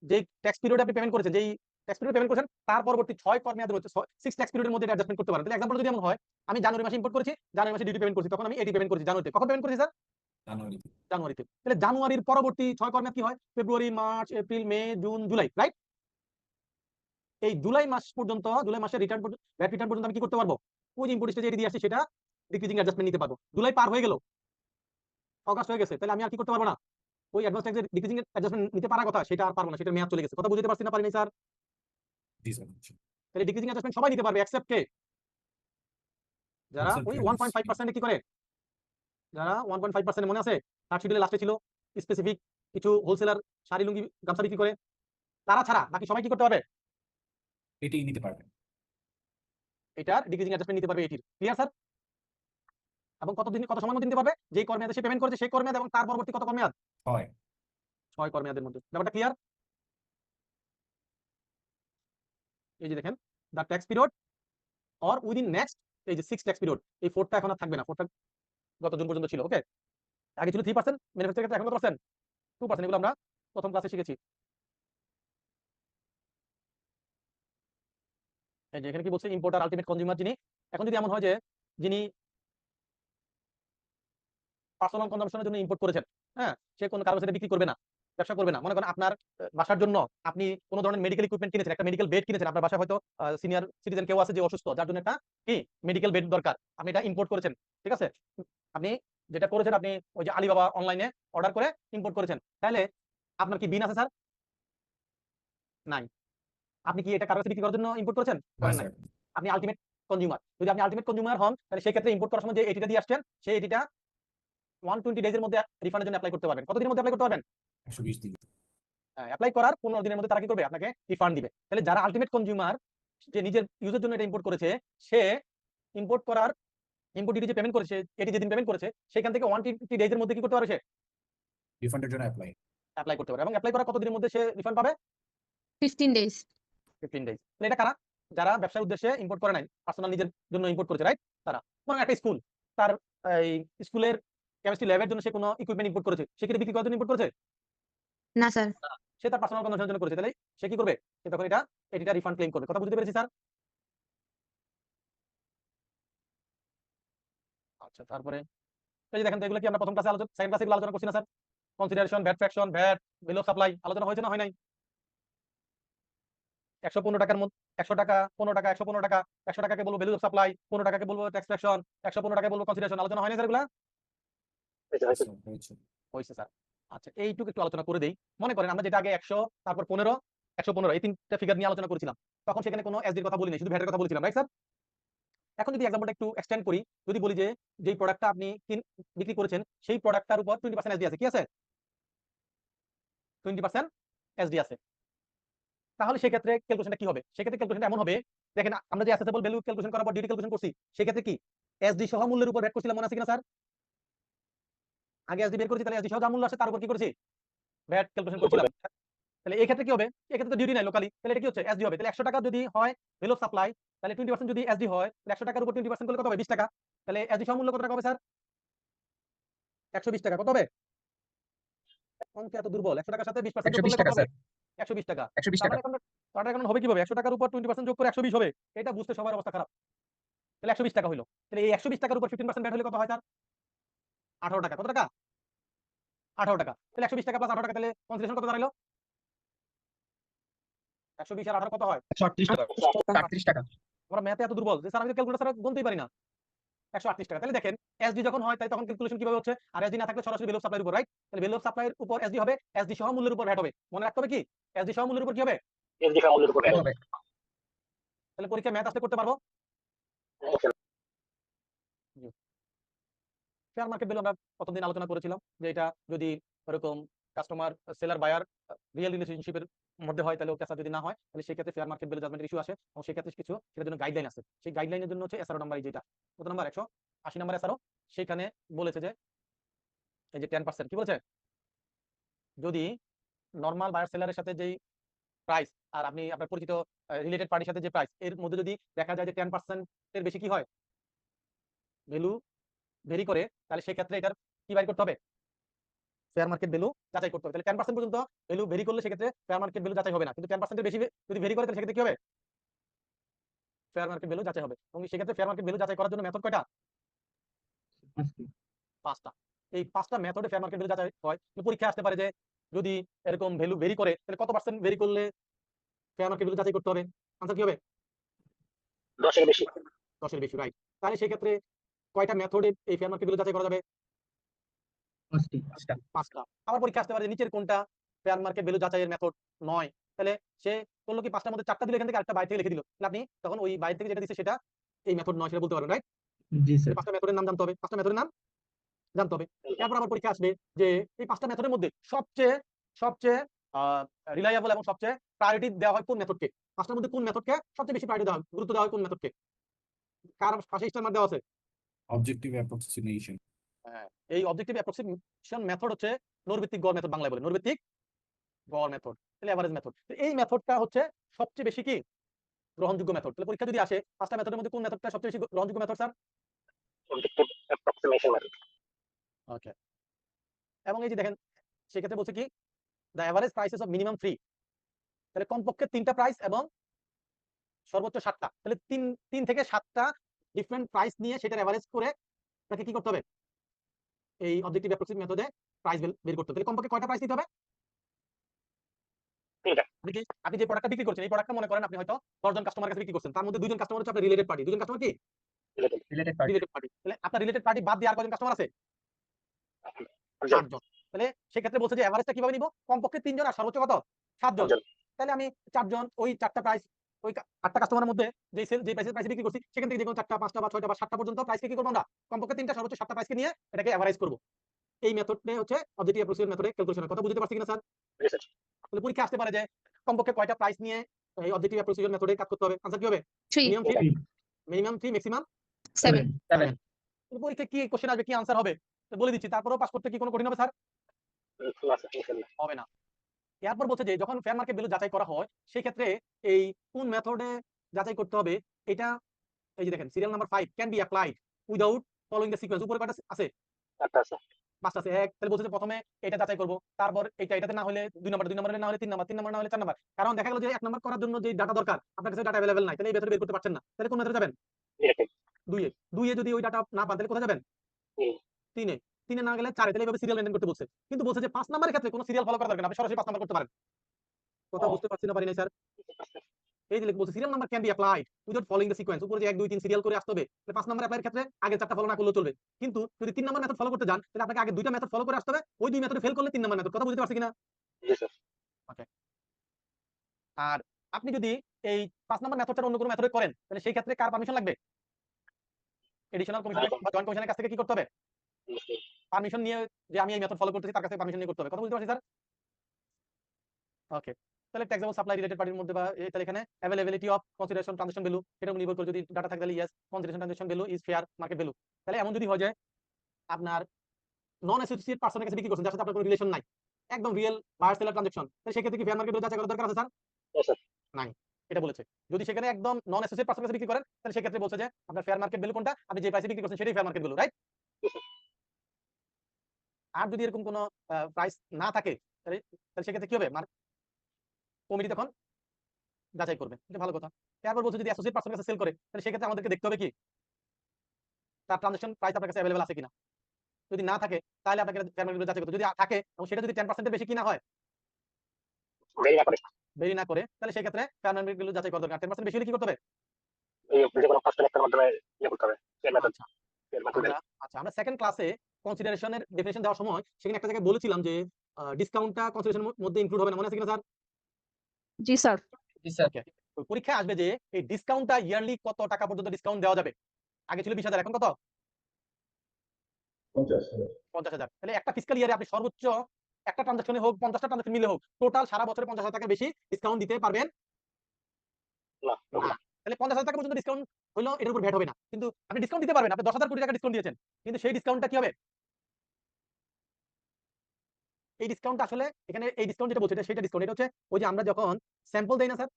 যেই ট্যাক্স পিরিয়ডে আপনি পেমেন্ট করেছেন, যেই ট্যাক্স পিরিয়ড পেমেন্ট করেছেন তার পরবর্তী 6 কর মেয়াদের মধ্যে 6 ট্যাক্স পিরিয়ডের মধ্যে এটা অ্যাডজাস্টমেন্ট করতে পারেন। তাহলে এক্সাম্পল যদি এমন হয় আমি জানুয়ারি মাসে ইম্পোর্ট করেছি, জানুয়ারি মাসে ডিউটি পেমেন্ট করেছি, তখন আমি এটি পেমেন্ট করেছি জানুয়ারিতে। কখন পেমেন্ট করেছি স্যার? জানুয়ারিতে। জানুয়ারিতে। তাহলে জানুয়ারির পরবর্তী 6 কর মেয়াদ কি হয়? ফেব্রুয়ারি, মার্চ, এপ্রিল, মে, জুন, জুলাই, রাইট? এই জুলাই মাস পর্যন্ত, জুলাই মাসের রিটার্ন পর্যন্ত, ভ্যাট রিটার্ন পর্যন্ত আমি কি করতে পারবো? ওই যে ইম্পোর্ট স্টেজে এটি দিয়ে আসছে সেটা ডিক্রিজিং অ্যাডজাস্টমেন্ট নিতে পারবো। জুলাই পার হয়ে গেল, অগাস্ট হয়ে গেছে, তাহলে আমি আর কি করতে পারবো না? ওই অ্যাডভান্স ট্যাক্সের ডিক্রিজিং অ্যাডজাস্টমেন্ট নিতে পারার কথা সেটা আর পারবো না, সেটার মেয়াদ চলে গেছে। কথা বুঝতে পারছি না পারিনি স্যার? জি স্যার। তাহলে ডিক্রিজিং অ্যাডজাস্টমেন্ট সবাই নিতে পারবে এক্সেপ্ট কে? যারা Except ওই traders. 1.5% কি করে, যারা 1.5% মনে আছে থার্ড শিডিউলের লাস্টে ছিল স্পেসিফিক কিছু হোলসেলার শাড়ি লুঙ্গি গামছা বিক্রি করে, তারা ছাড়া বাকি সবাই কি করতে পারবে? এটাই নিতে পারবেন। এটার ডিক্রিজিং অ্যাডজাস্টমেন্ট নিতে পারবে এটির। Clear sir? এবং কত সময়ের মধ্যে নিতে পারবে? যেই কর মেয়াদে সে পেমেন্ট করেছে সেই কর মেয়াদ এবং তার পরবর্তী কত কর মেয়াদ? হয়। 6 কর মেয়াদের মধ্যে। ব্যাপারটা ক্লিয়ার? এই যে দেখেন the tax period or within next, এই যে 6 ট্যাক্স পিরিয়ড, এই 4টা এখন আর থাকবে না। 4টা গত জুন পর্যন্ত ছিল। ওকে, আগে ছিল 3% ম্যানুফ্যাকচারের ক্ষেত্রে, এখন কত পার্সেন্ট? 2%। এগুলো আমরা প্রথম ক্লাসে শিখেছি। এই যে এখানে কি বলছে, ইম্পোর্টার আলটিমেট কনজিউমার যিনি, এখন যদি এমন হয় যে যিনি পার্সোনাল কনজাম্পশনের জন্য ইম্পোর্ট করেছেন, হ্যাঁ, সে কোনো কারোর সাথে বিক্রি করবে না, ব্যবসা করবে না। মনে করেন আপনার বাসার জন্য আপনি কোনো ধরনের মেডিকেল ইকুইপমেন্ট কিনেছেন, একটা মেডিকেল বেড কিনেছেন, আপনার বাসায় হয়তো সিনিয়র সিটিজেন কেউ আছে যে অসুস্থ, যার জন্য একটা কি মেডিকেল বেড দরকার, আপনি এটা ইম্পোর্ট করেছেন, ঠিক আছে? আপনি যেটা করেছেন, আপনি ওই যে আলিবাবা অনলাইনে অর্ডার করে ইম্পোর্ট করেছেন, তাহলে আপনার কি বিন আছে স্যার? নাই। আপনি কি এটা কারোর কাছে বিক্রি করার জন্য ইম্পোর্ট করেছেন? করেন নাই। আপনি আলটিমেট কনজিউমার। যদি আপনি আলটিমেট কনজিউমার হন তাহলে সেই ক্ষেত্রে ইম্পোর্ট করার সময় যে এটিটা দিয়ে আসছেন সেই এটিটা 120 ডেজের মধ্যে রিফান্ডের জন্য অ্যাপ্লাই করতে পারবেন। কতদিনের মধ্যে অ্যাপ্লাই করতে পারবেন? 120 দিন। অ্যাপ্লাই করার 15 দিনের মধ্যে তারা কি করবে? আপনাকে রিফান্ড দিবে। তাহলে যারা আলটিমেট কনজিউমার, যে নিজের ইউজের জন্য এটা ইম্পোর্ট করেছে, সে ইম্পোর্ট করার ইম্পোর্ট ডিউটি যে পেমেন্ট করেছে, এটি যেদিন পেমেন্ট করেছে সেখান থেকে 120 ডেজের মধ্যে কি করতে পারে? সে রিফান্ডের জন্য অ্যাপ্লাই করতে পারে। এবং অ্যাপ্লাই করার কতদিনের মধ্যে সে রিফান্ড পাবে? 15 days. 15 ডেজ। তাহলে এটা কারা? যারা ব্যবসার উদ্দেশ্যে ইম্পোর্ট করে নাই, পার্সোনাল নিজের জন্য ইম্পোর্ট করেছে, রাইট? তারা। মনে একটা স্কুল, তার এই স্কুলের কেমিস্ট্রি ল্যাবের জন্য সে কোনো ইকুইপমেন্ট ইম্পোর্ট করেছে, সে কি বিক্রি করার জন্য ইম্পোর্ট করেছে? না স্যার। সে তার পার্সোনাল কনজাম্পশনের জন্য করেছে, তাহলে সে কি করবে? সে তখন এটা রিফান্ড ক্লেম করবে। কথা বুঝতে পেরেছি স্যার? আচ্ছা, তারপরে এই যে দেখেন তো, এগুলো কি আমরা প্রথম ক্লাসে আলোচনা, সেকেন্ড ক্লাসে এগুলো আলোচনা করছি না sir? Consideration, VAT fraction, VAT, bill of supply আলোচনা হয়েছে না হয় নাই? 115 টাকার মধ্যে 100 টাকা 15 টাকা 115 টাকা 100 টাকাকে বলবো ভ্যালু অফ সাপ্লাই, 15 টাকাকে বলবো ট্যাক্স ফ্র্যাকশন, 115 টাকাকে বলবো কনসিডারেশন। আলোচনা হয়নি স্যার এগুলা? হয়েছে। হয়েছে স্যার। আচ্ছা এইটুকু একটু আলোচনা করে দেই। মনে করেন আমরা যেটা আগে 100 তারপর 15 115 এই তিনটা ফিগার নিয়ে আলোচনা করেছিলাম, তখন সেখানে কোনো এসডির কথা বলিনি, শুধু ভ্যাটের কথা বলেছিলাম, রাইট স্যার? এখন যদি এক্সাম্পলটা একটু এক্সটেন্ড করি, যদি বলি যে যেই প্রোডাক্টটা আপনি বিক্রি করেছেন সেই প্রোডাক্টটার উপর 20% এসডি আছে, কি আছে? 20% এসডি আছে। তাহলে সেক্ষেত্রে ক্যালকুলেশনটা কি হবে? সেক্ষেত্রে ক্যালকুলেশনটা এমন হবে, দেখেন আমরা যে অ্যাসেসেবল ভ্যালু ক্যালকুলেশন করার পর ডিডি ক্যালকুলেশন করছি, সেক্ষেত্রে কি এসডি সহ মূল্যের উপর ভ্যাট করছিলাম, মনে আছে কিনা স্যার? আগে এসডি বের করেছি, তাহলে এসডি সহ যা মূল্য আছে তার উপর কি করেছি? ভ্যাট ক্যালকুলেশন করছিলাম। তাহলে এই ক্ষেত্রে কি হবে? এক্ষেত্রে তো ডিউটি নাই লোকালি, তাহলে এটা কি হচ্ছে? এসডি হবে। তাহলে 100 টাকা যদি হয় ভ্যালু অফ সাপ্লাই, তাহলে 20% যদি এসডি হয়, তাহলে 100 টাকার উপর 20% করলে কত হবে? 20 টাকা। তাহলে এসডি সহ মূল্য কত টাকা হবে স্যার? 120 টাকা। কত হবে? অঙ্ক এত দুর্বল। 100 টাকার সাথে 20% যোগ করলে কত হবে? 120 টাকা। 120 তার টাকা। মানে এখন হবে কিভাবে? 100 টাকার উপর 20% যোগ করে 120 হবে। এটা বুঝতে সবার অবস্থা খারাপ। তাহলে 120 টাকা হইলো। তাহলে এই 120 টাকার উপর 15% ভ্যাট হলে কত হয় স্যার? 18 টাকা। কত টাকা? 18 টাকা। তাহলে 120 টাকা প্লাস 18 টাকা, তাহলে কনসিডারেশন কত দাঁড়াইলো? 120 আর 18 কত হয়? 138 টাকা। 38 টাকা। আমরা ম্যাথে এত দুর্বল যে স্যার আমি ক্যালকুলেটর ছাড়া গুনতেই পারি না। 138 টাকা। তাহলে দেখেন এসডি যখন হয় তাই তখন ক্যালকুলেশন কিভাবে হচ্ছে? আর এসডি না থাকলে সরাসরি ভ্যালু অফ সাপ্লাইয়ের উপর, রাইট? তাহলে ভ্যালু অফ সাপ্লাইয়ের উপর এসডি হবে, এসডি সহ মূল্যের উপর ভ্যাট হবে। মনে রাখতে হবে কি? এসডি সহ মূল্যের উপর কি হবে? এসডি সহ মূল্যের উপর ভ্যাট হবে। তাহলে পরীক্ষায় ম্যাথ আসলে করতে পারবো। শেয়ার মার্কেট ভ্যালু আমরা প্রথম দিন আলোচনা করেছিলাম যে এটা যদি এরকম কাস্টমার সেলার বায়ার রিয়েল রিলেশনশিপের মধ্যে হয়, তাহলে ওকে যদি না হয়, তাহলে সেই ক্ষেত্রে ফেয়ার মার্কেট ভ্যালু জাজমেন্টের ইস্যু আসে, এবং সেই ক্ষেত্রে কিছু সেটার জন্য গাইডলাইন আছে। সেই গাইডলাইনের জন্য হচ্ছে এসআরও নাম্বার, যেটা কত নাম্বার 180 নাম্বার এসআরও, সেখানে বলেছে যে এই যে 10% কি বলেছে? যদি নরমাল বায়ার সেলারের সাথে যেই প্রাইস আর আপনি আপনার পরিচিত রিলেটেড পার্টির সাথে যে প্রাইস, এর মধ্যে যদি দেখা যায় যে 10% এর বেশি কি হয়, ভ্যালু ভেরি করে, তাহলে সেই ক্ষেত্রে এটার কি বাইর করতে হবে? ফেয়ার মার্কেট ভ্যালু যাচাই করতে হবে। তাহলে 10% পর্যন্ত ভ্যালু ভেরি করলে সেক্ষেত্রে ফেয়ার মার্কেট ভ্যালু যাচাই হবে না, কিন্তু 10% এর বেশি যদি ভেরি করে তাহলে সেক্ষেত্রে কি হবে? ফেয়ার মার্কেট ভ্যালু যাচাই হবে। এবং সেক্ষেত্রে ফেয়ার মার্কেট ভ্যালু যাচাই করার জন্য মেথড কয়টা? 5টা। এই 5টা মেথডে ফেয়ার মার্কেট ভ্যালু যাচাই হয়। পরীক্ষা আসতে পারে যে যদি এরকম ভ্যালু ভেরি করে, তাহলে কত পার্সেন্ট ভেরি করলে ফেয়ার মার্কেট ভ্যালু যাচাই করতে হবে? আনসার কি হবে? 10 এর বেশি। 10 এর বেশি, রাইট। তাহলে সেই ক্ষেত্রে কয়টা মেথডে এই ফেয়ার মার্কেট ভ্যালু যাচাই করা যাবে? 5টা। আবার পরীক্ষা আসতে পারে যে নিচের কোনটা ফেয়ার মার্কেট ভ্যালু যাচাইয়ের মেথড নয়, তাহলে সে করলো কি 5টার মধ্যে 4টা দিলে এখান থেকে আরেকটা বাইরে থেকে লিখে দিল, তাহলে আপনি তখন ওই বাইরে থেকে যেটা দিচ্ছে সেটা এই মেথড নয় সেটা বলতে পারবেন, রাইট? জি স্যার। 5টা মেথডের নাম জানতে হবে, 5টা মেথডের নাম জানতে হবে। তারপর আবার পরীক্ষা আসবে যে এই 5টা মেথডের মধ্যে সবচেয়ে রিলায়েবল এবং সবচেয়ে প্রায়োরিটি দেওয়া হয় কোন মেথডকে? 5টার মধ্যে কোন মেথডকে সবচেয়ে বেশি প্রায়োরিটি দেওয়া হয়, গুরুত্ব দেওয়া হয় কোন মেথডকে? কার পাশে স্টার মার্ক দেওয়া আছে? Objective approximation. হ্যাঁ, এই অবজেক্টিভ অ্যাপ্রক্সিমেশন মেথড হচ্ছে নৈর্ব্যক্তিক গড় মেথড, বাংলায় বলে নৈর্ব্যক্তিক গড় মেথড, তাহলে এভারেজ মেথড। এই মেথডটা হচ্ছে সবচেয়ে বেশি কি গ্রহণযোগ্য মেথড। তাহলে পরীক্ষা যদি আসে 5টা মেথডের মধ্যে কোন মেথডটা সবচেয়ে বেশি গ্রহণযোগ্য method sir? Objective approximation method. Okay. এবং এই যে দেখেন সেক্ষেত্রে বলছে কি the average prices of minimum 3, তাহলে কমপক্ষে 3টা প্রাইস এবং সর্বোচ্চ 7টা, তাহলে 3 থেকে 7টা ডিফারেন্ট প্রাইস নিয়ে সেটার এভারেজ করে তাকে কি করতে হবে? এই অবজেক্টিভ অ্যাপ্রক্সিমেশন মেথডে প্রাইস বের করতে হবে। তাহলে কমপক্ষে কয়টা প্রাইস নিতে হবে? 3টা। আপনি যে প্রোডাক্টটা বিক্রি করছেন, এই প্রোডাক্টটা মনে করেন আপনি হয়তো 10 জন কাস্টমারের কাছে বিক্রি করছেন, তার মধ্যে 2 জন কাস্টমার হচ্ছে আপনার রিলেটেড পার্টি। 2 জন কাস্টমার কি রিলেটেড পার্টি। Related party. তাহলে আপনার রিলেটেড পার্টি বাদ দিয়ে আর কয়জন কাস্টমার আছে? 8 জন। তাহলে সেক্ষেত্রে বলছে যে এভারেজটা কিভাবে নিব? কমপক্ষে 3 জন আর সর্বোচ্চ কত? 7 জন। তাহলে আমি 4 জন ওই 4টা প্রাইস ওই 8টা কাস্টমারের মধ্যে যে প্রাইসে বিক্রি করছি সেখান থেকে যে কোনো 4টা 5টা বা 6টা বা 7টা পর্যন্ত প্রাইসকে কি করব আমরা? কমপক্ষে 3টা সর্বোচ্চ 7টা প্রাইসকে নিয়ে এটাকে এভারেজ করব। এই মেথডে হচ্ছে অবজেক্টিভ অ্যাপ্রক্সিমেশন মেথডে ক্যালকুলেশনের কথা বুঝতে পারছি কিনা স্যার? তাহলে পরীক্ষা আসতে পারে যে কমপক্ষে কয়টা প্রাইস নিয়ে এই অবজেক্টিভ অ্যাপ্রক্সিমেশন মেথডে কাজ করতে হবে? আনসার কি হবে? 3, মিনিমাম 3 ম্যাক্সিমাম 7. 7। পরীক্ষা কি কোশ্চেন আসবে, কি আনসার হবে বলে দিচ্ছি, তারপরেও পাস করতে কি কোনো কঠিন হবে স্যার? হবে না। এরপর বলছে যে যখন ফেয়ার মার্কেট ভ্যালু যাচাই করা হয় সেই ক্ষেত্রে এই কোন মেথডে যাচাই করতে হবে এটা এই যে দেখেন serial number 5 can be applied without following the sequence. উপরে কয়টা আছে? 5টা আছে। এক, তাহলে বলছে যে প্রথমে এটা যাচাই করব, তারপর এটাতে না হলে 2 নাম্বার, 2 নাম্বারে না হলে 3 নাম্বার, 3 নাম্বার না হলে 4 নাম্বার। কারণ দেখা গেল যে 1 নাম্বার করার জন্য যে ডাটা দরকার আপনার কাছে ডাটা अवेलेबल নাই, তাহলে এই মেথডে বের করতে পারছেন না, তাহলে কোন মেথডে যাবেন? 2 এ যদি ওই ডাটা না পান তাহলে কোথায় যাবেন? 3 এ। 3 এ না গেলে 4 এ, তাহলে এইভাবে সিরিয়াল মেইনটেইন করতে বলছে। কিন্তু বলছে যে 5 নাম্বারের ক্ষেত্রে কোনো সিরিয়াল ফলো করা দরকার না, আপনি সরাসরি 5 নাম্বার করতে পারেন। কথা বুঝতে পারছি না পারি নাই স্যার? এই যে বলছে serial number can be applied without following the sequence, উপরে যে 1 2 3 সিরিয়াল করে আসতে হবে, তাহলে 5 নাম্বার অ্যাপ্লাইয়ের ক্ষেত্রে আগে 4টা ফলো না করলেও চলবে। কিন্তু যদি 3 নাম্বার মেথড ফলো করতে যান তাহলে আপনাকে আগে 2টা মেথড ফলো করে আসতে হবে, ওই 2 মেথডে ফেল করলে 3 নাম্বার মেথড। কথা বুঝতে পারছি কিনা? জি স্যার। আর আপনি যদি এই 5 নাম্বার মেথডটা অন্য কোনো মেথডে করেন তাহলে সেই ক্ষেত্রে কার পারমিশন লাগবে? এডিশনাল কমিশন বা জয়েন্ট কমিশনের কাছ থেকে কি করতে হবে? পারমিশন নিয়ে, যে আমি এই মেথড ফলো করতেছি তার কাছে পারমিশন নিয়ে করতে হবে। কথা বুঝতে পারছি স্যার? ওকে, তাহলে ট্যাক্সেবল সাপ্লাই রিলেটেড পার্টির মধ্যে বা তাহলে এখানে availability of consideration transaction value, এটার উপর নির্ভর করে যদি ডাটা থাকে তাহলে yes, consideration transaction value is fair market value. তাহলে এমন যদি হয় যে আপনার নন অ্যাসোসিয়েট পারসনের কাছে বিক্রি করছেন, যার সাথে আপনার কোনো রিলেশন নাই, একদম রিয়েল বায়ার সেলার ট্রানজাকশন, তাহলে সেক্ষেত্রে কি ফেয়ার মার্কেট ভ্যালু যাচাই করার দরকার আছে স্যার? নাই, এটা বলেছে। যদি সেখানে একদম নন অ্যাসোসিয়েট পারসনের কাছে বিক্রি করেন তাহলে সেক্ষেত্রে বলছে যে আপনার ফেয়ার মার্কেট ভ্যালু কোনটা, আপনি যে প্রাইসে বিক্রি করছেন সেটাই ফেয়ার মার্কেট ভ্যালু, রাইট? আর যদি এরকম কোনো প্রাইস না থাকে তাহলে সেক্ষেত্রে কি হবে? কমিটি তখন যাচাই করবে, এটা ভালো কথা। তারপর বলছে যদি অ্যাসোসিয়েট পারসনের কাছে সেল করে তাহলে সেক্ষেত্রে আমাদেরকে দেখতে হবে কি তার ট্রানজাকশন প্রাইস আপনার কাছে অ্যাভেলেবল আছে কিনা। যদি না থাকে তাহলে আপনাকে ফেয়ার মার্কেট ভ্যালু যাচাই করতে হবে। যদি থাকে এবং সেটা যদি 10% বেশি কিনা হয়, বেরি না করে, তাহলে সেই ক্ষেত্রে ফেয়ার মার্কেট ভ্যালু যাচাই করা দরকার। 10% বেশি হলে কি করতে হবে? আচ্ছা, আমরা সেকেন্ড ক্লাসে কনসিডারেশনের ডেফিনিশন দেওয়ার সময় সেখানে একটা জায়গায় বলেছিলাম যে ডিসকাউন্টটা কনসিডারেশনের মধ্যে ইনক্লুড হবে না, মনে আছে কিনা স্যার? জি স্যার। জি স্যার। ওকে, পরীক্ষায় আসবে যে এই ডিসকাউন্টটা ইয়ারলি কত টাকা পর্যন্ত ডিসকাউন্ট দেওয়া যাবে। আগে ছিল 20,000, এখন কত? 50,000। তাহলে একটা ফিসকাল ইয়ারে আপনি সর্বোচ্চ একটা ট্রানজাকশনে হোক 50টা ট্রানজাকশন মিলে হোক টোটাল সারা বছরে 50,000 টাকা বেশি ডিসকাউন্ট দিতে পারবেন না। তাহলে 50,000 টাকা পর্যন্ত ডিসকাউন্ট হইলো, এর উপর ভ্যাট হবে না, কিন্তু আপনি ডিসকাউন্ট দিতে পারবেন। আপনি 10,000 কোটি টাকা ডিসকাউন্ট দিয়েছেন, কিন্তু সেই ডিসকাউন্টটা কি হবে? এই ডিসকাউন্ট আসলে এখানে এই ডিসকাউন্ট যেটা বলছে সেটা ডিসকাউন্ট, এটা হচ্ছে ওই যে আমরা যখন স্যাম্পল দেই না স্যার,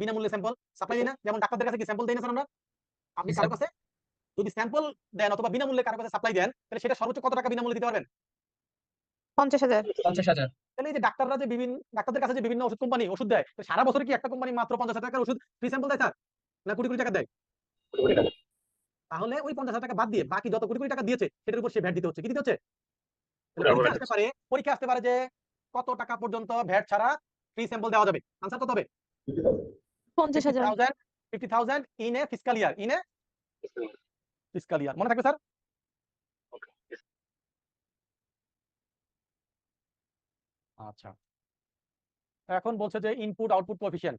বিনামূল্যে স্যাম্পল সাপ্লাই দেই না, যেমন ডাক্তারদের কাছে কি স্যাম্পল দেই না স্যার আমরা? আপনি কারো কাছে যদি স্যাম্পল দেন অথবা বিনামূল্যে কারো কাছে সাপ্লাই দেন তাহলে সেটা সর্বোচ্চ কত টাকা বিনামূল্যে দিতে পারবেন? 50,000। 50,000। তাহলে এই যে ডাক্তাররা যে ডাক্তারদের কাছে যে বিভিন্ন ওষুধ কোম্পানি ওষুধ দেয়, তো সারা বছরে কি একটা কোম্পানি মাত্র 50,000 টাকার ওষুধ ফ্রি স্যাম্পল দেয় স্যার, না কোটি কোটি টাকা দেয়? তাহলে ওই 50,000 টাকা বাদ দিয়ে বাকি যত কোটি কোটি টাকা দিয়েছে সেটার উপর সে ভ্যাট দিতে হচ্ছে। কি দিতে হচ্ছে? পরীক্ষা আসতে পারে যে কত টাকা পর্যন্ত ভ্যাট ছাড়া ফ্রি স্যাম্পল দেওয়া যাবে। আনসার কত হবে? 50,000। 50,000 in a fiscal year, in a fiscal year. মনে থাকবে স্যার? আচ্ছা, এখন বলছে যে ইনপুট আউটপুট কোএফিসিয়েন্ট,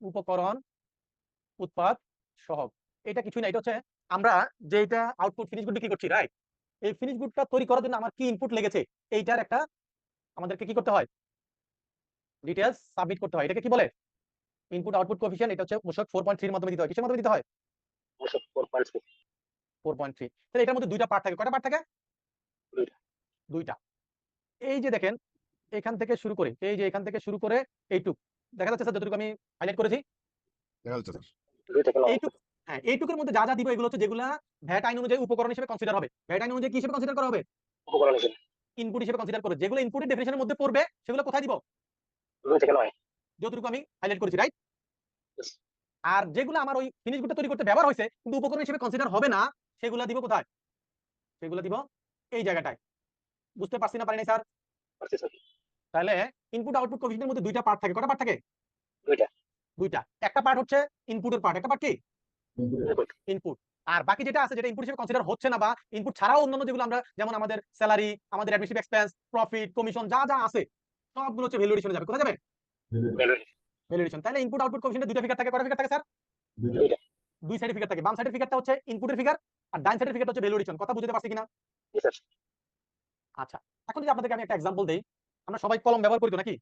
উপকরণ উৎপাদ সহগ, এটা কিছুই না, এটা হচ্ছে আমরা যেটা আউটপুট ফিনিশ গুড বিক্রি করছি, রাইট? এই ফিনিশ গুডটা তৈরি করার জন্য আমার কি ইনপুট লেগেছে এইটার একটা আমাদেরকে কি করতে হয়? ডিটেইলস সাবমিট করতে হয়। এটাকে কি বলে? Input output coefficient. এটা হচ্ছে মূসক 4.3 এর মাধ্যমে দিতে হয়। কিসের মাধ্যমে দিতে হয়? 4.3। তাহলে এটার মধ্যে দুইটা পার্ট থাকে। কয়টা পার্ট থাকে? দুইটা। এই যে দেখেন এখান থেকে শুরু করে, এই যে এখান থেকে শুরু করে এইটুক দেখা যাচ্ছে স্যার, যতটুকু আমি হাইলাইট করেছি দেখা যাচ্ছে স্যার। এইটুক। হ্যাঁ, এইটুকের মধ্যে যা যা দিব এগুলো হচ্ছে যেগুলা ভ্যাট আইন অনুযায়ী উপকরণ হিসেবে কনসিডার হবে। ভ্যাট আইন অনুযায়ী কি হিসেবে কনসিডার করা হবে? ইনপুট হিসেবে কনসিডার করবে। যেগুলো ইনপুটের ডেফিনিশনের মধ্যে পড়বে সেগুলো কোথায় দিব? যতটুকু আমি হাইলাইট করেছি, রাইট? আর যেগুলো আমার ওই ফিনিশ গুডটা তৈরি করতে ব্যবহার হয়েছে কিন্তু উপকরণ হিসেবে কনসিডার হবে না, সেগুলো দিব কোথায়? সেগুলো দিব এই জায়গাটায়। বুঝতে পারছি না পারি নাই স্যার? তাহলে ইনপুট আউটপুট কোএফিসিয়েন্টের মধ্যে দুইটা পার্ট থাকে। কয়টা পার্ট থাকে? দুইটা। একটা পার্ট হচ্ছে ইনপুটের পার্ট, একটা পার্ট কি? ইনপুট। আর বাকি যেটা আছে যেটা ইনপুট হিসেবে কনসিডার হচ্ছে না বা ইনপুট ছাড়াও অন্যান্য যেগুলো আমরা যেমন আমাদের স্যালারি, আমাদের অ্যাডমিনিস্ট্রেটিভ এক্সপেন্স, প্রফিট, কমিশন যা যা আছে সবগুলো হচ্ছে ভ্যালু এডিশনে যাবে। কোথায় যাবে? Value addition. তাহলে ইনপুট আউটপুট কোএফিসিয়েন্টে দুইটা ফিগার থাকে। কয়টা ফিগার থাকে স্যার? দুই সাইডে ফিগার থাকে। বাম সাইডের ফিগারটা হচ্ছে ইনপুটের ফিগার আর ডান সাইডের ফিগারটা হচ্ছে ভ্যালু এডিশন। কথা বুঝতে পারছি কিনা? আচ্ছা, এখন যদি আপনাদেরকে আমি একটা एग्जांपल দেই, আমরা সবাই কলম ব্যবহার করি তো নাকি?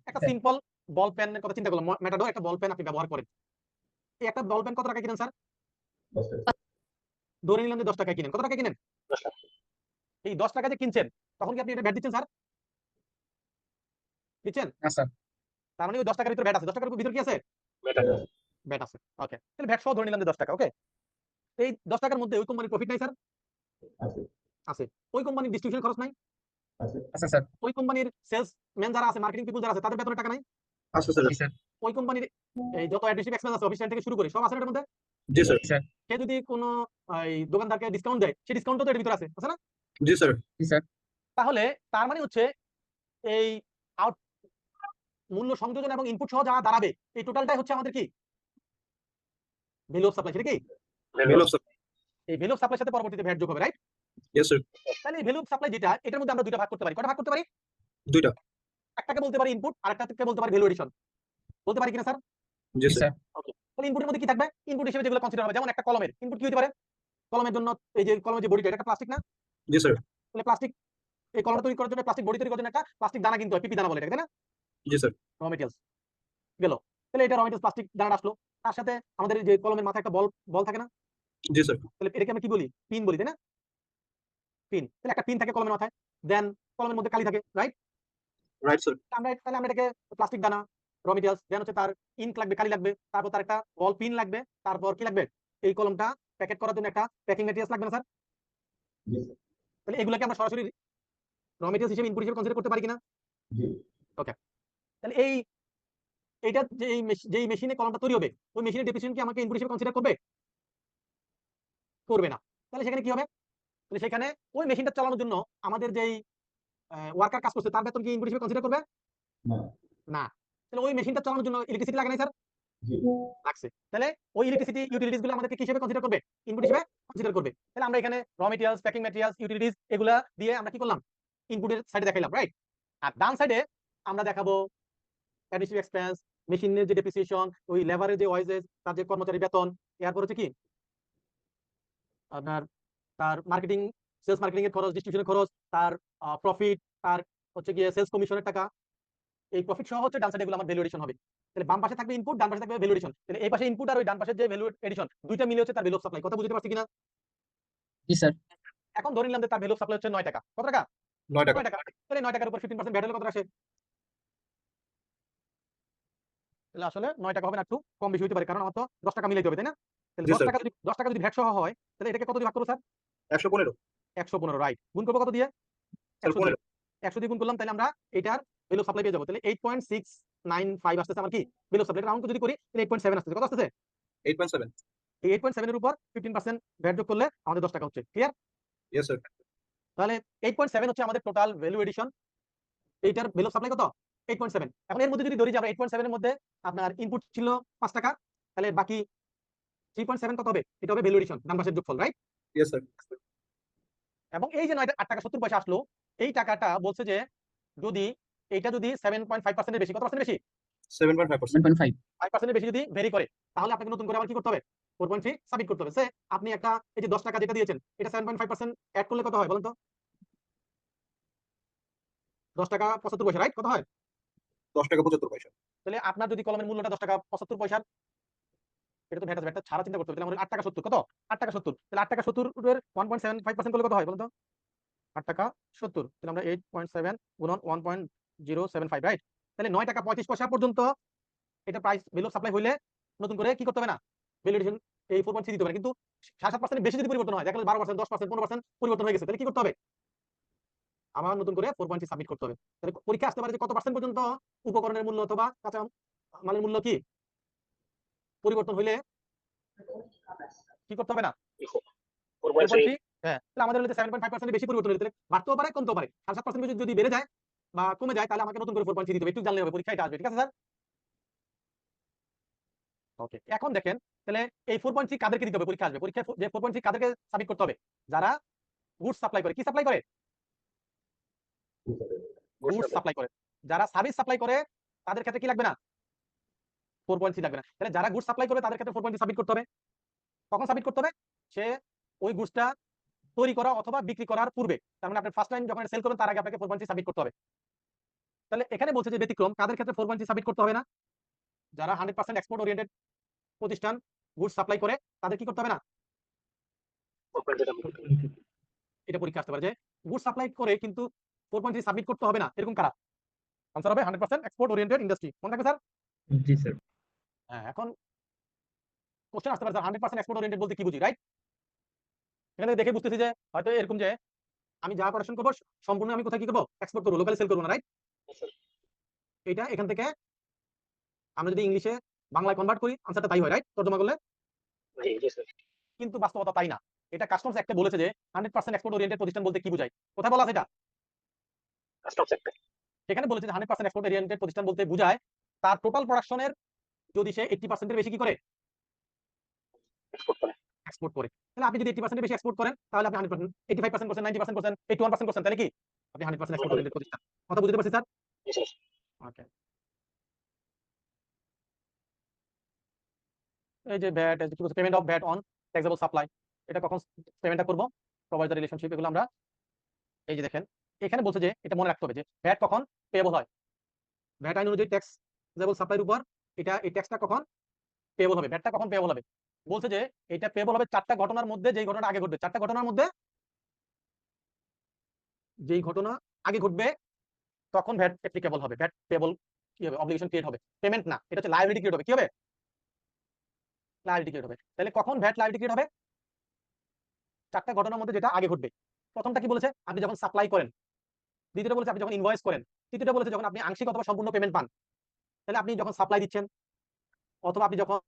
একটা সিম্পল বল পেনের কথা চিন্তা করলাম। ম্যাটাডোর একটা বল পেন আপনি ব্যবহার করেন। এই একটা বল পেন কত টাকা কিনেন স্যার? ধরে নিলাম যে 10 টাকায় কিনেন। কত টাকায় কিনেন? 10 টাকা। এই 10 টাকা যে কিনছেন তখন কি আপনি এটা ভ্যাট দিচ্ছেন স্যার? দিচ্ছেন? না স্যার। তার মানে ওই 10 টাকার ভিতরে ভ্যাট আছে। 10 টাকার ভিতরে কি আছে? ভ্যাট আছে। ওকে, তাহলে ভ্যাট সহ ধরে নিলাম যে 10 টাকা। ওকে, এই 10 টাকার মধ্যে ওই কোম্পানির প্রফিট নাই স্যার? আছে। ওই কোম্পানির ডিস্ট্রিবিউশন খরচ নাই? আছে স্যার। ওই কোম্পানির সেলস ম্যান যারা আছে, মার্কেটিং পিপল যারা আছে তাদের বেতনের টাকা নাই? আছে স্যার। জি স্যার। ওই কোম্পানির এই যত অ্যাডমিনিস্ট্রেটিভ এক্সপেন্স আছে, অফিস রেন্ট থেকে শুরু করে সব আছে এর মধ্যে? জি স্যার। স্যার। সে যদি কোনো এই দোকানদারকে ডিসকাউন্ট দেয়, সেই ডিসকাউন্টও তো এর ভিতরে আছে, আছে না? জি স্যার। জি স্যার। তাহলে তার মানে হচ্ছে এই মূল্য সংযোজন এবং ইনপুট সহ যা দাঁড়াবে এই টোটালটাই হচ্ছে আমাদের কি ভ্যালু অফ সাপ্লাই, সেটা কি Value of supply. এই ভ্যালু অফ সাপ্লাইয়ের সাথে পরবর্তীতে ভ্যাট যোগ হবে, রাইট? Yes, sir. তাহলে এই ভ্যালু অফ সাপ্লাই যেটা, এটার মধ্যে আমরা দুইটা ভাগ করতে পারি। কয়টা ভাগ করতে পারি? দুইটা। একটাকে বলতে পারি ইনপুট, আরেকটাকে বলতে পারি ভ্যালু এডিশন। বলতে পারি কিনা স্যার? জি, জি, স্যার। ওকে। তাহলে ইনপুটের মধ্যে কি থাকবে? ইনপুট হিসেবে যেগুলো কনসিডার হবে, যেমন একটা কলমের ইনপুট কি হতে পারে? কলমের জন্য এই যে কলমের যে বডিটা, এটা একটা প্লাস্টিক না? জি, স্যার। তাহলে প্লাস্টিক, এই কলমটা তৈরি করার জন্য প্লাস্টিক বডি তৈরি করার জন্য একটা প্লাস্টিক দানা কিনতে হয়, পিপি দানা বলে এটাকে, তাই না? জি, স্যার। র মেটেরিয়ালস গেল। তাহলে এটা র মেটেরিয়ালস প্লাস্টিক দানাটা আসলো। তার সাথে আমাদের এই যে কলমের মাথায় একটা বল বল থাকে না? জি, স্যার। তাহলে এটাকে আমরা কি বলি? পিন বলি, তাই না? পিন। তাহলে একটা পিন থাকে কলমের মাথায়, দেন কলমের মধ্যে কালি থাকে, রাইট? Right, sir. আমরা এটাকে প্লাস্টিক দানা, র মেটেরিয়ালস, দেন হচ্ছে তার ইঙ্ক লাগবে, কালি লাগবে, তারপর তার একটা বল পিন লাগবে, তারপর কি লাগবে? এই কলমটা প্যাকেট করার জন্য একটা প্যাকিং ম্যাটেরিয়ালস লাগবে না স্যার? তাহলে এগুলোকে আমরা সরাসরি র মেটেরিয়ালস হিসেবে ইনপুট হিসেবে কনসিডার করতে পারি কিনা? ওকে। তাহলে এইটা যে মেশিনে কলমটা তৈরি হবে, ওই মেশিনের ডেপ্রিসিয়েশন কি আমাকে ইনপুট হিসেবে কনসিডার করবে? করবে না। তাহলে সেখানে কি হবে? তাহলে সেখানে ওই মেশিনটা চালানোর জন্য আমাদের যেই ওয়ার্কার কাজ করছে তার বেতন কি ইনপুট হিসেবে কনসিডার করবে? না। তাহলে ওই মেশিনটা চালানোর জন্য ইলেকট্রিসিটি লাগে না স্যার? লাগছে। তাহলে ওই ইলেকট্রিসিটি ইউটিলিটিস গুলো আমাদেরকে কি হিসেবে কনসিডার করবে? ইনপুট হিসেবে কনসিডার করবে। তাহলে আমরা এখানে raw materials, packing materials, utilities এগুলা দিয়ে আমরা কি করলাম? ইনপুটের সাইডে দেখাইলাম, রাইট? আর ডান সাইডে আমরা দেখাবো অ্যাডিশনাল এক্সপেন্স, মেশিনের যে ডেপ্রিসিয়েশন, ওই লেবারের যে ওয়েজেস, তার যে কর্মচারী বেতন, এরপর হচ্ছে কি আপনার তার মার্কেটিং, সেলস মার্কেটিং এর খরচ, ডিস্ট্রিবিউশনের খরচ, তার প্রফিট, তার হচ্ছে গিয়ে সেলস কমিশনের টাকা, এই প্রফিট সহ হচ্ছে ডান সাইডে এগুলো আমার ভ্যালু এডিশন হবে। তাহলে বাম পাশে থাকবে ইনপুট, ডান পাশে থাকবে ভ্যালু এডিশন। তাহলে এই পাশে ইনপুট আর ওই ডান পাশের যে ভ্যালু এডিশন, দুইটা মিলে হচ্ছে তার ভ্যালু অফ সাপ্লাই। কথা বুঝতে পারছি কিনা? জি, স্যার। এখন ধরে নিলাম যে তার ভ্যালু অফ সাপ্লাই হচ্ছে 9 টাকা। কত টাকা? 9 টাকা। 9 টাকা। তাহলে 9 টাকার উপর 15% ভ্যাট হলে কত আসে? তাহলে আসলে 9 টাকা হবে না, একটু কম বেশি হতে পারে, কারণ আমার তো 10 টাকা মিলাইতে হবে, তাই না? তাহলে জি, 10 স্যার। টাকা যদি ভ্যাট সহ হয়, তাহলে এটাকে কত দিয়ে ভাগ করব স্যার? 115। 115, রাইট। গুণ করব কত দিয়ে? স্যার, 100 দিয়ে। 100 দিয়ে গুণ করলাম, তাহলে আমরা এটার ভ্যালু সাপ্লাই পেয়ে যাবো। তাহলে 8.695 আসতেছে আমার কি ভ্যালু সাপ্লাই। রাউন্ড যদি করি তাহলে 8.7 আসতেছে। কত আসতেছে? 8.7। এই 8.7 এর উপর 15% ভ্যাট যোগ করলে আমাদের 10 টাকা হচ্ছে। ক্লিয়ার? Yes, sir. তাহলে 8.7 হচ্ছে আমাদের টোটাল ভ্যালু এডিশন। এইটার ভ্যালু সাপ্লাই কত? 8.7। এখন এর মধ্যে যদি ধরি যে আমরা 8.7 এর মধ্যে আপনার ইনপুট ছিল 5 টাকা, তাহলে বাকি 3.7 কত হবে? এটা হবে ভ্যালু এডিশন, ডান পাশের যোগফল, রাইট? Yes, sir. এবং এই যে 8 টাকা 70 পয়সা আসলো, এই টাকাটা বলছে যে যদি এইটা যদি 7.5% এর বেশি, কত পার্সেন্ট বেশি? 7.5%। 5% এর বেশি যদি ভেরি করে, তাহলে আপনাকে নতুন করে আবার কি করতে হবে? 4.3 সাবমিট করতে হবে। সে আপনি একটা এই যে 10 টাকা যেটা দিয়েছেন, এটা 7.5% এড করলে কত হয় বলেন তো? 10 টাকা 75 পয়সা, রাইট? কত হয়? 10 টাকা 75 পয়সা। তাহলে আপনার যদি কলমের মূল্যটা 10 টাকা 75 পয়সা, এটা তো ভ্যাটটা ছাড়া চিন্তা করতে হবে। তাহলে আমাদের 8 টাকা 70, কত? 8 টাকা 70। তাহলে 8 টাকা 70 এর 1.75% করলে কত হয় বলেন তো? 8 টাকা 70। তাহলে আমরা 8.7 গুণন 1.075, রাইট? তাহলে 9 টাকা 35 পয়সা পর্যন্ত এটা প্রাইস ভ্যালু সাপ্লাই হইলে নতুন করে কি করতে হবে না? ভ্যালু এডিশন এই 4.3 দিতে হবে না। কিন্তু 7.5% বেশি যদি পরিবর্তন হয়, দেখা গেল 12%, 10%, 15% পরিবর্তন হয়ে গেছে, তাহলে কি করতে হবে? আবার নতুন করে 4.3 সাবমিট করতে হবে। তাহলে পরীক্ষা আসতে পারে যে কত পার্সেন্ট পর্যন্ত উপকরণের মূল্য অথবা কাঁচা মালের মূল্য কি পরিবর্তন হইলে কি করতে হবে না? 4.3 হ্যাঁ, তাহলে আমাদের হলে 7.5% বেশি পরিবর্তন হলে, তাহলে বাড়তেও পারে, কমতেও পারে। 7.5% যদি বেড়ে যায় বা কমে যায়, তাহলে আমাকে নতুন করে 4.3 দিতে হবে। একটু জানলে হবে, পরীক্ষা এটা আসবে। ঠিক আছে স্যার? ওকে। এখন দেখেন, তাহলে এই 4.3 কাদেরকে দিতে হবে? পরীক্ষা আসবে। পরীক্ষায় যে 4.3 কাদেরকে সাবমিট করতে হবে? যারা গুডস সাপ্লাই করে। কি সাপ্লাই করে? গুডস সাপ্লাই করে। যারা সার্ভিস সাপ্লাই করে তাদের ক্ষেত্রে কি লাগবে না? 4.3 লাগবে না। তাহলে যারা গুডস সাপ্লাই করে তাদের ক্ষেত্রে 4.3 সাবমিট করতে হবে। কখন সাবমিট করতে হবে? সে ওই গুডসটা তৈরি করা অথবা বিক্রি করার পূর্বে। তার মানে আপনি ফার্স্ট টাইম যখন সেল করবেন তার আগে আপনাকে 4.3 সাবমিট করতে হবে। তাহলে এখানে বলছে যে ব্যতিক্রম কাদের ক্ষেত্রে 4.3 সাবমিট করতে হবে না? যারা 100% এক্সপোর্ট ওরিয়েন্টেড প্রতিষ্ঠান গুডস সাপ্লাই করে, তাদের কি করতে হবে না? এটা পরীক্ষা আসতে পারে যে গুডস সাপ্লাই করে কিন্তু 4.3 সাবমিট করতে হবে না, এরকম কারা? আনসার হবে 100% এক্সপোর্ট ওরিয়েন্টেড ইন্ডাস্ট্রি। মনে থাকবে স্যার? জি, স্যার। হ্যাঁ, এখন কোশ্চেন আসতে পারে স্যার 100% এক্সপোর্ট ওরিয়েন্টেড বলতে কি বুঝি, রাইট? এখানে দেখে বুঝতেছি যে হয়তো এরকম যে আমি যা অপারেশন করব সম্পূর্ণ আমি কোথায় কি করব? এক্সপোর্ট করব, লোকালি সেল করব না, রাইট? এটা এখান থেকে আমরা যদি ইংলিশে বাংলায় কনভার্ট করি আনসারটা তাই হয়, রাইট? তর্জমা করলে। কিন্তু বাস্তবতা তাই না। এটা কাস্টমস অ্যাক্টে বলেছে যে 100% এক্সপোর্ট ওরিয়েন্টেড প্রতিষ্ঠান বলতে কি বোঝায়? কোথায় বলা আছে এটা? কাস্টমস অ্যাক্টে। সেখানে বলেছে যে 100% এক্সপোর্ট ওরিয়েন্টেড প্রতিষ্ঠান বলতে বোঝায় তার টোটাল প্রোডাকশনের যদি সে 80% এর বেশি কি করে এক্সপোর্ট করে। এক্সপোর্ট করে। তাহলে আপনি যদি 80% এর বেশি এক্সপোর্ট করেন তাহলে আপনি 100%, 85% করছেন, 90% করছেন, 81% করছেন, তাহলে কি আপনি 100% এক্সপোর্ট ওরিয়েন্টেড প্রতিষ্ঠান। কথা বুঝতে পারছেন স্যার? Yes, sir. ওকে। এই যে ভ্যাট, কি বলছে, payment of VAT on taxable supply, এটা কখন পেমেন্টটা করব, প্রোভাইড দ্য রিলেশনশিপ, এগুলো আমরা এই যে দেখেন এখানে বলছে যে এটা মনে রাখতে হবে যে ভ্যাট কখন পেয়েবল হয়। ভ্যাট আইন অনুযায়ী ট্যাক্সেবল সাপ্লাইর উপর এটা এই ট্যাক্সটা কখন পেয়েবল হবে, ভ্যাটটা কখন পেয়েবল হবে। বলছে যে এটা পেয়েবল হবে 4টা ঘটনার মধ্যে, যেই ঘটনাটা আগে ঘটবে, 4টা ঘটনার মধ্যে যেই ঘটনা আগে ঘটবে তখন ভ্যাট অ্যাপ্লিকেবল হবে, ভ্যাট পেয়েবল কি হবে, অব্লিগেশন ক্রিয়েট হবে, পেমেন্ট না, এটা হচ্ছে লায়াবিলিটি ক্রিয়েট হবে। কি হবে? লায়াবিলিটি ক্রিয়েট হবে। তাহলে কখন ভ্যাট লায়াবিলিটি ক্রিয়েট হবে? 4টা ঘটনার মধ্যে যেটা আগে ঘটবে। প্রথমটা কি বলেছে, আপনি যখন সাপ্লাই করেন। দ্বিতীয়টা বলেছে আপনি যখন ইনভয়েস করেন। তৃতীয়টা বলেছে যখন আপনি আংশিক অথবা সম্পূর্ণ পেমেন্ট পান। তাহলে আপনি যখন সাপ্লাই দিচ্ছেন অথবা আপনি যখন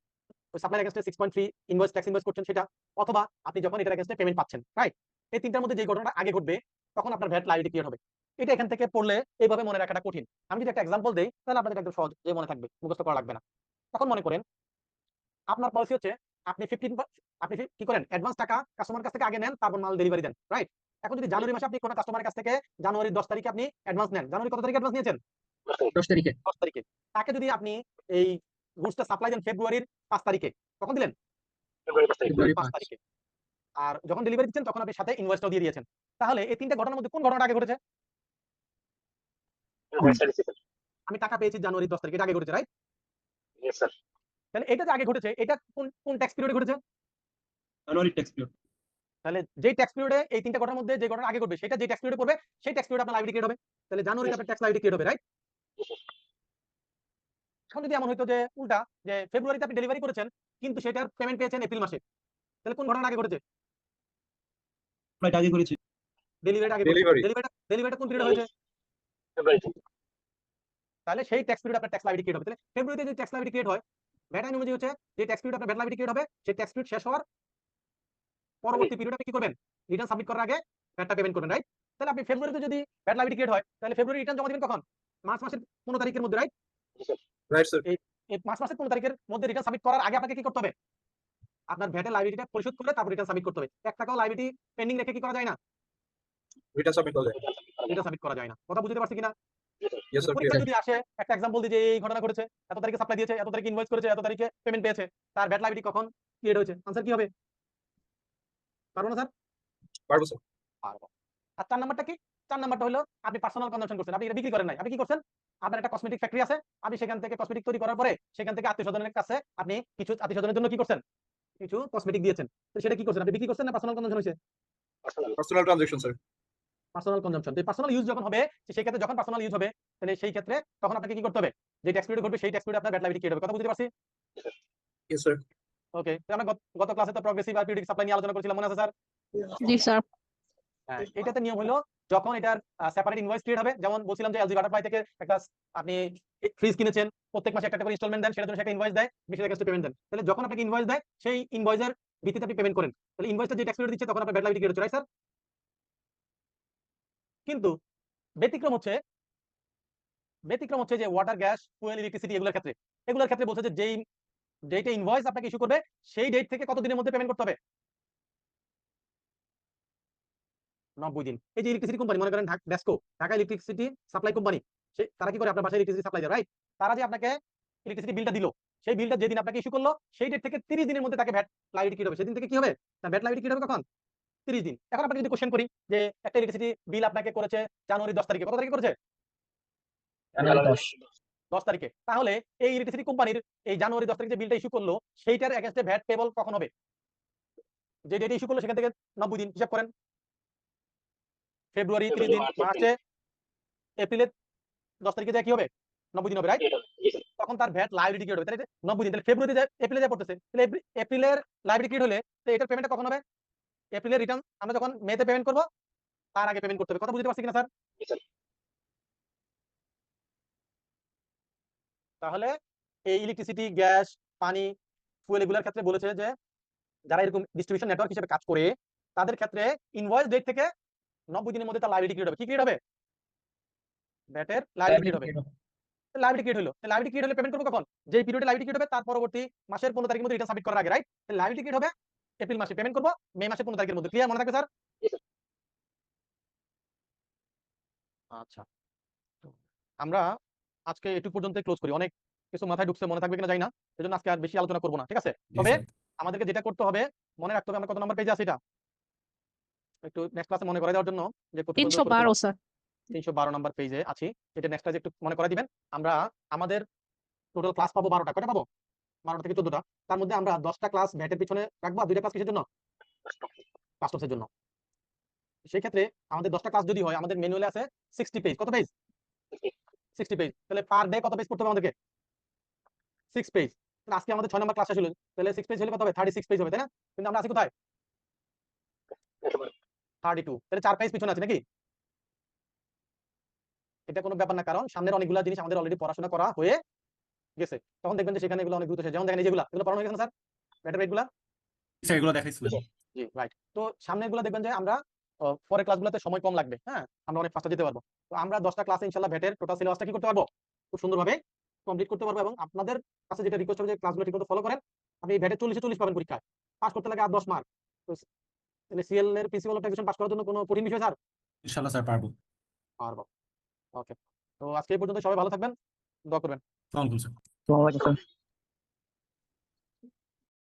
ওই সাপ্লাই এগেইনস্টে 6.3 ইনভয়েস ট্যাক্স ইনভয়েস করছেন সেটা, অথবা আপনি যখন এটার এগেইনস্টে পেমেন্ট পাচ্ছেন, রাইট? এই তিনটার মধ্যে যে ঘটনাটা আগে ঘটবে তখন আপনার ভ্যাট লায়াবিলিটি ক্রিয়েট হবে। এটা এখান থেকে পড়লে এইভাবে মনে রাখাটা কঠিন। আমি যদি একটা এক্সাম্পল দেই তাহলে আপনাদের একদম সহজ যে মনে থাকবে, মুখস্থ করা লাগবে না। তখন মনে করেন আপনার পলিসি হচ্ছে আপনি কি করেন, অ্যাডভান্স টাকা কাস্টমার কাছ থেকে আগে নেন, তারপর মাল ডেলিভারি দেন, রাইট? এখন যদি জানুয়ারি মাসে আপনি কোনো কাস্টমারের কাছ থেকে জানুয়ারির 10 তারিখে আপনি অ্যাডভান্স নেন, জানুয়ারি কত তারিখে অ্যাডভান্স নিয়েছেন? 10 তারিখে। 10 তারিখে। তাকে যদি আপনি এই গুডসটা সাপ্লাই দেন ফেব্রুয়ারির 5 তারিখে, কখন দিলেন? ফেব্রুয়ারি 5 তারিখ। ফেব্রুয়ারি 5 তারিখে। আর যখন ডেলিভারি দিচ্ছেন তখন আপনি সাথে ইনভয়েসটাও দিয়ে দিয়েছেন। তাহলে এই তিনটা ঘটনার মধ্যে কোন ঘটনাটা আগে ঘটেছে? ইনভয়েসটা দিছি, স্যার। আমি টাকা পেয়েছি জানুয়ারি 10 তারিখে, এটা আগে ঘটেছে, রাইট? Yes, sir. তাহলে এটা যে আগে ঘটেছে এটা কোন ট্যাক্স পিরিয়ডে ঘটেছে? জানুয়ারি ট্যাক্স পিরিয়ড। তাহলে যেই ট্যাক্স পিরিয়ডে এই তিনটা ঘটনার মধ্যে যে ঘটনা আগে ঘটবে সেটা যে ট্যাক্স পিরিয়ডে পড়বে সেই ট্যাক্স পিরিয়ডে আপনার লায়াবিলিটি ক্রিয়েট হবে। তাহলে জানুয়ারিতে আপনার ট্যাক্স লায়াবিলিটি ক্রিয়েট হবে, রাইট? এখন যদি এমন হইতো যে উল্টা, যে ফেব্রুয়ারিতে আপনি ডেলিভারি করেছেন কিন্তু সেটার পেমেন্ট পেয়েছেন এপ্রিল মাসে, তাহলে কোন ঘটনা আগে ঘটেছে? আমরা এটা আগে করেছি। ডেলিভারিটা আগে Delivery. ডেলিভারিটা কোন পিরিয়ডে হয়েছে? ফেব্রুয়ারিতে। তাহলে সেই ট্যাক্স পিরিয়ডে আপনার ট্যাক্স লায়াবিলিটি ক্রিয়েট হবে। তাহলে ফেব্রুয়ারিতে যে ট্যাক্স লায়াবিলিটি ক্রিয়েট হয়, ভ্যাট আইন অনুযায়ী হচ্ছে যে ট্যাক্স পিরিয়ডে আপনার ভ্যাট লায়াবিলিটি ক্রিয়েট হবে, সেই ট্যাক্স পিরিয়ড শেষ হওয়ার পরবর্তী পিরিয়ডে আপনি কি করবেন, রিটার্ন সাবমিট করার আগে ভ্যাটটা পেমেন্ট করবেন, রাইট? তাহলে আপনি ফেব্রুয়ারিতে যদি ভ্যাট লায়াবিলিটি ক্রিয়েট হয় তাহলে ফেব্রুয়ারি রিটার্ন জমা দিবেন কখন? মার্চ মাসের 15 তারিখের মধ্যে, রাইট? Right, sir. এই মার্চ মাসের 15 তারিখের মধ্যে রিটার্ন সাবমিট করার আগে আপনাকে কি করতে হবে? আপনার ভ্যাটের লায়াবিলিটিটা পরিশোধ করে তারপর রিটার্ন সাবমিট করতে হবে। 1 টাকাও লায়াবিলিটি পেন্ডিং রেখে কি করা যায় না? Return submit করা যায়। রিটার্ন সাবমিট করা যায় না। কথা বুঝতে পারছি কিনা? Yes, sir. পরীক্ষা Clear. যদি আসে একটা এক্সাম্পল দিই যে এই ঘটনা ঘটেছে, এত তারিখে সাপ্লাই দিয়েছে, এত তারিখে ইনভয়েস করেছে, এত তারিখে পেমেন্ট পেয়েছে, তার ভ্যাট লায়াবিলিটি কখন ক্রিয়েট হয়েছে? আনসার কি হবে? পারবো না স্যার? পারবো, স্যার। পারবো। আর 4 নাম্বারটা কি? 4 নাম্বারটা হলো আপনি পার্সোনাল কনজাম্পশন করছেন, আপনি এটা বিক্রি করেন নাই। আপনি কি করছেন? আপনার একটা কসমেটিক ফ্যাক্টরি আছে, আপনি সেখান থেকে কসমেটিক তৈরি করার পরে সেখান থেকে আত্মীয়স্বজনের কাছে আপনি কিছু আত্মীয়স্বজনের জন্য কি করছেন? কিছু কসমেটিক দিয়েছেন। তো সেটা কি করছেন? আপনি বিক্রি করছেন না পার্সোনাল কনজাম্পশন হইছে? Personal transaction, sir. Personal consumption. তো পার্সোনাল ইউজ যখন হবে, সেই ক্ষেত্রে যখন পার্সোনাল ইউজ হবে তাহলে সেই ক্ষেত্রে তখন আপনাকে কি করতে হবে? যে ট্যাক্স পিরিয়ড ঘটবে সেই ট্যাক্স পিরিয়ডে আপনার ভ্যাট লায়াবিলিটি ক্রিয়েট হবে। কথা বুঝতে পারছি? Yes, sir. ওকে। তো আমরা গত ক্লাসে তো প্রগ্রেসিভ আর পিরিয়ডিক সাপ্লাই নিয়ে আলোচনা করেছিলাম, মনে আছে স্যার? জি স্যার। হ্যাঁ, এটাতে নিয়ম হলো যখন এটার সেপারেট ইনভয়েস ক্রিয়েট হবে, যেমন বলছিলাম যে এলজি বাটারফ্লাই থেকে একটা আপনি ফ্রিজ কিনেছেন, প্রত্যেক মাসে একটা করে ইনস্টলমেন্ট দেন, সেটার জন্য একটা ইনভয়েস দেয়, বিশেষ এগেইনস্ট পেমেন্ট দেন। তাহলে যখন আপনাকে ইনভয়েস দেয় সেই ইনভয়েসের ভিত্তিতে আপনি পেমেন্ট করেন। তাহলে ইনভয়েসটা যে ট্যাক্স পিরিয়ড দিচ্ছে তখন আপনার ভ্যাট লায়াবিলিটি ক্রিয়েট হচ্ছে, রাইট স্যার? কিন্তু ব্যতিক্রম হচ্ছে যে ওয়াটার, গ্যাস, ফুয়েল, ইলেকট্রিসিটি এগুলোর ক্ষেত্রে বলছে যে যেই ডেটে ইনভয়েস আপনাকে ইস্যু করবে সেই ডেট থেকে কত দিনের মধ্যে পেমেন্ট করতে হবে? 90 দিন। এই যে ইলেকট্রিসিটি কোম্পানি, মনে করেন DESCO, Dhaka electricity supply company, তারা কি করে আপনার বাসায় ইলেকট্রিসিটি সাপ্লাই দেয়, রাইট? তারা যে আপনাকে ইলেকট্রিসিটি বিলটা দিল, সেই বিলটা যেদিন আপনাকে ইস্যু করলো সেই ডেট থেকে 30 দিনের মধ্যে তাকে ভ্যাট লায়াবিলিটি ক্রিয়েট হবে। সেদিন থেকে কি হবে? তার ভ্যাট লায়াবিলিটি ক্রিয়েট হবে কখন? 30 দিন। এখন আপনাকে যদি কোশ্চেন করি যে একটা ইলেকট্রিসিটি বিল আপনাকে করেছে জানুয়ারি 10 তারিখে, কত তারিখে করেছে? জানুয়ারি 10। 10 তারিখে। তাহলে এই ইলেকট্রিসিটি কোম্পানির এই জানুয়ারি 10 তারিখে যে বিলটা ইস্যু করলো সেইটার এগেইনস্টে ভ্যাট পেবল কখন হবে? যে ডেটে ইস্যু করলো সেখান থেকে 90 দিন হিসাব করেন। ফেব্রুয়ারি 30 দিন, মার্চে, এপ্রিলে 10 তারিখে যায় কি হবে? 90 দিন হবে, রাইট? তখন তার ভ্যাট লায়াবিলিটি ক্রিয়েট হবে। তাহলে 90 দিন, তাহলে ফেব্রুয়ারিতে যায় এপ্রিলে যায় পড়তেছে, তাহলে এপ্রিলের লায়াবিলিটি ক্রিয়েট হলে তো এটার পেমেন্টটা কখন হবে? এপ্রিলের রিটার্ন আমরা যখন মেতে পেমেন্ট করব তার আগে পেমেন্ট করতে হবে। কথা বুঝতে পারছি কিনা স্যার? তাহলে এই ইলেকট্রিসিটি, গ্যাস, পানি, ফুয়েল এগুলোর ক্ষেত্রে বলেছে যে যারা এরকম ডিস্ট্রিবিউশন নেটওয়ার্ক হিসেবে কাজ করে তাদের ক্ষেত্রে ইনভয়েস ডেট থেকে 90 দিনের মধ্যে তার লায়াবিলিটি ক্রিয়েট হবে। কি ক্রিয়েট হবে? ভ্যাটের লায়াবিলিটি ক্রিয়েট হবে, লায়াবিলিটি ক্রিয়েট হলো, লায়াবিলিটি ক্রিয়েট হলে পেমেন্ট করবো কখন? যেই পিরিয়ডে লায়াবিলিটি ক্রিয়েট হবে তার পরবর্তী মাসের 15 তারিখের মধ্যে রিটার্ন সাবমিট করার আগে, রাইট? লায়াবিলিটি ক্রিয়েট হবে এপ্রিল মাসে, পেমেন্ট করবো মে মাসের 15 তারিখের মধ্যে। ক্লিয়ার, মনে থাকবে স্যার? আচ্ছা, আমরা আজকে এটুকু পর্যন্ত ক্লোজ করি। অনেক কিছু মাথায় ঢুকছে, মনে থাকবে কিনা জানি না, এজন্য আজকে আর বেশি আলোচনা করবো না, ঠিক আছে? জি তবে স্যার আমাদেরকে যেটা করতে হবে, মনে রাখতে হবে আমরা কত নাম্বার পেজে আছি, এটা একটু নেক্সট ক্লাসে মনে করাই দেওয়ার জন্য যে কত পর্যন্ত 312 স্যার। 312 নাম্বার পেজে আছি, এটা নেক্সট ক্লাসে একটু মনে করাই দিবেন। আমরা আমাদের টোটাল ক্লাস পাবো 12টা, কয়টা পাবো? 12টা থেকে 14টা। তার মধ্যে আমরা 10টা ক্লাস ভ্যাটের পিছনে রাখবো, আর 2টা ক্লাস কিসের জন্য? কাস্টমসের জন্য। সেই ক্ষেত্রে আমাদের 10টা ক্লাস যদি হয়, আমাদের ম্যানুয়ালে আছে 60 পেজ। কত পেজ? 60 পেজ। তাহলে পার ডে কত পেজ পড়তে হবে আমাদেরকে? 6 পেজ। আজকে আমাদের 6 নাম্বার ক্লাস শেষ হলো, তাহলে 6 পেজ হলে কত হবে? 36 পেজ হবে, তাই না? কিন্তু আমরা আছি কোথায়? 32। তাহলে 4 পেজ পিছনে আছে নাকি? এটা কোনো ব্যাপার না, কারণ সামনের অনেকগুলো জিনিস আমাদের অলরেডি পড়াশোনা করা হয়ে গেছে। তখন দেখবেন যে সেখানে এগুলো অনেক দ্রুত শেষ। যেমন দেখেন এই যেগুলো, এগুলো পড়ানো হয়ে গেছে না স্যার? ব্যাটারি রেটগুলো? স্যার এগুলো দেখাইছিলেন। জি, রাইট। তো সামনেরগুলো দেখবেন যে আমরা পরের ক্লাসগুলোতে সময় কম লাগবে, হ্যাঁ, আমরা অনেক ফাস্টে যেতে পারবো। তো আমরা 10টা ক্লাসে ইনশাআল্লাহ ভ্যাটের টোটাল সিলেবাসটা কি করতে পারবো? খুব সুন্দরভাবে কমপ্লিট করতে পারবো। এবং আপনাদের কাছে যেটা রিকোয়েস্ট হবে যে ক্লাসগুলো ঠিকমতো ফলো করেন। আপনি ভ্যাটে 40-40 পাবেন পরীক্ষায়, পাস করতে লাগে আর 10 মার্ক। তো তাহলে সিএল এর প্রিন্সিপাল অফ ট্যাক্সেশন পাস করার জন্য কোনো কঠিন বিষয় স্যার? ইনশাআল্লাহ স্যার পারবো। পারবো। ওকে, তো আজকে এই পর্যন্ত সবাই ভালো থাকবেন, দোয়া করবেন। আসসালামু আলাইকুম স্যার। আসসালামু আলাইকুম স্যার।